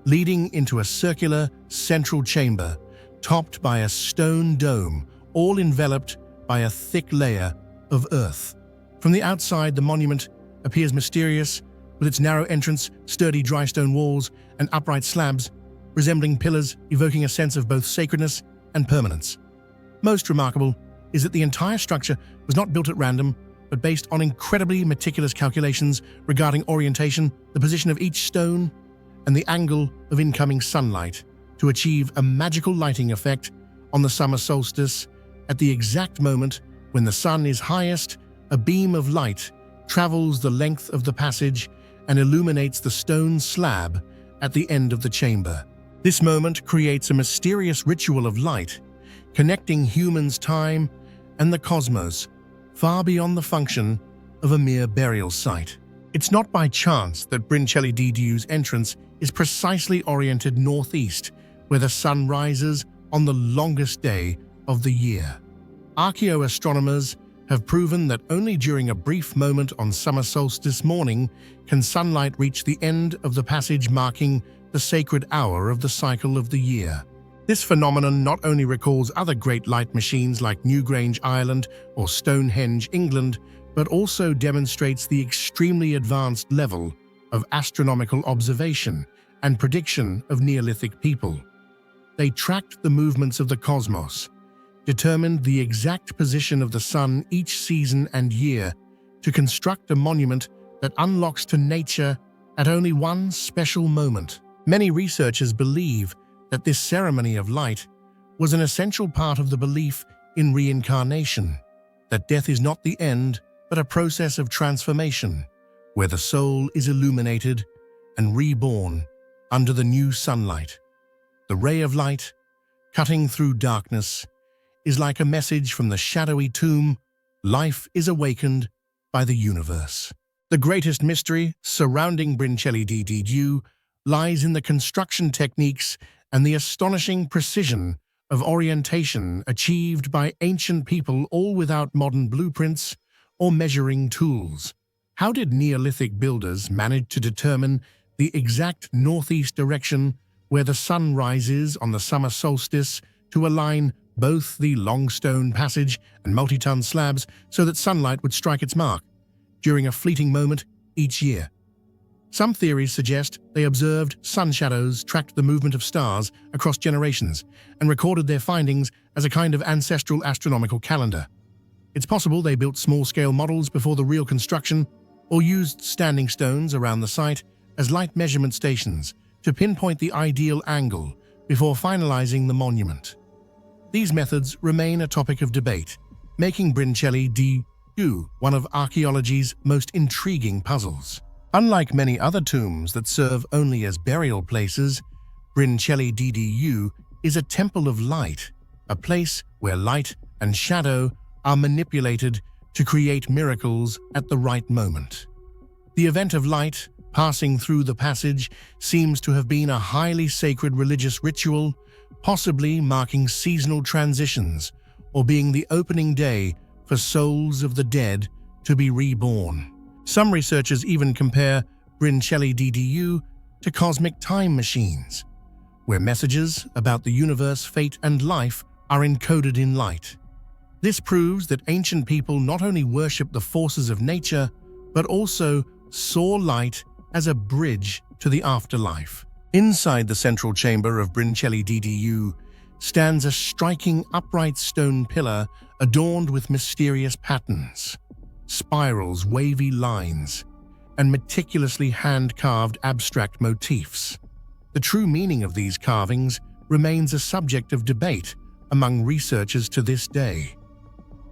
leading into a circular central chamber topped by a stone dome, all enveloped by a thick layer of earth. From the outside, the monument appears mysterious, with its narrow entrance, sturdy dry stone walls, and upright slabs resembling pillars, evoking a sense of both sacredness and permanence. Most remarkable is that the entire structure was not built at random, but based on incredibly meticulous calculations regarding orientation, the position of each stone, and the angle of incoming sunlight to achieve a magical lighting effect on the summer solstice. At the exact moment when the sun is highest, a beam of light travels the length of the passage and illuminates the stone slab at the end of the chamber. This moment creates a mysterious ritual of light, connecting humans' time and the cosmos, far beyond the function of a mere burial site. It's not by chance that Brin Celli Ddu's entrance is precisely oriented northeast, where the sun rises on the longest day of the year. Archaeoastronomers have proven that only during a brief moment on summer solstice morning can sunlight reach the end of the passage, marking the sacred hour of the cycle of the year. This phenomenon not only recalls other great light machines like Newgrange, Ireland, or Stonehenge, England, but also demonstrates the extremely advanced level of astronomical observation and prediction of Neolithic people. They tracked the movements of the cosmos, determined the exact position of the sun each season and year to construct a monument that unlocks to nature at only one special moment. Many researchers believe that this ceremony of light was an essential part of the belief in reincarnation, that death is not the end, but a process of transformation, where the soul is illuminated and reborn under the new sunlight. The ray of light, cutting through darkness, is like a message from the shadowy tomb. Life is awakened by the universe. The greatest mystery surrounding Brin Celli Ddu lies in the construction techniques and the astonishing precision of orientation achieved by ancient people, all without modern blueprints or measuring tools. How did Neolithic builders manage to determine the exact northeast direction where the sun rises on the summer solstice to align both the long stone passage and multi-ton slabs so that sunlight would strike its mark during a fleeting moment each year? Some theories suggest they observed sun shadows, tracked the movement of stars across generations, and recorded their findings as a kind of ancestral astronomical calendar. It's possible they built small-scale models before the real construction, or used standing stones around the site as light measurement stations to pinpoint the ideal angle before finalizing the monument. These methods remain a topic of debate, making Brin Celli Ddu one of archaeology's most intriguing puzzles. Unlike many other tombs that serve only as burial places, Brin Celli Ddu is a temple of light, a place where light and shadow are manipulated to create miracles at the right moment. The event of light passing through the passage seems to have been a highly sacred religious ritual, possibly marking seasonal transitions or being the opening day for souls of the dead to be reborn. Some researchers even compare Brin Celli Ddu to cosmic time machines, where messages about the universe, fate, and life are encoded in light. This proves that ancient people not only worshipped the forces of nature, but also saw light as a bridge to the afterlife. Inside the central chamber of Brin Celli Ddu stands a striking upright stone pillar adorned with mysterious patterns, spirals, wavy lines, and meticulously hand-carved abstract motifs. The true meaning of these carvings remains a subject of debate among researchers to this day.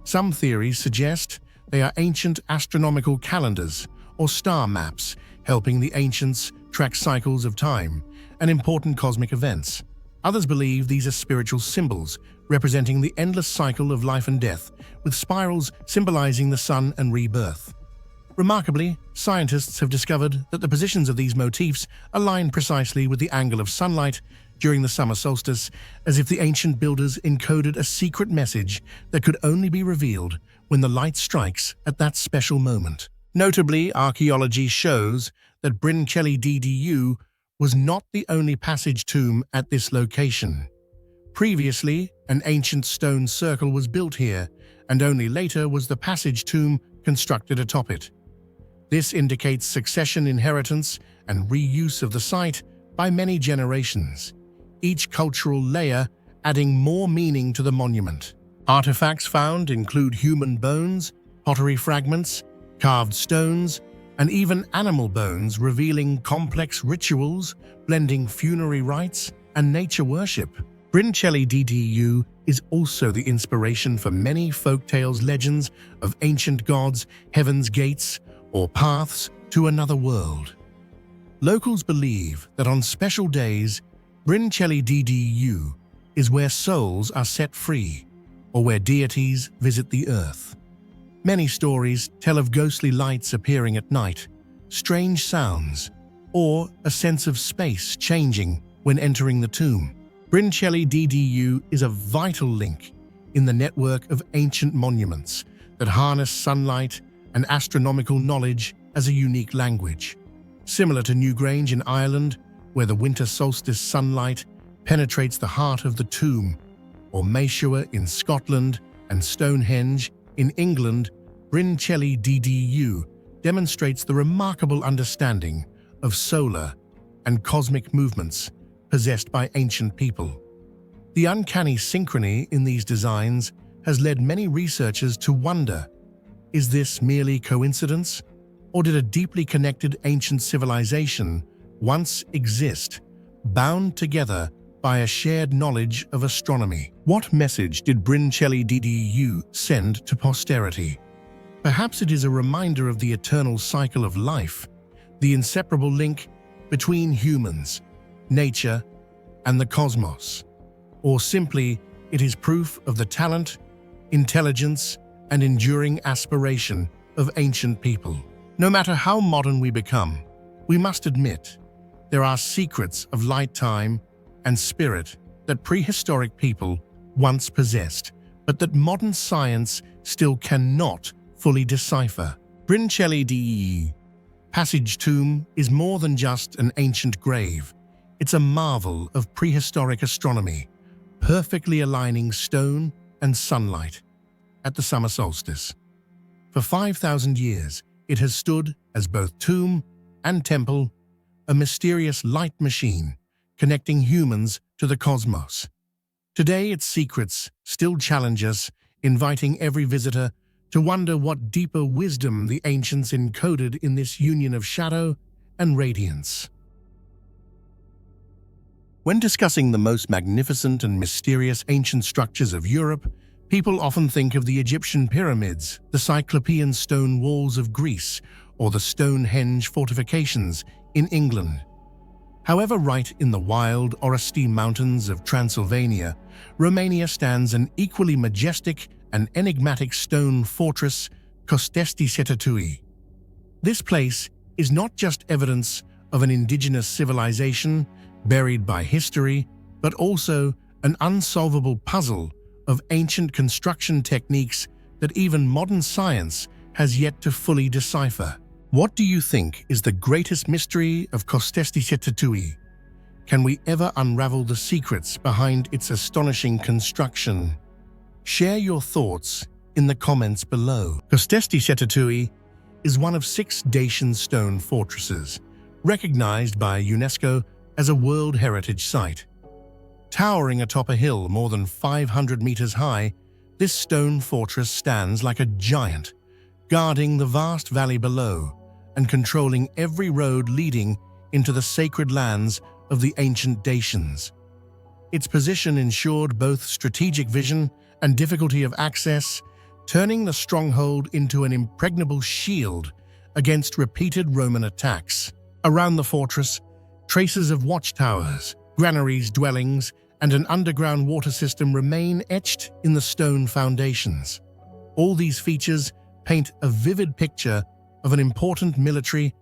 Some theories suggest they are ancient astronomical calendars or star maps, helping the ancients track cycles of time and important cosmic events. Others believe these are spiritual symbols, representing the endless cycle of life and death, with spirals symbolizing the sun and rebirth. Remarkably, scientists have discovered that the positions of these motifs align precisely with the angle of sunlight during the summer solstice, as if the ancient builders encoded a secret message that could only be revealed when the light strikes at that special moment. Notably, archaeology shows that Brin Celli Ddu was not the only passage tomb at this location. Previously, an ancient stone circle was built here, and only later was the passage tomb constructed atop it. This indicates succession inheritance and reuse of the site by many generations, each cultural layer adding more meaning to the monument. Artifacts found include human bones, pottery fragments, carved stones, and even animal bones, revealing complex rituals blending funerary rites and nature worship. Brin Celli Ddu is also the inspiration for many folktales, legends of ancient gods, heaven's gates, or paths to another world. Locals believe that on special days, Brin Celli Ddu is where souls are set free, or where deities visit the earth. Many stories tell of ghostly lights appearing at night, strange sounds, or a sense of space changing when entering the tomb. Brin Celli Ddu is a vital link in the network of ancient monuments that harness sunlight and astronomical knowledge as a unique language. Similar to Newgrange in Ireland, where the winter solstice sunlight penetrates the heart of the tomb, or Mayshua in Scotland and Stonehenge in England, Brin Celli Ddu demonstrates the remarkable understanding of solar and cosmic movements possessed by ancient people. The uncanny synchrony in these designs has led many researchers to wonder, is this merely coincidence, or did a deeply connected ancient civilization once exist, bound together by a shared knowledge of astronomy? What message did Brin Celli Ddu send to posterity? Perhaps it is a reminder of the eternal cycle of life, the inseparable link between humans, nature, and the cosmos. Or simply, it is proof of the talent, intelligence, and enduring aspiration of ancient people. No matter how modern we become, we must admit there are secrets of light, time, and spirit that prehistoric people once possessed, but that modern science still cannot fully decipher. Brin Celli Ddu Passage Tomb is more than just an ancient grave. It's a marvel of prehistoric astronomy, perfectly aligning stone and sunlight at the summer solstice. For 5,000 years, it has stood as both tomb and temple, a mysterious light machine connecting humans to the cosmos. Today, its secrets still challenge us, inviting every visitor to wonder what deeper wisdom the ancients encoded in this union of shadow and radiance. When discussing the most magnificent and mysterious ancient structures of Europe, people often think of the Egyptian pyramids, the Cyclopean stone walls of Greece, or the Stonehenge fortifications in England. However, right in the wild Oresti mountains of Transylvania, Romania stands an equally majestic and enigmatic stone fortress, Costesti-Cetatuie. This place is not just evidence of an indigenous civilization buried by history, but also an unsolvable puzzle of ancient construction techniques that even modern science has yet to fully decipher. What do you think is the greatest mystery of Costesti-Cetatuie? Can we ever unravel the secrets behind its astonishing construction? Share your thoughts in the comments below. Costesti-Cetatuie is one of 6 Dacian stone fortresses, recognized by UNESCO as a World Heritage Site. Towering atop a hill more than 500 meters high, this stone fortress stands like a giant, guarding the vast valley below and controlling every road leading into the sacred lands of the ancient Dacians. Its position ensured both strategic vision and difficulty of access, turning the stronghold into an impregnable shield against repeated Roman attacks. Around the fortress, traces of watchtowers, granaries, dwellings, and an underground water system remain etched in the stone foundations. All these features paint a vivid picture of an important military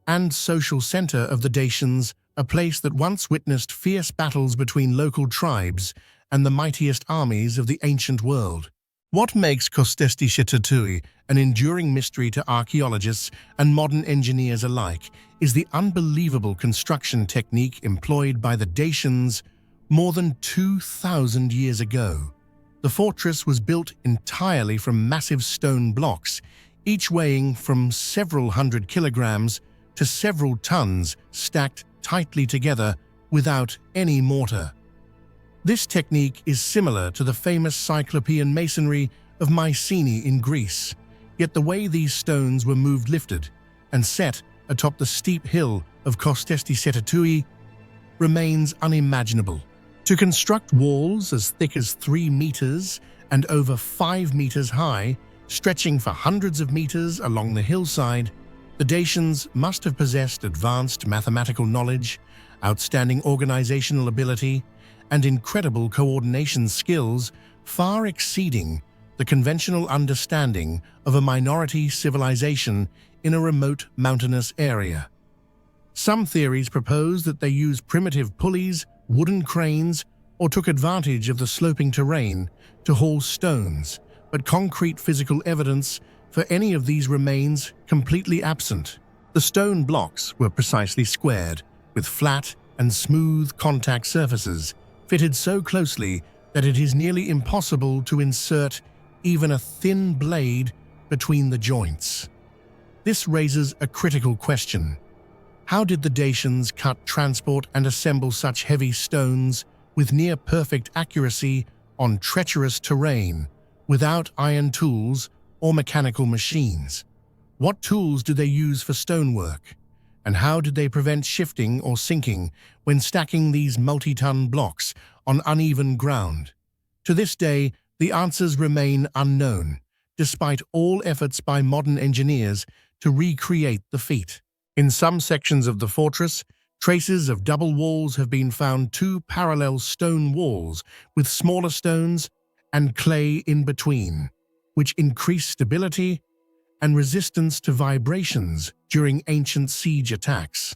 and social center of the Dacians, a place that once witnessed fierce battles between local tribes and the mightiest armies of the ancient world. What makes Costesti-Cetatuie an enduring mystery to archaeologists and modern engineers alike is the unbelievable construction technique employed by the Dacians more than 2,000 years ago. The fortress was built entirely from massive stone blocks, each weighing from several hundred kilograms to several tons, stacked tightly together without any mortar. This technique is similar to the famous Cyclopean masonry of Mycenae in Greece, yet the way these stones were moved, lifted, and set atop the steep hill of Costesti-Cetatuie remains unimaginable. To construct walls as thick as 3 meters and over 5 meters high, stretching for hundreds of meters along the hillside, the Dacians must have possessed advanced mathematical knowledge, outstanding organizational ability, and incredible coordination skills far exceeding the conventional understanding of a minority civilization in a remote mountainous area. Some theories propose that they used primitive pulleys, wooden cranes, or took advantage of the sloping terrain to haul stones, but concrete physical evidence for any of these remains completely absent. The stone blocks were precisely squared, with flat and smooth contact surfaces, fitted so closely that it is nearly impossible to insert even a thin blade between the joints. This raises a critical question. How did the Dacians cut, transport, and assemble such heavy stones with near-perfect accuracy on treacherous terrain without iron tools or mechanical machines? What tools do they use for stonework? And how did they prevent shifting or sinking when stacking these multi-ton blocks on uneven ground? To this day, the answers remain unknown, despite all efforts by modern engineers to recreate the feat. In some sections of the fortress, traces of double walls have been found, 2 parallel stone walls with smaller stones and clay in between, which increase stability and resistance to vibrations during ancient siege attacks.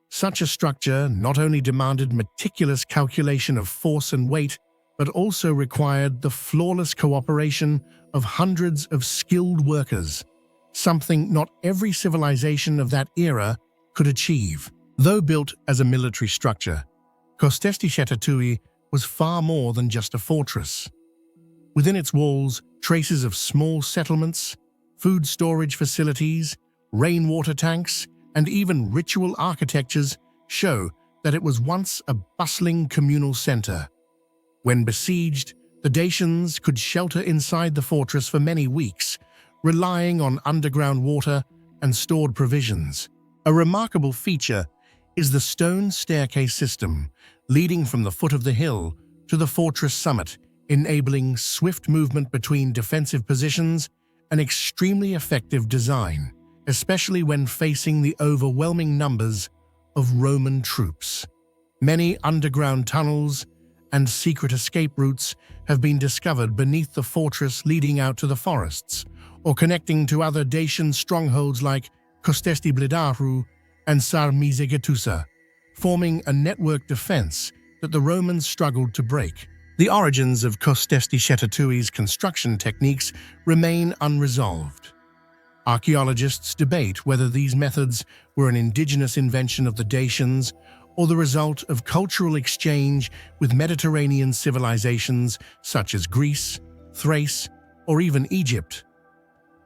Such a structure not only demanded meticulous calculation of force and weight, but also required the flawless cooperation of hundreds of skilled workers, something not every civilization of that era could achieve. Though built as a military structure, Costesti-Cetatuie was far more than just a fortress. Within its walls, traces of small settlements, food storage facilities, rainwater tanks, and even ritual architectures show that it was once a bustling communal center. When besieged, the Dacians could shelter inside the fortress for many weeks, relying on underground water and stored provisions. A remarkable feature is the stone staircase system leading from the foot of the hill to the fortress summit, enabling swift movement between defensive positions, an extremely effective design, especially when facing the overwhelming numbers of Roman troops. Many underground tunnels and secret escape routes have been discovered beneath the fortress, leading out to the forests, or connecting to other Dacian strongholds like Costesti-Cetatuie Ddu and Sarmizegetusa, forming a network defense that the Romans struggled to break. The origins of Costesti-Cetatuie's construction techniques remain unresolved. Archaeologists debate whether these methods were an indigenous invention of the Dacians or the result of cultural exchange with Mediterranean civilizations such as Greece, Thrace, or even Egypt.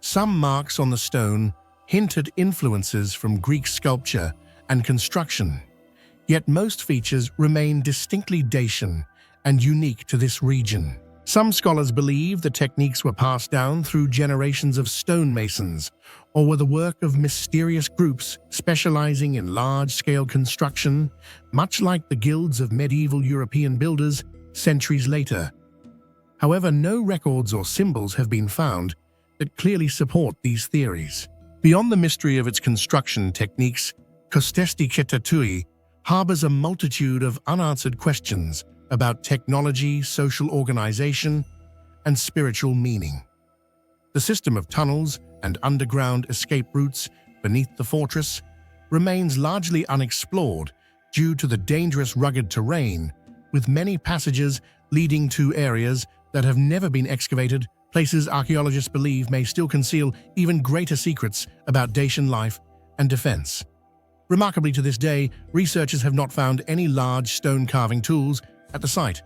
Some marks on the stone hint at influences from Greek sculpture and construction, yet most features remain distinctly Dacian and unique to this region. Some scholars believe the techniques were passed down through generations of stonemasons or were the work of mysterious groups specializing in large-scale construction, much like the guilds of medieval European builders centuries later. However, no records or symbols have been found that clearly support these theories. Beyond the mystery of its construction techniques, Costesti-Cetatuie harbors a multitude of unanswered questions about technology, social organization, and spiritual meaning. The system of tunnels and underground escape routes beneath the fortress remains largely unexplored due to the dangerous rugged terrain, with many passages leading to areas that have never been excavated, places archaeologists believe may still conceal even greater secrets about Dacian life and defense. Remarkably, to this day, researchers have not found any large stone carving tools at the site.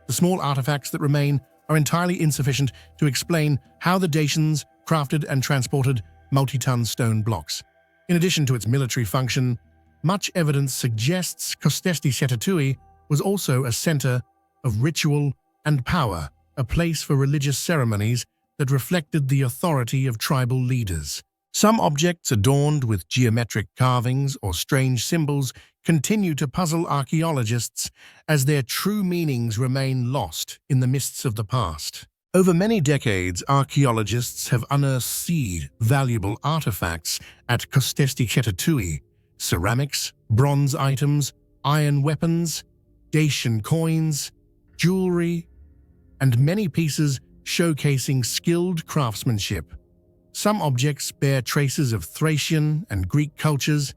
The small artifacts that remain are entirely insufficient to explain how the Dacians crafted and transported multi-ton stone blocks. In addition to its military function, much evidence suggests Costesti-Cetatuie was also a center of ritual and power, a place for religious ceremonies that reflected the authority of tribal leaders. Some objects adorned with geometric carvings or strange symbols continue to puzzle archaeologists as their true meanings remain lost in the mists of the past. Over many decades, archaeologists have unearthed valuable artifacts at Costesti-Cetatuie: ceramics, bronze items, iron weapons, Dacian coins, jewelry, and many pieces showcasing skilled craftsmanship. Some objects bear traces of Thracian and Greek cultures,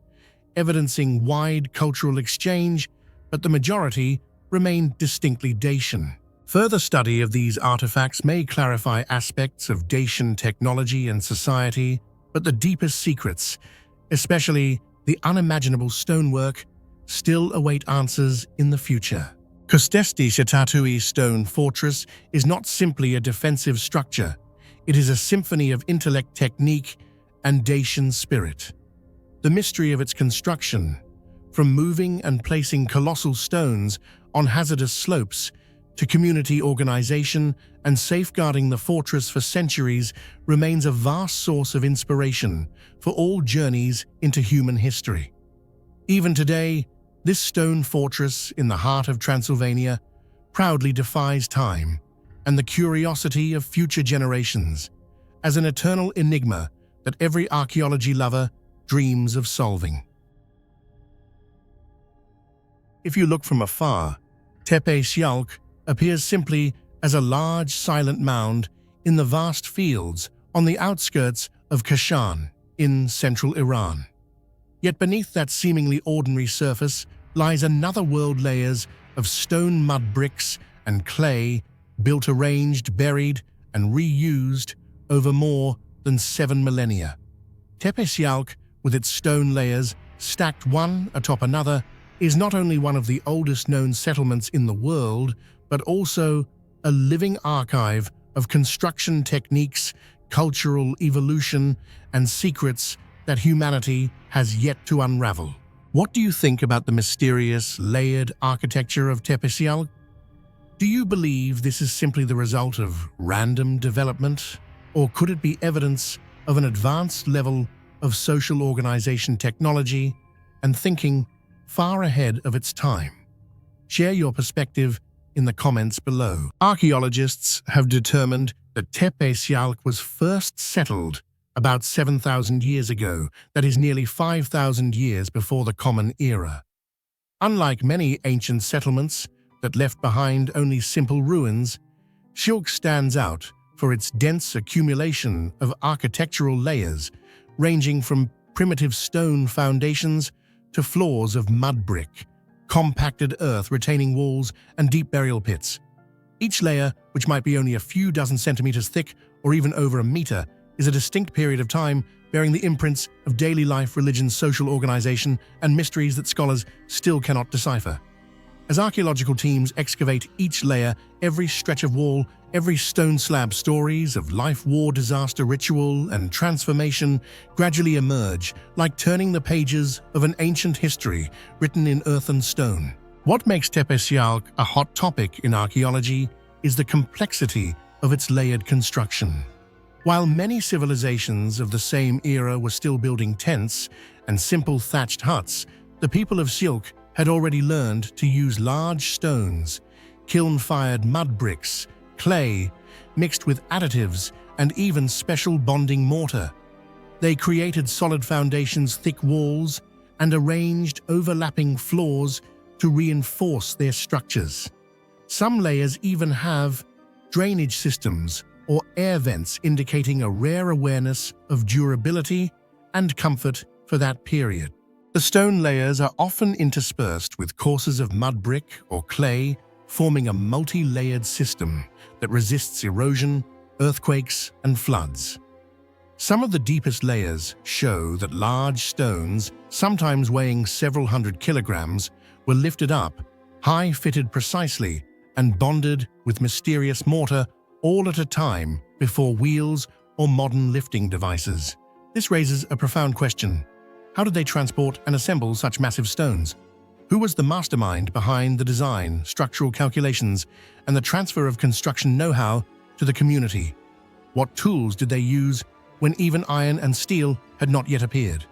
evidencing wide cultural exchange, but the majority remain distinctly Dacian. Further study of these artifacts may clarify aspects of Dacian technology and society, but the deepest secrets, especially the unimaginable stonework, still await answers in the future. Costesti-Cetatuie stone fortress is not simply a defensive structure. It is a symphony of intellect, technique, and Dacian spirit. The mystery of its construction, from moving and placing colossal stones on hazardous slopes to community organization and safeguarding the fortress for centuries, remains a vast source of inspiration for all journeys into human history. Even today, this stone fortress in the heart of Transylvania proudly defies time and the curiosity of future generations, as an eternal enigma that every archaeology lover dreams of solving. If you look from afar, Tepe Sialk appears simply as a large silent mound in the vast fields on the outskirts of Kashan in central Iran. Yet beneath that seemingly ordinary surface lies another world: layers of stone mud bricks and clay, built, arranged, buried, and reused over more than 7 millennia. Tepe Sialk, with its stone layers stacked one atop another, is not only one of the oldest known settlements in the world, but also a living archive of construction techniques, cultural evolution, and secrets that humanity has yet to unravel. What do you think about the mysterious, layered architecture of Tepe Sialk? Do you believe this is simply the result of random development, or could it be evidence of an advanced level of social organization, technology, and thinking far ahead of its time? Share your perspective in the comments below. Archaeologists have determined that Tepe Sialk was first settled about 7,000 years ago, that is nearly 5,000 years before the Common Era. Unlike many ancient settlements that left behind only simple ruins, Sialk stands out for its dense accumulation of architectural layers, ranging from primitive stone foundations to floors of mud brick, compacted earth retaining walls, and deep burial pits. Each layer, which might be only a few dozen centimeters thick or even over a meter, is a distinct period of time, bearing the imprints of daily life, religion, social organization, and mysteries that scholars still cannot decipher. As archaeological teams excavate each layer, every stretch of wall, every stone slab, stories of life, war, disaster, ritual, and transformation gradually emerge, like turning the pages of an ancient history written in earth and stone. What makes Tepe Sialk a hot topic in archaeology is the complexity of its layered construction. While many civilizations of the same era were still building tents and simple thatched huts, the people of Sialk had already learned to use large stones, kiln-fired mud bricks, clay, mixed with additives, and even special bonding mortar. They created solid foundations, thick walls, and arranged overlapping floors to reinforce their structures. Some layers even have drainage systems or air vents, indicating a rare awareness of durability and comfort for that period. The stone layers are often interspersed with courses of mud brick or clay, forming a multi-layered system that resists erosion, earthquakes, and floods. Some of the deepest layers show that large stones, sometimes weighing several hundred kilograms, were lifted up, fitted precisely, and bonded with mysterious mortar all at a time before wheels or modern lifting devices. This raises a profound question. How did they transport and assemble such massive stones? Who was the mastermind behind the design, structural calculations, and the transfer of construction know-how to the community? What tools did they use when even iron and steel had not yet appeared?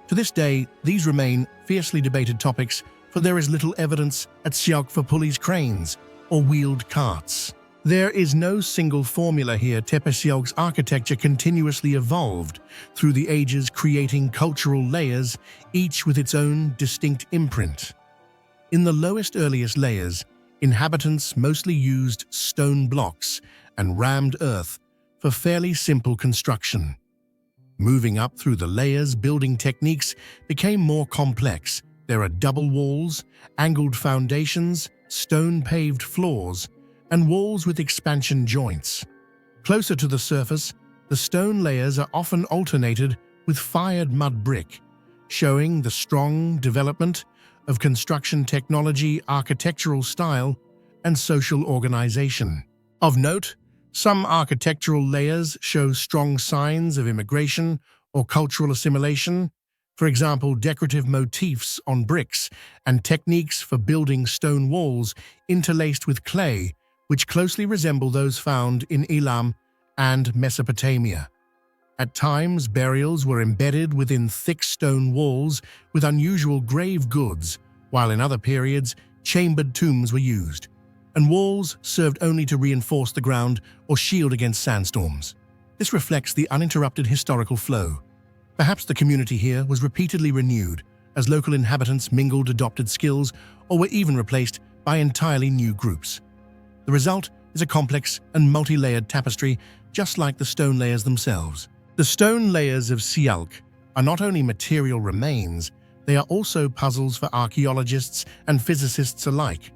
To this day, these remain fiercely debated topics, for there is little evidence at Sialk for pulleys, cranes, or wheeled carts. There is no single formula here. Tepe Sialk's architecture continuously evolved through the ages, creating cultural layers, each with its own distinct imprint. In the lowest, earliest layers, inhabitants mostly used stone blocks and rammed earth for fairly simple construction. Moving up through the layers, building techniques became more complex. There are double walls, angled foundations, stone-paved floors, and walls with expansion joints. Closer to the surface, the stone layers are often alternated with fired mud brick, showing the strong development of construction technology, architectural style, and social organization. Of note, some architectural layers show strong signs of immigration or cultural assimilation, for example, decorative motifs on bricks and techniques for building stone walls interlaced with clay, which closely resemble those found in Elam and Mesopotamia. At times, burials were embedded within thick stone walls with unusual grave goods, while in other periods, chambered tombs were used, and walls served only to reinforce the ground or shield against sandstorms. This reflects the uninterrupted historical flow. Perhaps the community here was repeatedly renewed as local inhabitants mingled, adopted skills, or were even replaced by entirely new groups. The result is a complex and multi-layered tapestry, just like the stone layers themselves. The stone layers of Sialk are not only material remains, they are also puzzles for archaeologists and physicists alike.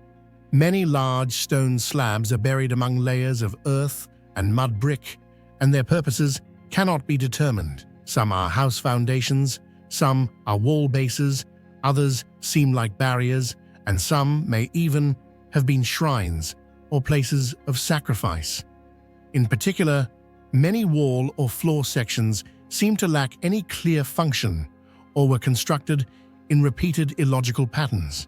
Many large stone slabs are buried among layers of earth and mud brick, and their purposes cannot be determined. Some are house foundations, some are wall bases, others seem like barriers, and some may even have been shrines or places of sacrifice. In particular, many wall or floor sections seem to lack any clear function or were constructed in repeated illogical patterns.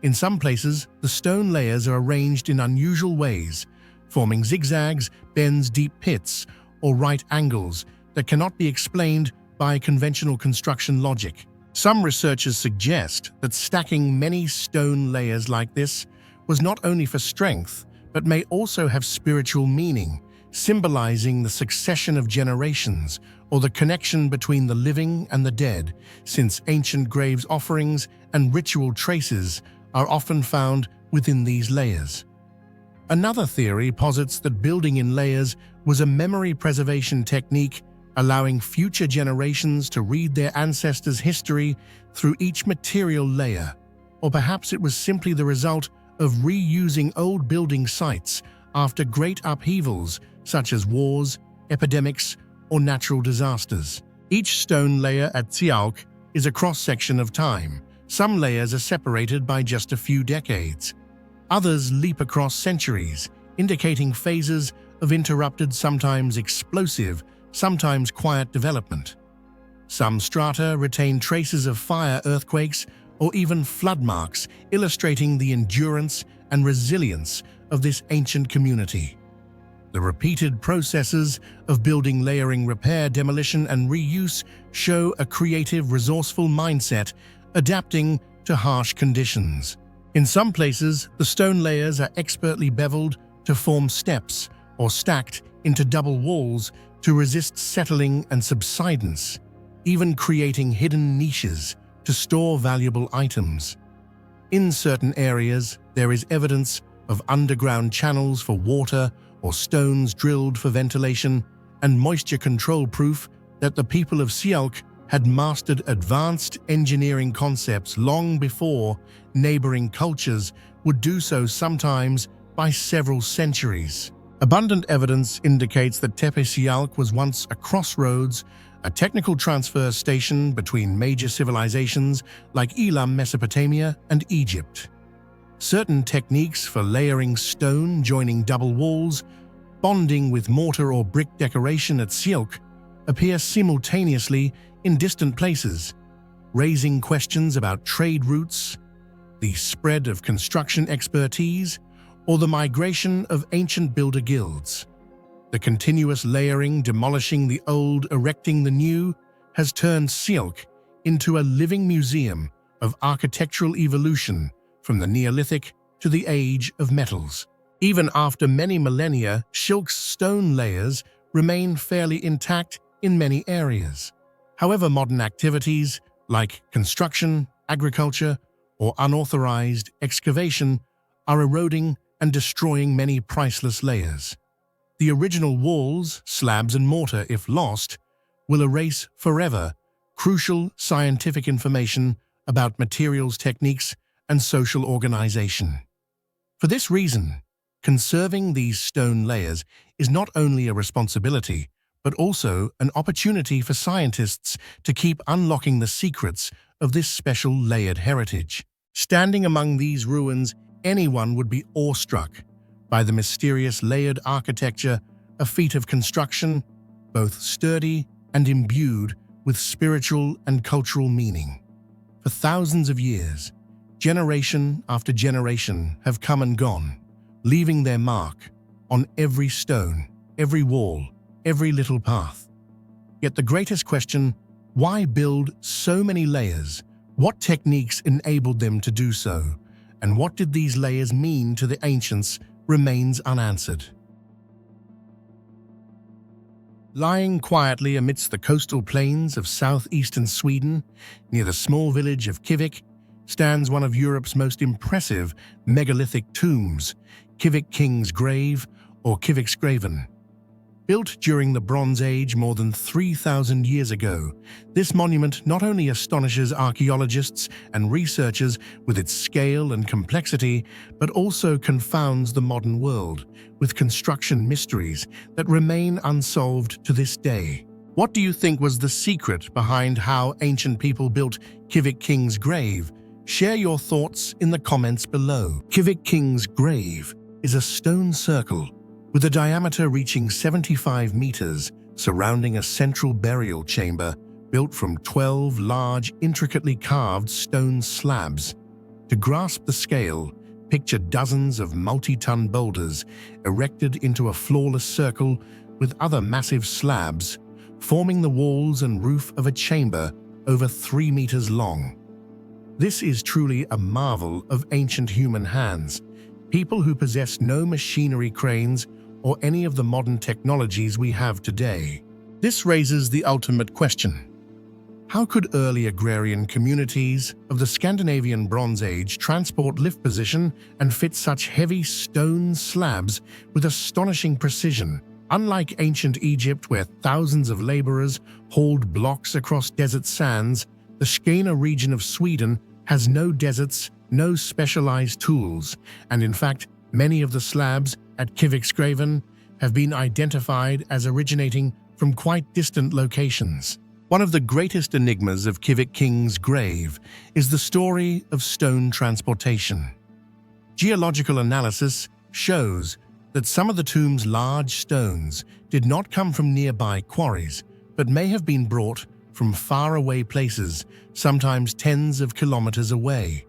In some places, the stone layers are arranged in unusual ways, forming zigzags, bends, deep pits, or right angles that cannot be explained by conventional construction logic. Some researchers suggest that stacking many stone layers like this was not only for strength, but may also have spiritual meaning, symbolizing the succession of generations or the connection between the living and the dead, since ancient graves, offerings, and ritual traces are often found within these layers. Another theory posits that building in layers was a memory preservation technique, allowing future generations to read their ancestors' history through each material layer. Or perhaps it was simply the result of reusing old building sites after great upheavals such as wars, epidemics, or natural disasters. Each stone layer at Sialk is a cross-section of time. Some layers are separated by just a few decades. Others leap across centuries, indicating phases of interrupted, sometimes explosive, sometimes quiet development. Some strata retain traces of fire, earthquakes, or even flood marks, illustrating the endurance and resilience of this ancient community. The repeated processes of building, layering, repair, demolition, and reuse show a creative, resourceful mindset adapting to harsh conditions. In some places, the stone layers are expertly beveled to form steps or stacked into double walls to resist settling and subsidence, even creating hidden niches to store valuable items. In certain areas, there is evidence of underground channels for water or stones drilled for ventilation and moisture control, proof that the people of Sialk had mastered advanced engineering concepts long before neighboring cultures would do so, sometimes by several centuries. Abundant evidence indicates that Tepe Sialk was once a crossroads, a technical transfer station between major civilizations like Elam, Mesopotamia, and Egypt. Certain techniques for layering stone, joining double walls, bonding with mortar or brick decoration at Sialk appear simultaneously in distant places, raising questions about trade routes, the spread of construction expertise, or the migration of ancient builder guilds. The continuous layering, demolishing the old, erecting the new, has turned Sialk into a living museum of architectural evolution from the Neolithic to the age of metals. Even after many millennia, Sialk's stone layers remain fairly intact in many areas. However, modern activities like construction, agriculture, or unauthorized excavation are eroding and destroying many priceless layers. The original walls, slabs, and mortar, if lost, will erase forever crucial scientific information about materials, techniques, and social organization. For this reason, conserving these stone layers is not only a responsibility, but also an opportunity for scientists to keep unlocking the secrets of this special layered heritage. Standing among these ruins, anyone would be awestruck by the mysterious layered architecture, a feat of construction, both sturdy and imbued with spiritual and cultural meaning. For thousands of years, generation after generation have come and gone, leaving their mark on every stone, every wall, every little path. Yet the greatest question, why build so many layers? What techniques enabled them to do so? And what did these layers mean to the ancients remains unanswered. Lying quietly amidst the coastal plains of southeastern Sweden, near the small village of Kivik, stands one of Europe's most impressive megalithic tombs, Kivik King's Grave, or Kivik's Graven. Built during the Bronze Age more than 3,000 years ago, this monument not only astonishes archaeologists and researchers with its scale and complexity, but also confounds the modern world with construction mysteries that remain unsolved to this day. What do you think was the secret behind how ancient people built Kivik King's Grave? Share your thoughts in the comments below. Kivik King's Grave is a stone circle with a diameter reaching 75 meters, surrounding a central burial chamber built from 12 large, intricately carved stone slabs. To grasp the scale, picture dozens of multi-ton boulders erected into a flawless circle with other massive slabs, forming the walls and roof of a chamber over 3 meters long. This is truly a marvel of ancient human hands. People who possess no machinery, cranes, or any of the modern technologies we have today. This raises the ultimate question. How could early agrarian communities of the Scandinavian Bronze Age transport, lift, position, and fit such heavy stone slabs with astonishing precision? Unlike ancient Egypt, where thousands of laborers hauled blocks across desert sands, the Skåne region of Sweden has no deserts, no specialized tools, and in fact, many of the slabs at Kivik's Graven have been identified as originating from quite distant locations. One of the greatest enigmas of Kivik Grave is the story of stone transportation. Geological analysis shows that some of the tomb's large stones did not come from nearby quarries, but may have been brought from faraway places, sometimes tens of kilometers away.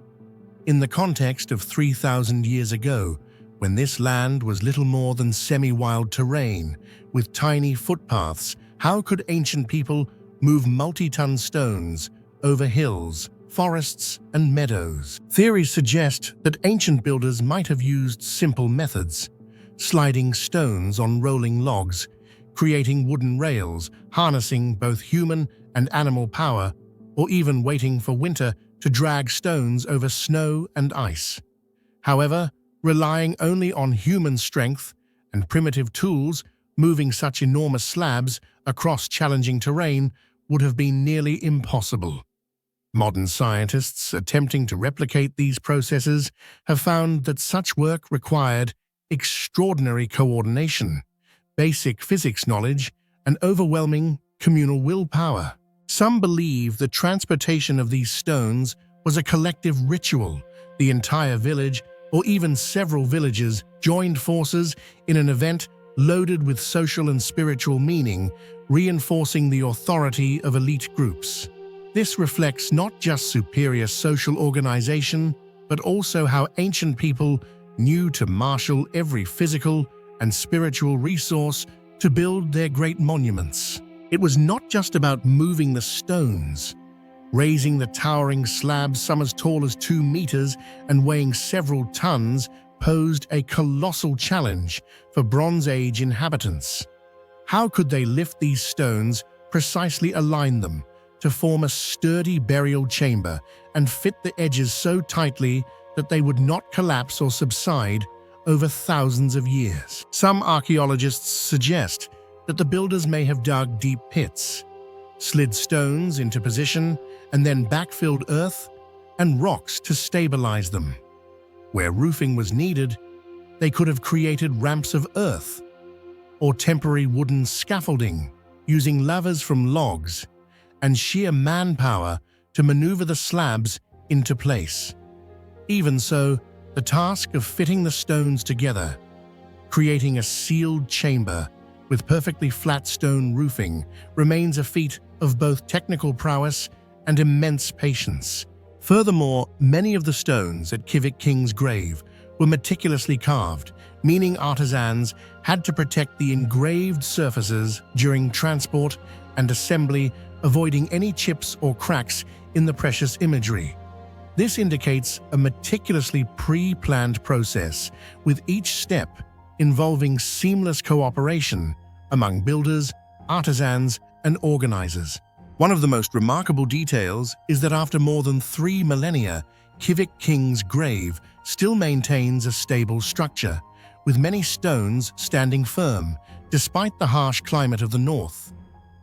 In the context of 3,000 years ago, when this land was little more than semi-wild terrain with tiny footpaths, how could ancient people move multi-ton stones over hills, forests, and meadows? Theories suggest that ancient builders might have used simple methods, sliding stones on rolling logs, creating wooden rails, harnessing both human and animal power, or even waiting for winter to drag stones over snow and ice. However, relying only on human strength and primitive tools, moving such enormous slabs across challenging terrain would have been nearly impossible. Modern scientists attempting to replicate these processes have found that such work required extraordinary coordination, basic physics knowledge, and overwhelming communal willpower. Some believe the transportation of these stones was a collective ritual. The entire village, or even several villages, joined forces in an event loaded with social and spiritual meaning, reinforcing the authority of elite groups. This reflects not just superior social organization, but also how ancient people knew to marshal every physical and spiritual resource to build their great monuments. It was not just about moving the stones. Raising the towering slabs, some as tall as 2 meters and weighing several tons, posed a colossal challenge for Bronze Age inhabitants. How could they lift these stones, precisely align them to form a sturdy burial chamber, and fit the edges so tightly that they would not collapse or subside over thousands of years? Some archaeologists suggest that the builders may have dug deep pits, slid stones into position, and then backfilled earth and rocks to stabilize them. Where roofing was needed, they could have created ramps of earth or temporary wooden scaffolding, using levers from logs and sheer manpower to maneuver the slabs into place. Even so, the task of fitting the stones together, creating a sealed chamber with perfectly flat stone roofing, remains a feat of both technical prowess and immense patience. Furthermore, many of the stones at Kivik Grave were meticulously carved, meaning artisans had to protect the engraved surfaces during transport and assembly, avoiding any chips or cracks in the precious imagery. This indicates a meticulously pre-planned process, with each step involving seamless cooperation among builders, artisans, and organizers. One of the most remarkable details is that after more than 3 millennia, Kivik Grave still maintains a stable structure, with many stones standing firm, despite the harsh climate of the north.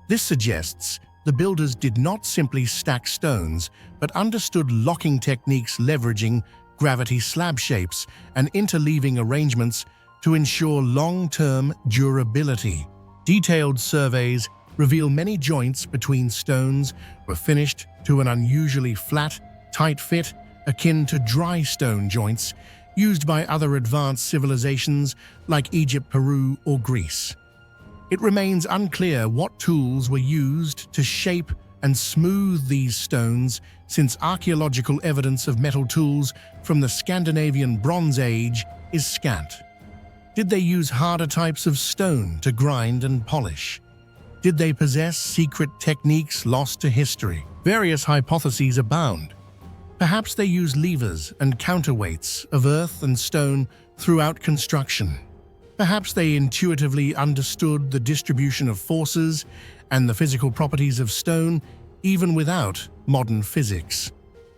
This suggests the builders did not simply stack stones, but understood locking techniques leveraging gravity slab shapes and interleaving arrangements to ensure long-term durability. Detailed surveys reveal many joints between stones were finished to an unusually flat, tight fit akin to dry stone joints used by other advanced civilizations like Egypt, Peru, or Greece. It remains unclear what tools were used to shape and smooth these stones, since archaeological evidence of metal tools from the Scandinavian Bronze Age is scant. Did they use harder types of stone to grind and polish? Did they possess secret techniques lost to history? Various hypotheses abound. Perhaps they used levers and counterweights of earth and stone throughout construction. Perhaps they intuitively understood the distribution of forces and the physical properties of stone, even without modern physics.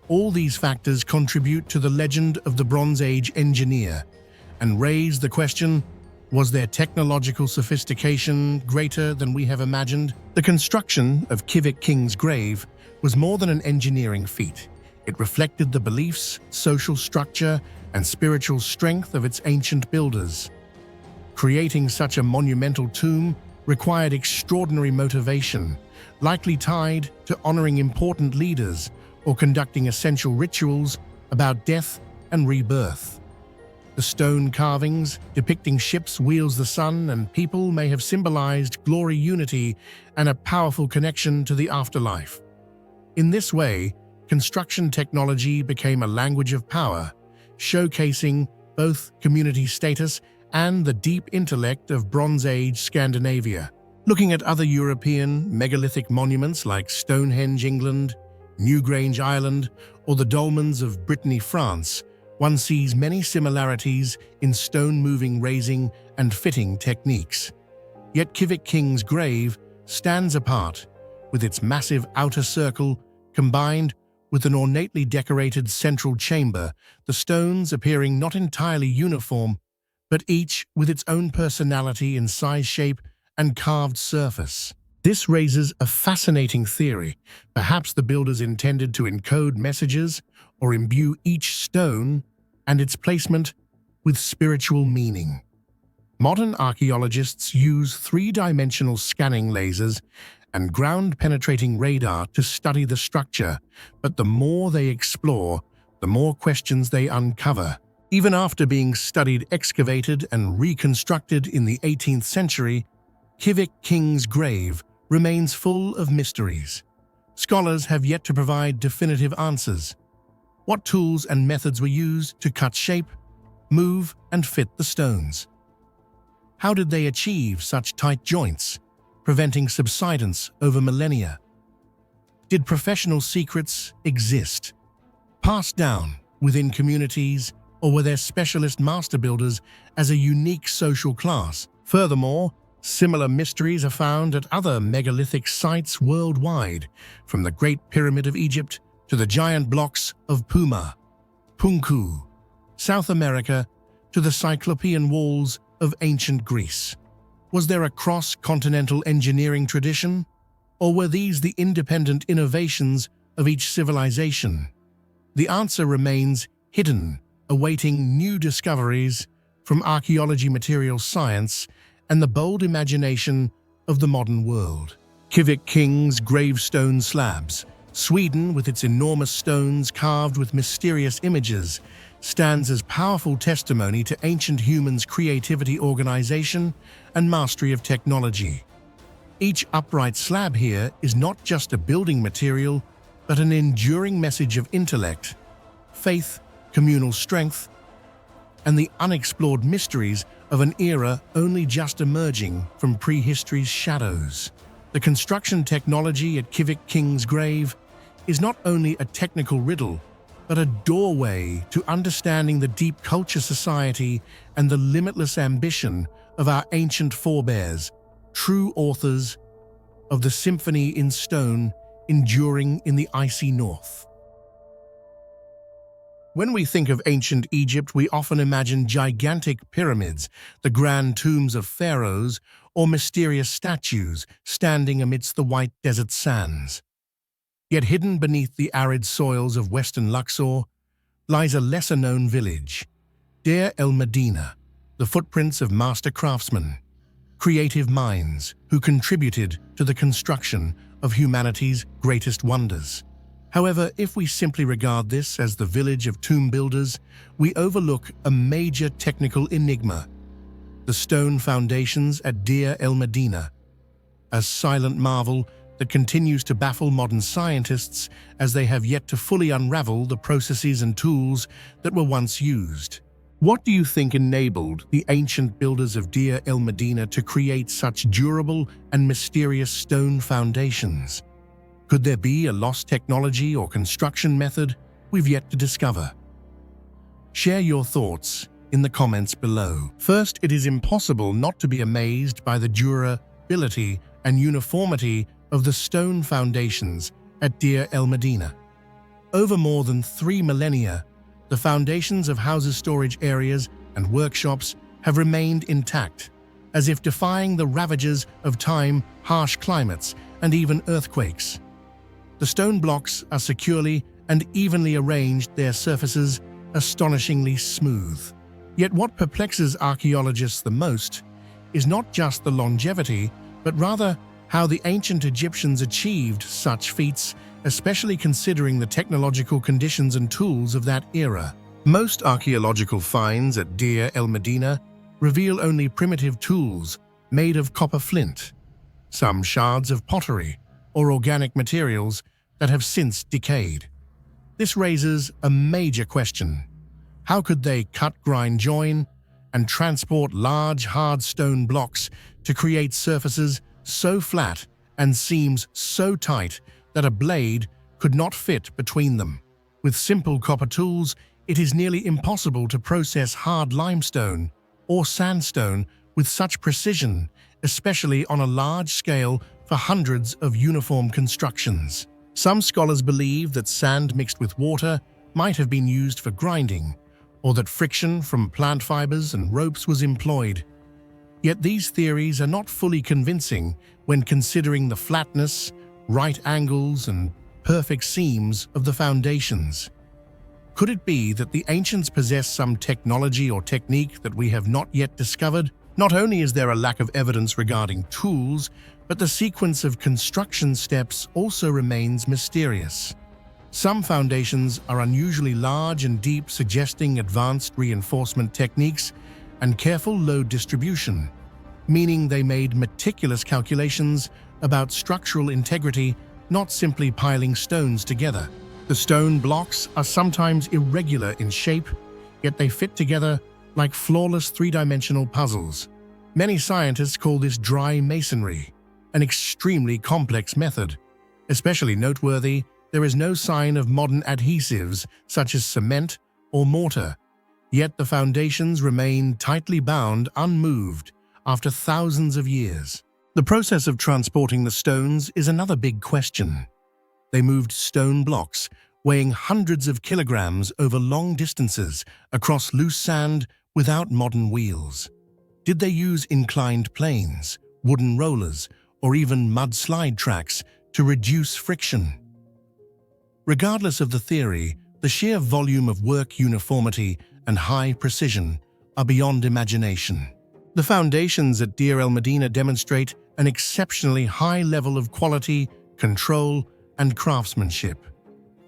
All these factors contribute to the legend of the Bronze Age engineer and raise the question, was their technological sophistication greater than we have imagined? The construction of Kivik Grave was more than an engineering feat. It reflected the beliefs, social structure, and spiritual strength of its ancient builders. Creating such a monumental tomb required extraordinary motivation, likely tied to honoring important leaders or conducting essential rituals about death and rebirth. The stone carvings depicting ships, wheels, the sun, and people may have symbolized glory, unity, and a powerful connection to the afterlife. In this way, construction technology became a language of power, showcasing both community status and the deep intellect of Bronze Age Scandinavia. Looking at other European megalithic monuments like Stonehenge, England, Newgrange, Ireland, or the dolmens of Brittany, France, one sees many similarities in stone-moving, raising, and fitting techniques. Yet Kivik King's grave stands apart, with its massive outer circle combined with an ornately decorated central chamber, the stones appearing not entirely uniform, but each with its own personality in size, shape, and carved surface. This raises a fascinating theory. Perhaps the builders intended to encode messages or imbue each stone and its placement with spiritual meaning. Modern archaeologists use three-dimensional scanning lasers and ground-penetrating radar to study the structure, but the more they explore, the more questions they uncover. Even after being studied, excavated, and reconstructed in the 18th century, Kivik King's grave remains full of mysteries. Scholars have yet to provide definitive answers. What tools and methods were used to cut shape, move, and fit the stones? How did they achieve such tight joints, preventing subsidence over millennia? Did professional secrets exist, passed down within communities, or were there specialist master builders as a unique social class? Furthermore, similar mysteries are found at other megalithic sites worldwide, from the Great Pyramid of Egypt to the giant blocks of Puma, Punku, South America, to the Cyclopean walls of ancient Greece. Was there a cross-continental engineering tradition, or were these the independent innovations of each civilization? The answer remains hidden, awaiting new discoveries from archaeology, material science, and the bold imagination of the modern world. Kivik King's gravestone slabs. Sweden, with its enormous stones carved with mysterious images, stands as powerful testimony to ancient humans' creativity, organization, and mastery of technology. Each upright slab here is not just a building material, but an enduring message of intellect, faith, communal strength, and the unexplored mysteries of an era only just emerging from prehistory's shadows. The construction technology at Kivik King's grave is not only a technical riddle, but a doorway to understanding the deep culture, society, and the limitless ambition of our ancient forebears, true authors of the symphony in stone enduring in the icy north. When we think of ancient Egypt, we often imagine gigantic pyramids, the grand tombs of pharaohs, or mysterious statues standing amidst the white desert sands. Yet hidden beneath the arid soils of western Luxor lies a lesser-known village, Deir el-Medina, the footprints of master craftsmen, creative minds who contributed to the construction of humanity's greatest wonders. However, if we simply regard this as the village of tomb builders, we overlook a major technical enigma: the stone foundations at Deir el-Medina, a silent marvel that continues to baffle modern scientists as they have yet to fully unravel the processes and tools that were once used. What do you think enabled the ancient builders of Deir el-Medina to create such durable and mysterious stone foundations? Could there be a lost technology or construction method we've yet to discover? Share your thoughts in the comments below. First, it is impossible not to be amazed by the durability and uniformity of the stone foundations at Deir el-Medina. Over more than 3 millennia, the foundations of houses, storage areas, and workshops have remained intact, as if defying the ravages of time, harsh climates, and even earthquakes. The stone blocks are securely and evenly arranged, their surfaces astonishingly smooth. Yet what perplexes archaeologists the most is not just the longevity, but rather how the ancient Egyptians achieved such feats, especially considering the technological conditions and tools of that era. Most archaeological finds at Deir el-Medina reveal only primitive tools made of copper flint, some shards of pottery or organic materials that have since decayed. This raises a major question. How could they cut, grind, join, and transport large, hard stone blocks to create surfaces so flat and seams so tight that a blade could not fit between them? With simple copper tools, it is nearly impossible to process hard limestone or sandstone with such precision, especially on a large scale for hundreds of uniform constructions. Some scholars believe that sand mixed with water might have been used for grinding, or that friction from plant fibers and ropes was employed. Yet these theories are not fully convincing when considering the flatness, right angles, and perfect seams of the foundations. Could it be that the ancients possessed some technology or technique that we have not yet discovered? Not only is there a lack of evidence regarding tools, but the sequence of construction steps also remains mysterious. Some foundations are unusually large and deep, suggesting advanced reinforcement techniques and careful load distribution, meaning they made meticulous calculations about structural integrity, not simply piling stones together. The stone blocks are sometimes irregular in shape, yet they fit together like flawless three-dimensional puzzles. Many scientists call this dry masonry, an extremely complex method. Especially noteworthy, there is no sign of modern adhesives such as cement or mortar, yet the foundations remain tightly bound, unmoved, after thousands of years. The process of transporting the stones is another big question. They moved stone blocks weighing hundreds of kilograms over long distances across loose sand without modern wheels. Did they use inclined planes, wooden rollers, or even mud slide tracks to reduce friction? Regardless of the theory, the sheer volume of work, uniformity, and high precision are beyond imagination. The foundations at Deir el-Medina demonstrate an exceptionally high level of quality, control, and craftsmanship.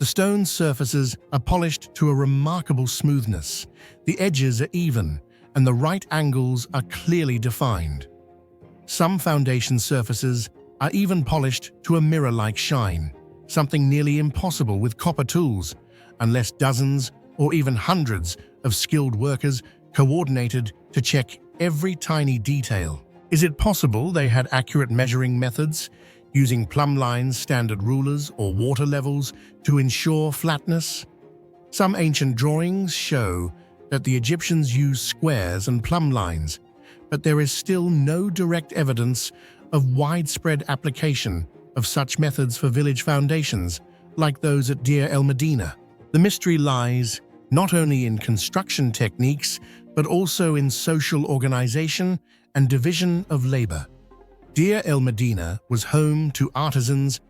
The stone surfaces are polished to a remarkable smoothness, the edges are even, and the right angles are clearly defined. Some foundation surfaces are even polished to a mirror-like shine, something nearly impossible with copper tools, unless dozens or even hundreds of skilled workers coordinated to check every tiny detail. Is it possible they had accurate measuring methods, using plumb lines, standard rulers, or water levels to ensure flatness? Some ancient drawings show that the Egyptians used squares and plumb lines, but there is still no direct evidence of widespread application of such methods for village foundations like those at Deir el-Medina. The mystery lies not only in construction techniques, but also in social organization and division of labor. Deir el-Medina was home to artisans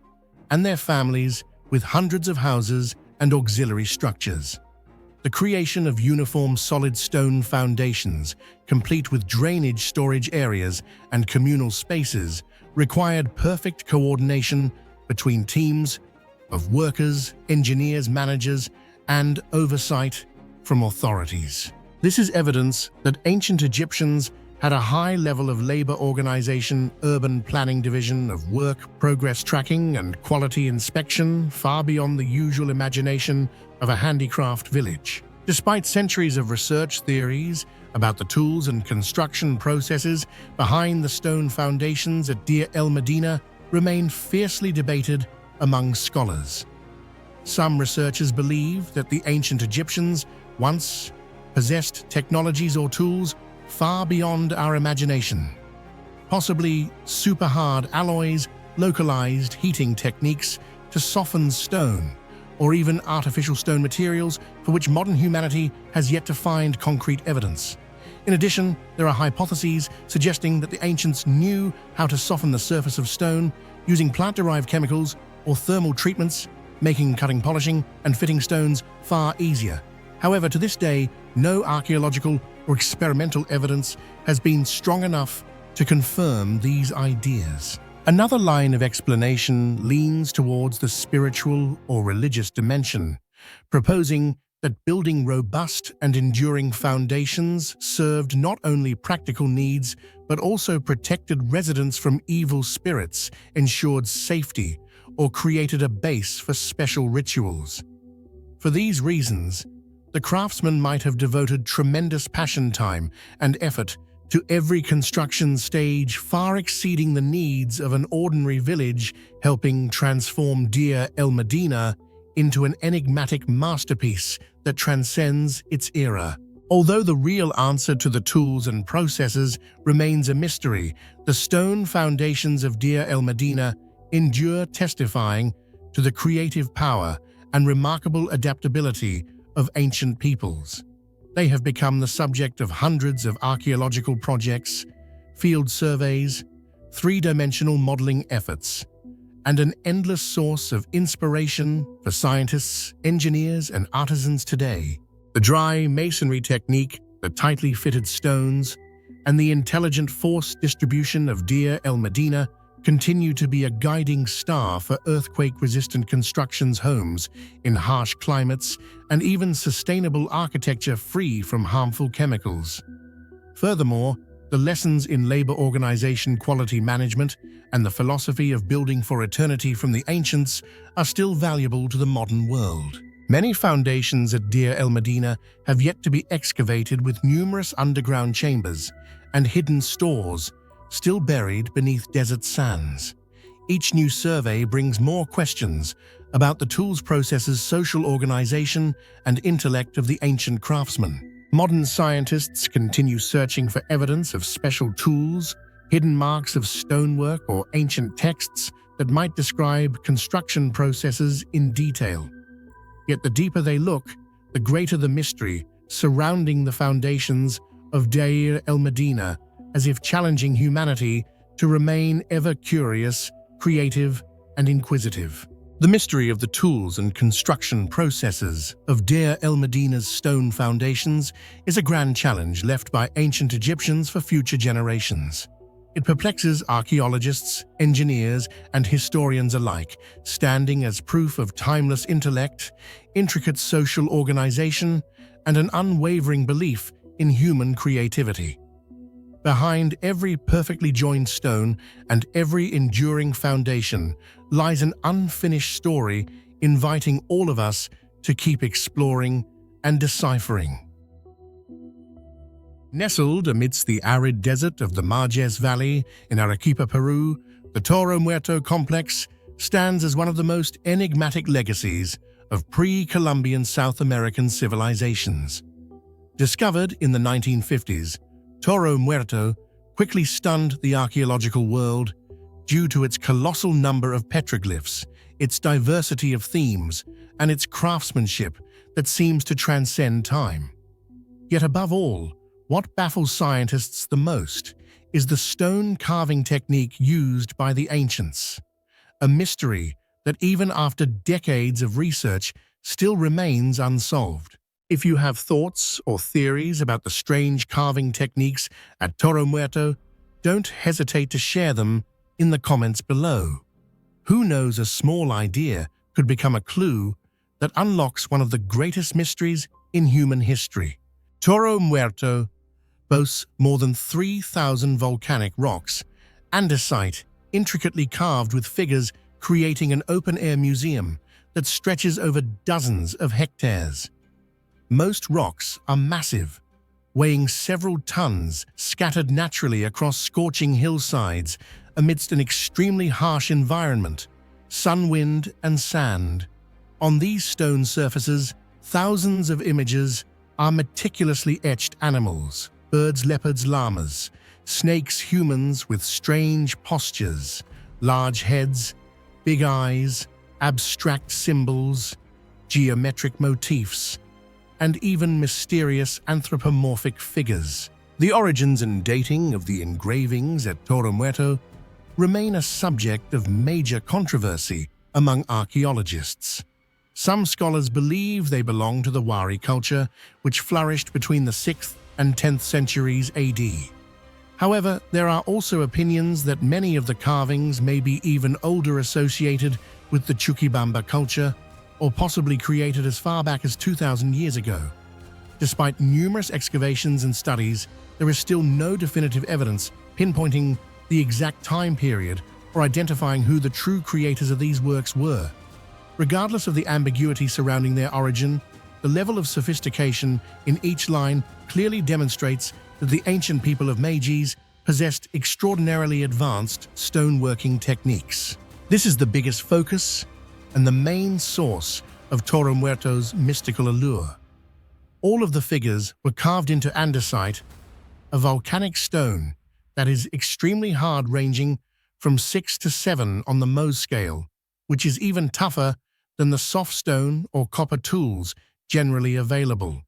and their families with hundreds of houses and auxiliary structures. The creation of uniform solid stone foundations, complete with drainage storage areas and communal spaces, required perfect coordination between teams of workers, engineers, managers, and oversight from authorities. This is evidence that ancient Egyptians had a high level of labor organization, urban planning, division of work, progress tracking, and quality inspection, far beyond the usual imagination of a handicraft village. Despite centuries of research, theories about the tools and construction processes behind the stone foundations at Deir el-Medina remain fiercely debated among scholars. Some researchers believe that the ancient Egyptians once possessed technologies or tools far beyond our imagination. Possibly super-hard alloys, localized heating techniques to soften stone, or even artificial stone materials for which modern humanity has yet to find concrete evidence. In addition, there are hypotheses suggesting that the ancients knew how to soften the surface of stone using plant-derived chemicals or thermal treatments, making cutting, polishing, and fitting stones far easier. However, to this day, no archaeological or experimental evidence has been strong enough to confirm these ideas. Another line of explanation leans towards the spiritual or religious dimension, proposing that building robust and enduring foundations served not only practical needs but also protected residents from evil spirits, ensured safety, or created a base for special rituals. For these reasons, the craftsmen might have devoted tremendous passion, time, and effort to every construction stage, far exceeding the needs of an ordinary village, helping transform Deir el-Medina into an enigmatic masterpiece that transcends its era. Although the real answer to the tools and processes remains a mystery, the stone foundations of Deir el-Medina endure, testifying to the creative power and remarkable adaptability of ancient peoples. They have become the subject of hundreds of archaeological projects, field surveys, three-dimensional modeling efforts, and an endless source of inspiration for scientists, engineers, and artisans today. The dry masonry technique, the tightly fitted stones, and the intelligent force distribution of Deir el-Medina continue to be a guiding star for earthquake-resistant constructions, homes in harsh climates, and even sustainable architecture free from harmful chemicals. Furthermore, the lessons in labor organization, quality management, and the philosophy of building for eternity from the ancients are still valuable to the modern world. Many foundations at Deir el-Medina have yet to be excavated, with numerous underground chambers and hidden stores still buried beneath desert sands. Each new survey brings more questions about the tools, processes, social organization, and intellect of the ancient craftsmen. Modern scientists continue searching for evidence of special tools, hidden marks of stonework, or ancient texts that might describe construction processes in detail. Yet the deeper they look, the greater the mystery surrounding the foundations of Deir el-Medina, as if challenging humanity to remain ever curious, creative, and inquisitive. The mystery of the tools and construction processes of Deir el-Medina's stone foundations is a grand challenge left by ancient Egyptians for future generations. It perplexes archaeologists, engineers, and historians alike, standing as proof of timeless intellect, intricate social organization, and an unwavering belief in human creativity. Behind every perfectly joined stone and every enduring foundation lies an unfinished story, inviting all of us to keep exploring and deciphering. Nestled amidst the arid desert of the Marges Valley in Arequipa, Peru, the Toro Muerto complex stands as one of the most enigmatic legacies of pre-Columbian South American civilizations. Discovered in the 1950s, Toro Muerto quickly stunned the archaeological world due to its colossal number of petroglyphs, its diversity of themes, and its craftsmanship that seems to transcend time. Yet above all, what baffles scientists the most is the stone carving technique used by the ancients, a mystery that even after decades of research still remains unsolved. If you have thoughts or theories about the strange carving techniques at Toro Muerto, don't hesitate to share them in the comments below. Who knows, a small idea could become a clue that unlocks one of the greatest mysteries in human history. Toro Muerto boasts more than 3,000 volcanic rocks, andesite intricately carved with figures, creating an open-air museum that stretches over dozens of hectares. Most rocks are massive, weighing several tons, scattered naturally across scorching hillsides amidst an extremely harsh environment, sun, wind, and sand. On these stone surfaces, thousands of images are meticulously etched: animals, birds, leopards, llamas, snakes, humans with strange postures, large heads, big eyes, abstract symbols, geometric motifs, and even mysterious anthropomorphic figures. The origins and dating of the engravings at Toro Muerto remain a subject of major controversy among archaeologists. Some scholars believe they belong to the Wari culture, which flourished between the 6th and 10th centuries AD. However, there are also opinions that many of the carvings may be even older, associated with the Chuquibamba culture, or possibly created as far back as 2,000 years ago. Despite numerous excavations and studies, there is still no definitive evidence pinpointing the exact time period or identifying who the true creators of these works were. Regardless of the ambiguity surrounding their origin, the level of sophistication in each line clearly demonstrates that the ancient people of Meiji possessed extraordinarily advanced stoneworking techniques. This is the biggest focus and the main source of Toro Muerto's mystical allure. All of the figures were carved into andesite, a volcanic stone that is extremely hard, ranging from 6 to 7 on the Mohs scale, which is even tougher than the soft stone or copper tools generally available.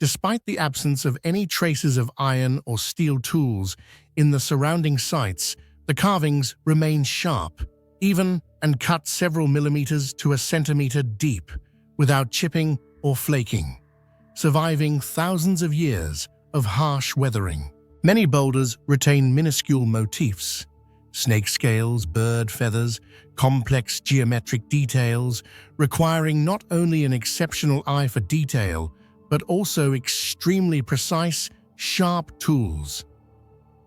Despite the absence of any traces of iron or steel tools in the surrounding sites, the carvings remain sharp, even and cut several millimeters to a centimeter deep, without chipping or flaking, surviving thousands of years of harsh weathering. Many boulders retain minuscule motifs, snake scales, bird feathers, complex geometric details, requiring not only an exceptional eye for detail, but also extremely precise, sharp tools.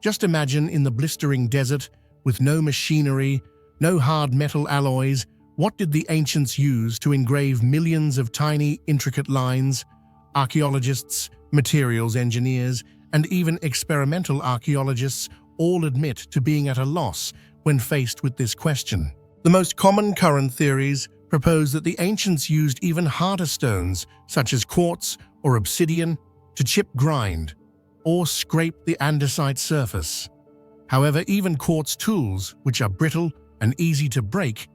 Just imagine in the blistering desert, with no machinery, no hard metal alloys, what did the ancients use to engrave millions of tiny, intricate lines? Archaeologists, materials engineers, and even experimental archaeologists all admit to being at a loss when faced with this question. The most common current theories propose that the ancients used even harder stones, such as quartz or obsidian, to chip, grind, or scrape the andesite surface. However, even quartz tools, which are brittle and easy to break,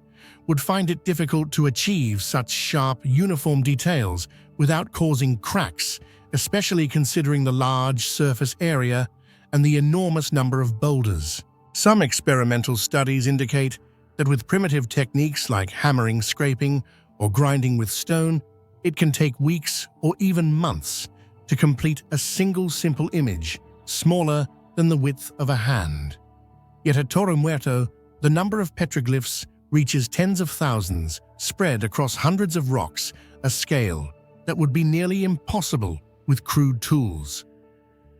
would find it difficult to achieve such sharp, uniform details without causing cracks, especially considering the large surface area and the enormous number of boulders. Some experimental studies indicate that with primitive techniques like hammering, scraping, or grinding with stone, it can take weeks or even months to complete a single simple image, smaller than the width of a hand. Yet at Toro Muerto, the number of petroglyphs reaches tens of thousands, spread across hundreds of rocks, a scale that would be nearly impossible with crude tools.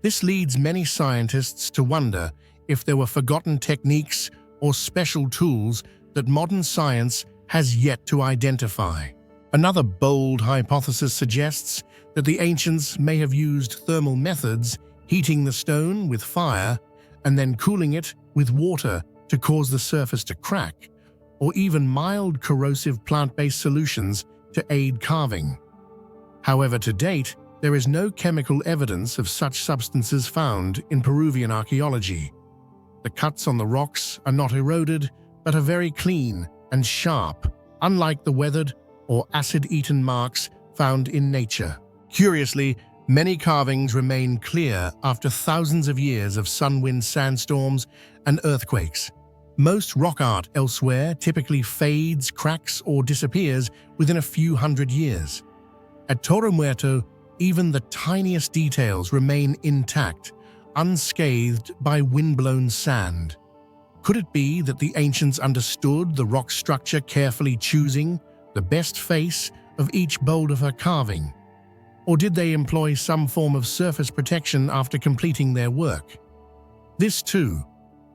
This leads many scientists to wonder if there were forgotten techniques or special tools that modern science has yet to identify. Another bold hypothesis suggests that the ancients may have used thermal methods, heating the stone with fire and then cooling it with water to cause the surface to crack, or even mild corrosive plant-based solutions to aid carving. However, to date, there is no chemical evidence of such substances found in Peruvian archaeology. The cuts on the rocks are not eroded, but are very clean and sharp, unlike the weathered or acid-eaten marks found in nature. Curiously, many carvings remain clear after thousands of years of sun-wind sandstorms and earthquakes. Most rock art elsewhere typically fades, cracks, or disappears within a few hundred years. At Toro Muerto, even the tiniest details remain intact, unscathed by windblown sand. Could it be that the ancients understood the rock structure, carefully choosing the best face of each boulder for carving? Or did they employ some form of surface protection after completing their work? This, too,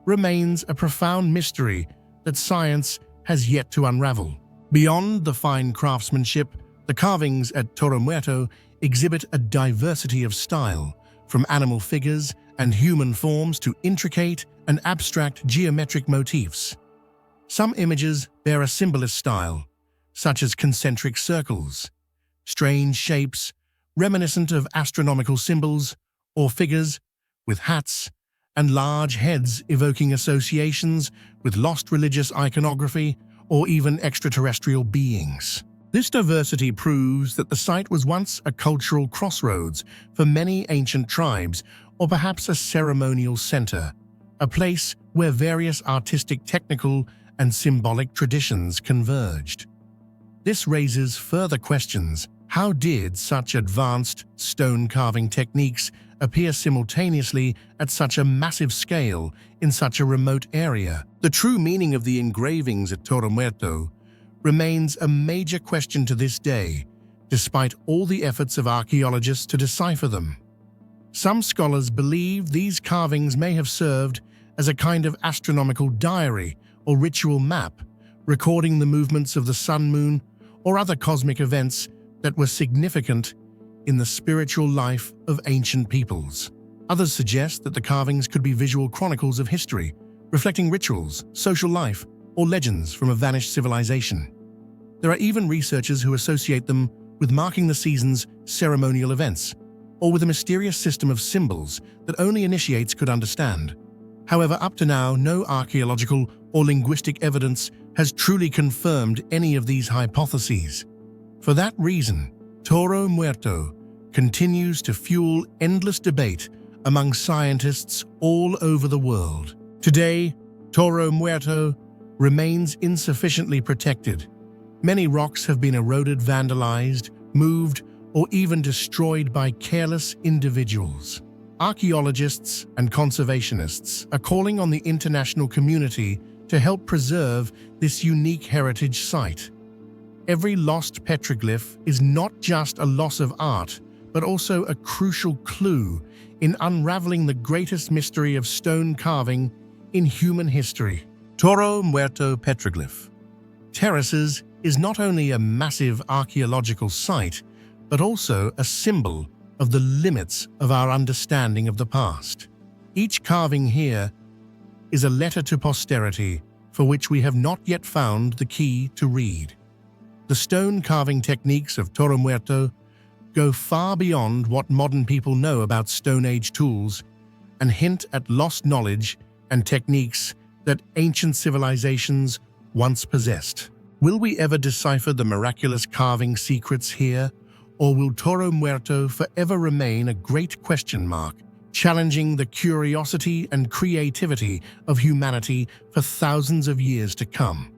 remains a profound mystery that science has yet to unravel. Beyond the fine craftsmanship, the carvings at Toro Muerto exhibit a diversity of style, from animal figures and human forms to intricate and abstract geometric motifs. Some images bear a symbolist style, such as concentric circles, strange shapes reminiscent of astronomical symbols, or figures with hats and large heads evoking associations with lost religious iconography or even extraterrestrial beings. This diversity proves that the site was once a cultural crossroads for many ancient tribes, or perhaps a ceremonial center, a place where various artistic, technical, and symbolic traditions converged. This raises further questions. How did such advanced stone carving techniques appear simultaneously at such a massive scale in such a remote area? The true meaning of the engravings at Toro Muerto remains a major question to this day, despite all the efforts of archaeologists to decipher them. Some scholars believe these carvings may have served as a kind of astronomical diary or ritual map, recording the movements of the sun, moon, or other cosmic events that were significant in the spiritual life of ancient peoples. Others suggest that the carvings could be visual chronicles of history, reflecting rituals, social life, or legends from a vanished civilization. There are even researchers who associate them with marking the season's ceremonial events, or with a mysterious system of symbols that only initiates could understand. However, up to now, no archaeological or linguistic evidence has truly confirmed any of these hypotheses. For that reason, Toro Muerto continues to fuel endless debate among scientists all over the world. Today, Toro Muerto remains insufficiently protected. Many rocks have been eroded, vandalized, moved, or even destroyed by careless individuals. Archaeologists and conservationists are calling on the international community to help preserve this unique heritage site. Every lost petroglyph is not just a loss of art, but also a crucial clue in unraveling the greatest mystery of stone carving in human history. Toro Muerto petroglyph. Terraces is not only a massive archaeological site, but also a symbol of the limits of our understanding of the past. Each carving here is a letter to posterity for which we have not yet found the key to read. The stone carving techniques of Toro Muerto go far beyond what modern people know about Stone Age tools and hint at lost knowledge and techniques that ancient civilizations once possessed. Will we ever decipher the miraculous carving secrets here, or will Toro Muerto forever remain a great question mark, challenging the curiosity and creativity of humanity for thousands of years to come?